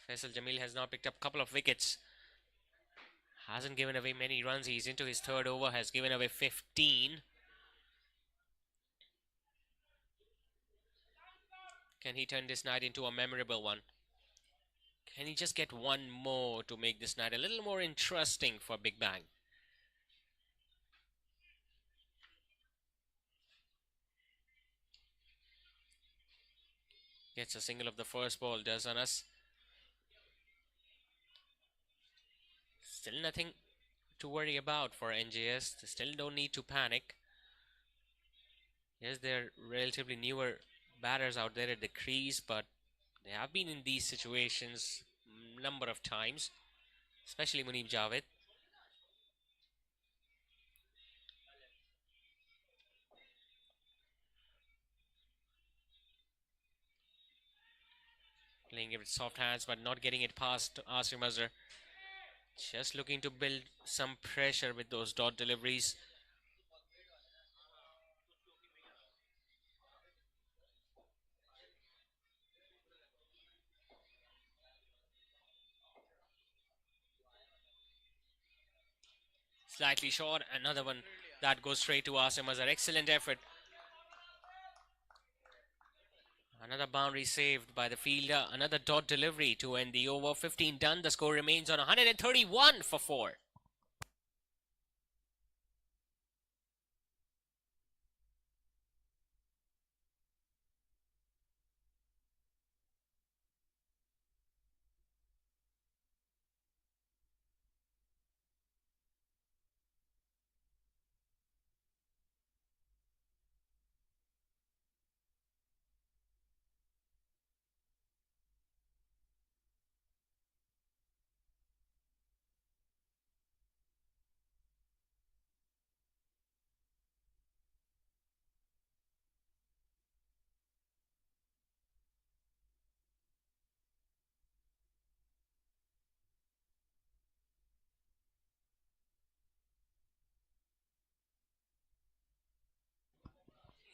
Faisal Jamil has now picked up a couple of wickets. Hasn't given away many runs. He's into his third over. Has given away 15. Can he turn this night into a memorable one? Can he just get one more to make this night a little more interesting for Big Bang? Gets a single of the first ball, does Anas. Still nothing to worry about for NJS. They still don't need to panic. Yes, they're relatively newer batters out there at the crease, but they have been in these situations a number of times, especially Munib Javed. Playing it with soft hands, but not getting it past Asim Azhar. Just looking to build some pressure with those dot deliveries. Slightly short. Another one that goes straight to Asim Azhar. Excellent effort. Another boundary saved by the fielder. Another dot delivery to end the over. 15 done. The score remains on 131 for 4.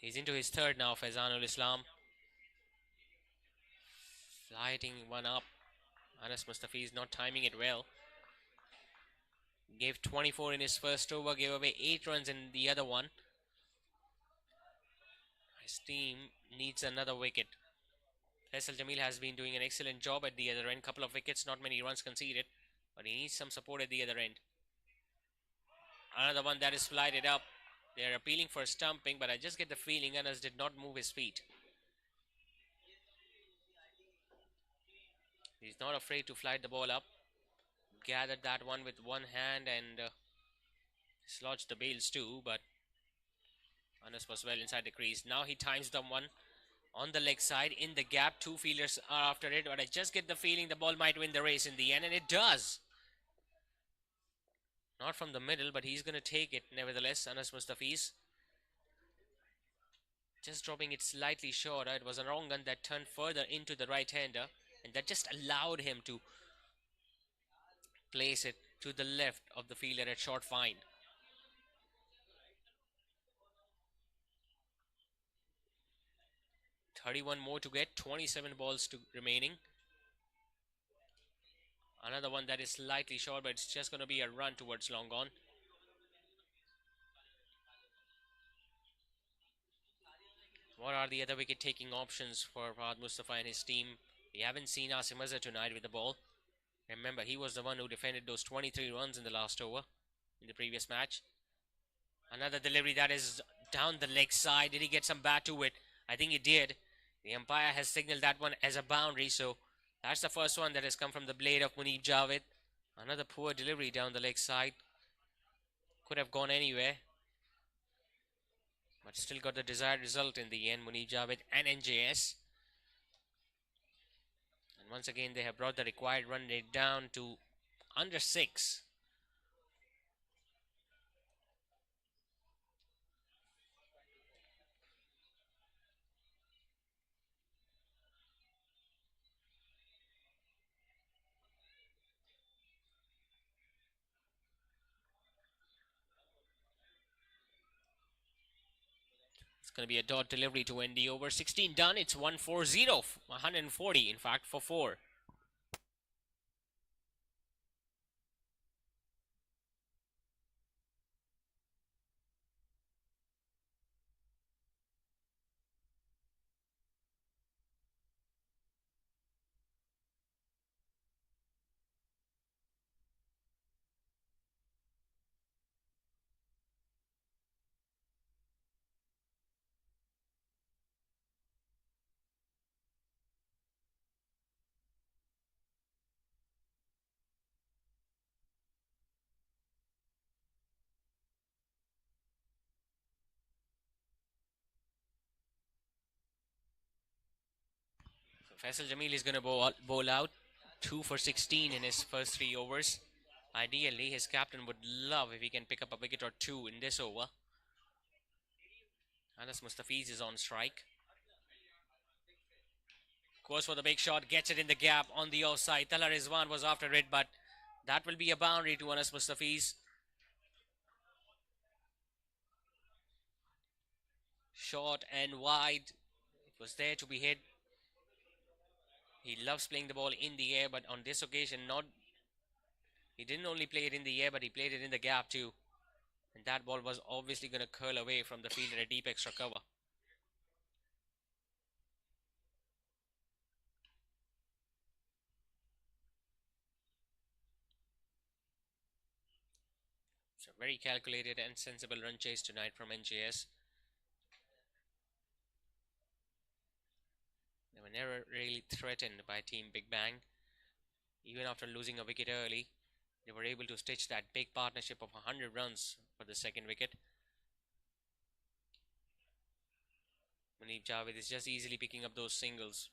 He's into his third now, Faizanul Islam. Lighting one up. Anas Mustafi is not timing it well. Gave 24 in his first over, gave away 8 runs in the other one. His team needs another wicket. Faisal Jamil has been doing an excellent job at the other end. Couple of wickets, not many runs conceded, but he needs some support at the other end. Another one that is flighted up. They're appealing for stumping, but I just get the feeling Anas did not move his feet. He's not afraid to flight the ball up. Gathered that one with one hand and dislodged the bails too, but Anas was well inside the crease. Now he times the one on the leg side in the gap. 2 fielders are after it, but I just get the feeling the ball might win the race in the end, and it does. Not from the middle, but he's going to take it nevertheless. Anas Mustafiz just dropping it slightly shorter. It was a wrong gun that turned further into the right-hander, and that just allowed him to place it to the left of the fielder at short fine. "31 more to get, 27 balls to remaining." Another one that is slightly short, but it's just going to be a run towards long on. What are the other wicket taking options for Fahad Mustafa and his team? We haven't seen Asim Azhar tonight with the ball. Remember, he was the one who defended those 23 runs in the last over in the previous match. Another delivery that is down the leg side. Did he get some bat to it? I think he did. The umpire has signaled that one as a boundary, so that's the first one that has come from the blade of Munib Javed. Another poor delivery down the leg side. Could have gone anywhere, but still got the desired result in the end. Munib Javed and NJS. And once again, they have brought the required run rate down to under 6. going to be a dot delivery to end the over. 16 done. It's 140. 140, in fact, for 4. So Faisal Jamil is going to bowl out 2 for 16 in his first 3 overs. Ideally, his captain would love if he can pick up a wicket or 2 in this over. Anas Mustafiz is on strike. Goes for the big shot, gets it in the gap on the offside. Talha Rizwan was after it, but that will be a boundary to Anas Mustafiz. Short and wide. It was there to be hit. He loves playing the ball in the air, but on this occasion, he didn't only play it in the air, but he played it in the gap too. And that ball was obviously going to curl away from the field in a deep extra cover. It's a very calculated and sensible run chase tonight from NJS. They were never really threatened by Team Big Bang. Even after losing a wicket early, they were able to stitch that big partnership of 100 runs for the second wicket. Munib Javed is just easily picking up those singles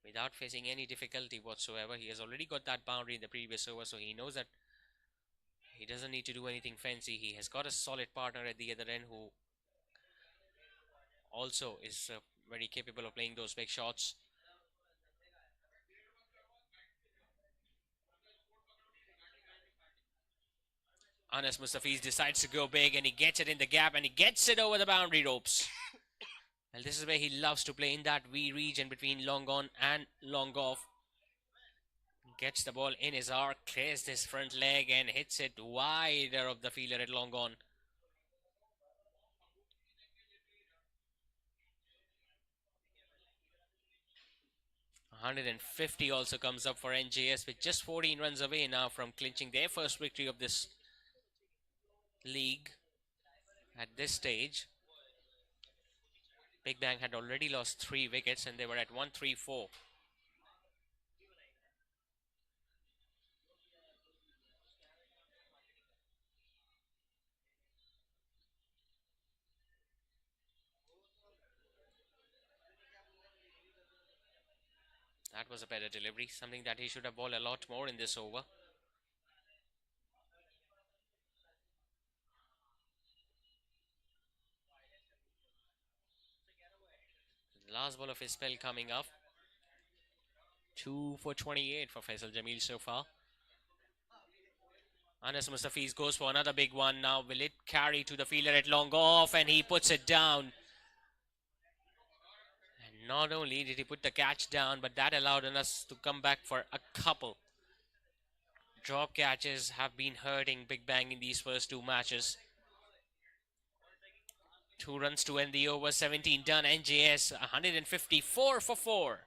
without facing any difficulty whatsoever. He has already got that boundary in the previous over, so he knows that he doesn't need to do anything fancy. He has got a solid partner at the other end who also is very capable of playing those big shots. Anas Mustafiz decides to go big and he gets it in the gap and he gets it over the boundary ropes. And this is where he loves to play, in that V region between long on and long off. Gets the ball in his arc, clears this front leg and hits it wider of the fielder at long on. .150 also comes up for NJS with just 14 runs away now from clinching their first victory of this league. At this stage, Big Bang had already lost 3 wickets and they were at 134. That was a better delivery, something that he should have bowled a lot more in this over. The last ball of his spell coming up. 2 for 28 for Faisal Jamil so far. Anas Mustafiz goes for another big one now. Will it carry to the fielder at long off? And he puts it down. And not only did he put the catch down, but that allowed us to come back for a couple. Drop catches have been hurting Big Bang in these first 2 matches. 2 runs to end the over, 17 done. NJS 154 for 4.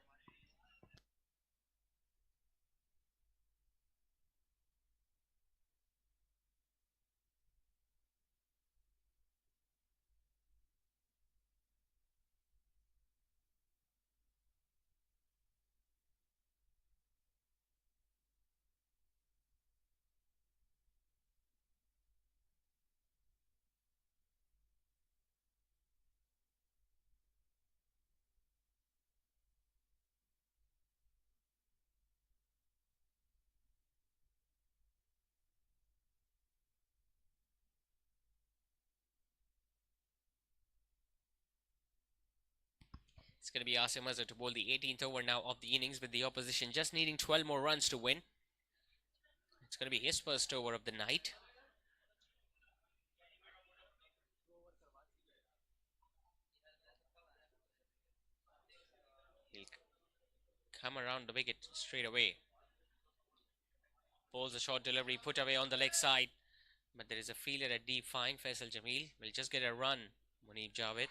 It's going to be Asim Azhar to bowl the 18th over now of the innings, with the opposition just needing 12 more runs to win. It's going to be his first over of the night. come around the wicket straight away. Bowls a short delivery, put away on the leg side. But there is a fielder at deep fine. Faisal Jamil will just get a run. Munib Javed.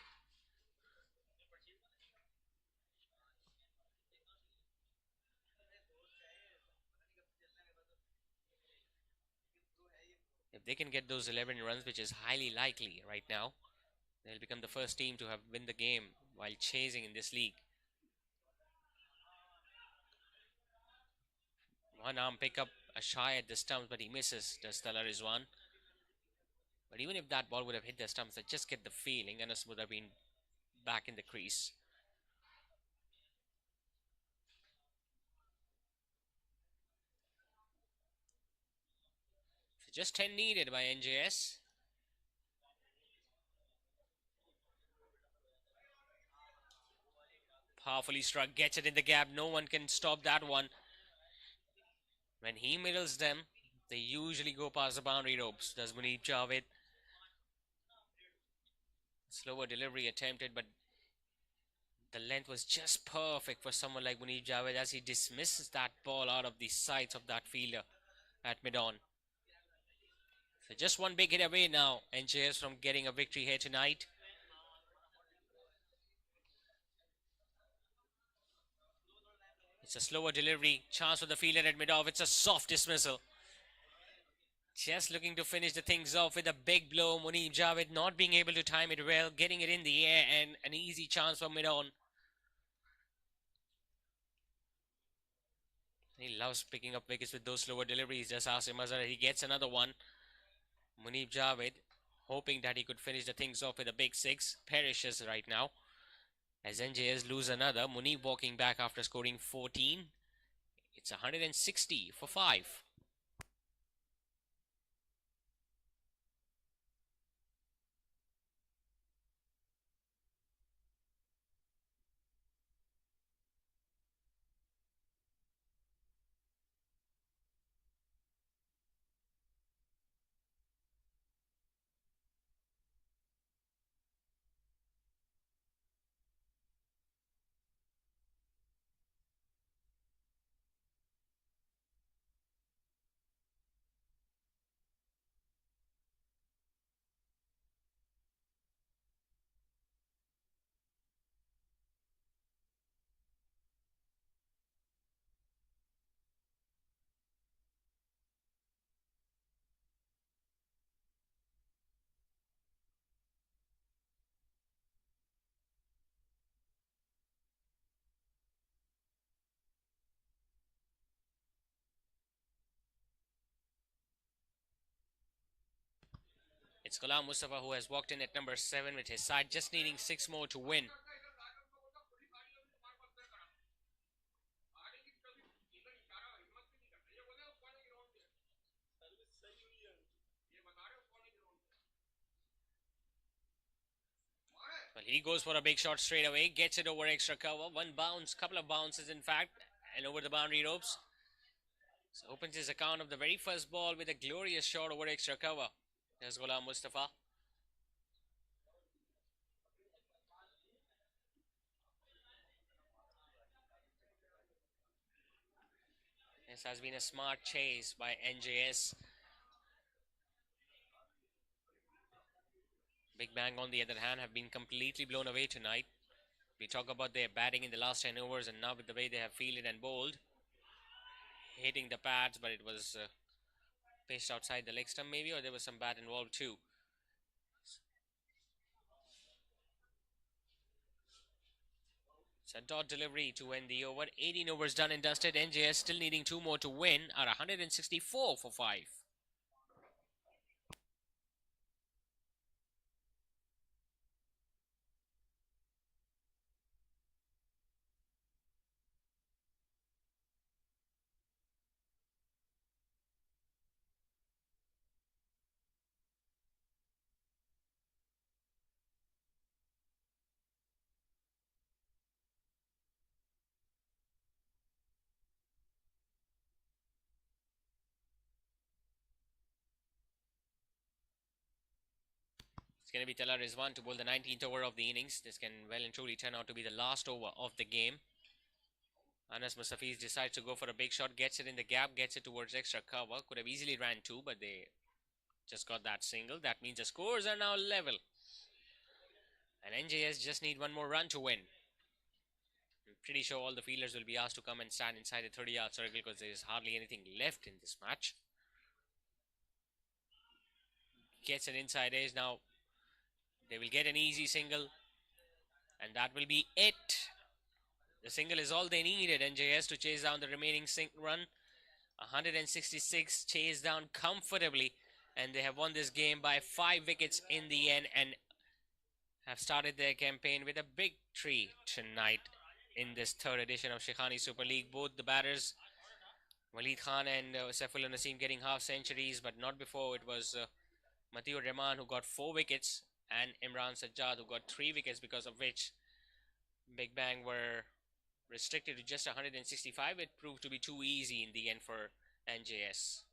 If they can get those 11 runs, which is highly likely right now, they'll become the first team to have win the game while chasing in this league. One arm pick up a shy at the stumps, but he misses. Does Talar Rizwan. But even if that ball would have hit the stumps, I just get the feeling Anas would have been back in the crease. So just 10 needed by NJS. Powerfully struck, gets it in the gap. No one can stop that one. When he middles them, they usually go past the boundary ropes. Does Munib Javed. Slower delivery attempted, but the length was just perfect for someone like Munib Javed as he dismisses that ball out of the sights of that fielder at mid-on. So just one big hit away now, NJS from getting a victory here tonight. It's a slower delivery, chance for the fielder at mid-off. It's a soft dismissal. Just looking to finish the things off with a big blow. Munib Javed not being able to time it well, getting it in the air, and an easy chance for mid-on. He loves picking up wickets with those slower deliveries. Just Asim Azhar, he gets another one. Munib Javed, hoping that he could finish the things off with a big six, perishes right now. As NJS lose another, Munib walking back after scoring 14. It's 160 for 5. It's Ghulam Mustafa who has walked in at number 7 with his side just needing 6 more to win. Well, he goes for a big shot straight away, gets it over extra cover. One bounce, couple of bounces in fact, and over the boundary ropes. So opens his account of the very first ball with a glorious shot over extra cover. There's Ghulam Mustafa. This has been a smart chase by NJS. Big Bang, on the other hand, have been completely blown away tonight. We talk about their batting in the last 10 overs, and now with the way they have fielded and bowled, hitting the pads, but it was pitched outside the leg stump maybe, or there was some bat involved too. It's a dot delivery to end the over. 18 overs done and dusted. NJS still needing 2 more to win at 164 for 5. It's going to be Talar Rizwan to bowl the 19th over of the innings. This can well and truly turn out to be the last over of the game. Anas Mustafiz decides to go for a big shot, gets it in the gap, gets it towards extra cover. Could have easily ran two, but they just got that single. That means the scores are now level. And NJS just need one more run to win. I'm pretty sure all the fielders will be asked to come and stand inside the 30-yard circle because there is hardly anything left in this match. Gets an inside edge now. They will get an easy single. And that will be it. The single is all they needed, NJS, to chase down the remaining run. 166 chased down comfortably. And they have won this game by 5 wickets in the end and have started their campaign with a victory tonight in this third edition of Shaikhani Super League. Both the batters, Waleed Khan and Saifullah Naseem, getting half centuries, but not before. It was Matiur Rahman who got 4 wickets and Imran Sajjad who got 3 wickets, because of which Big Bang were restricted to just 165. It proved to be too easy in the end for NJS.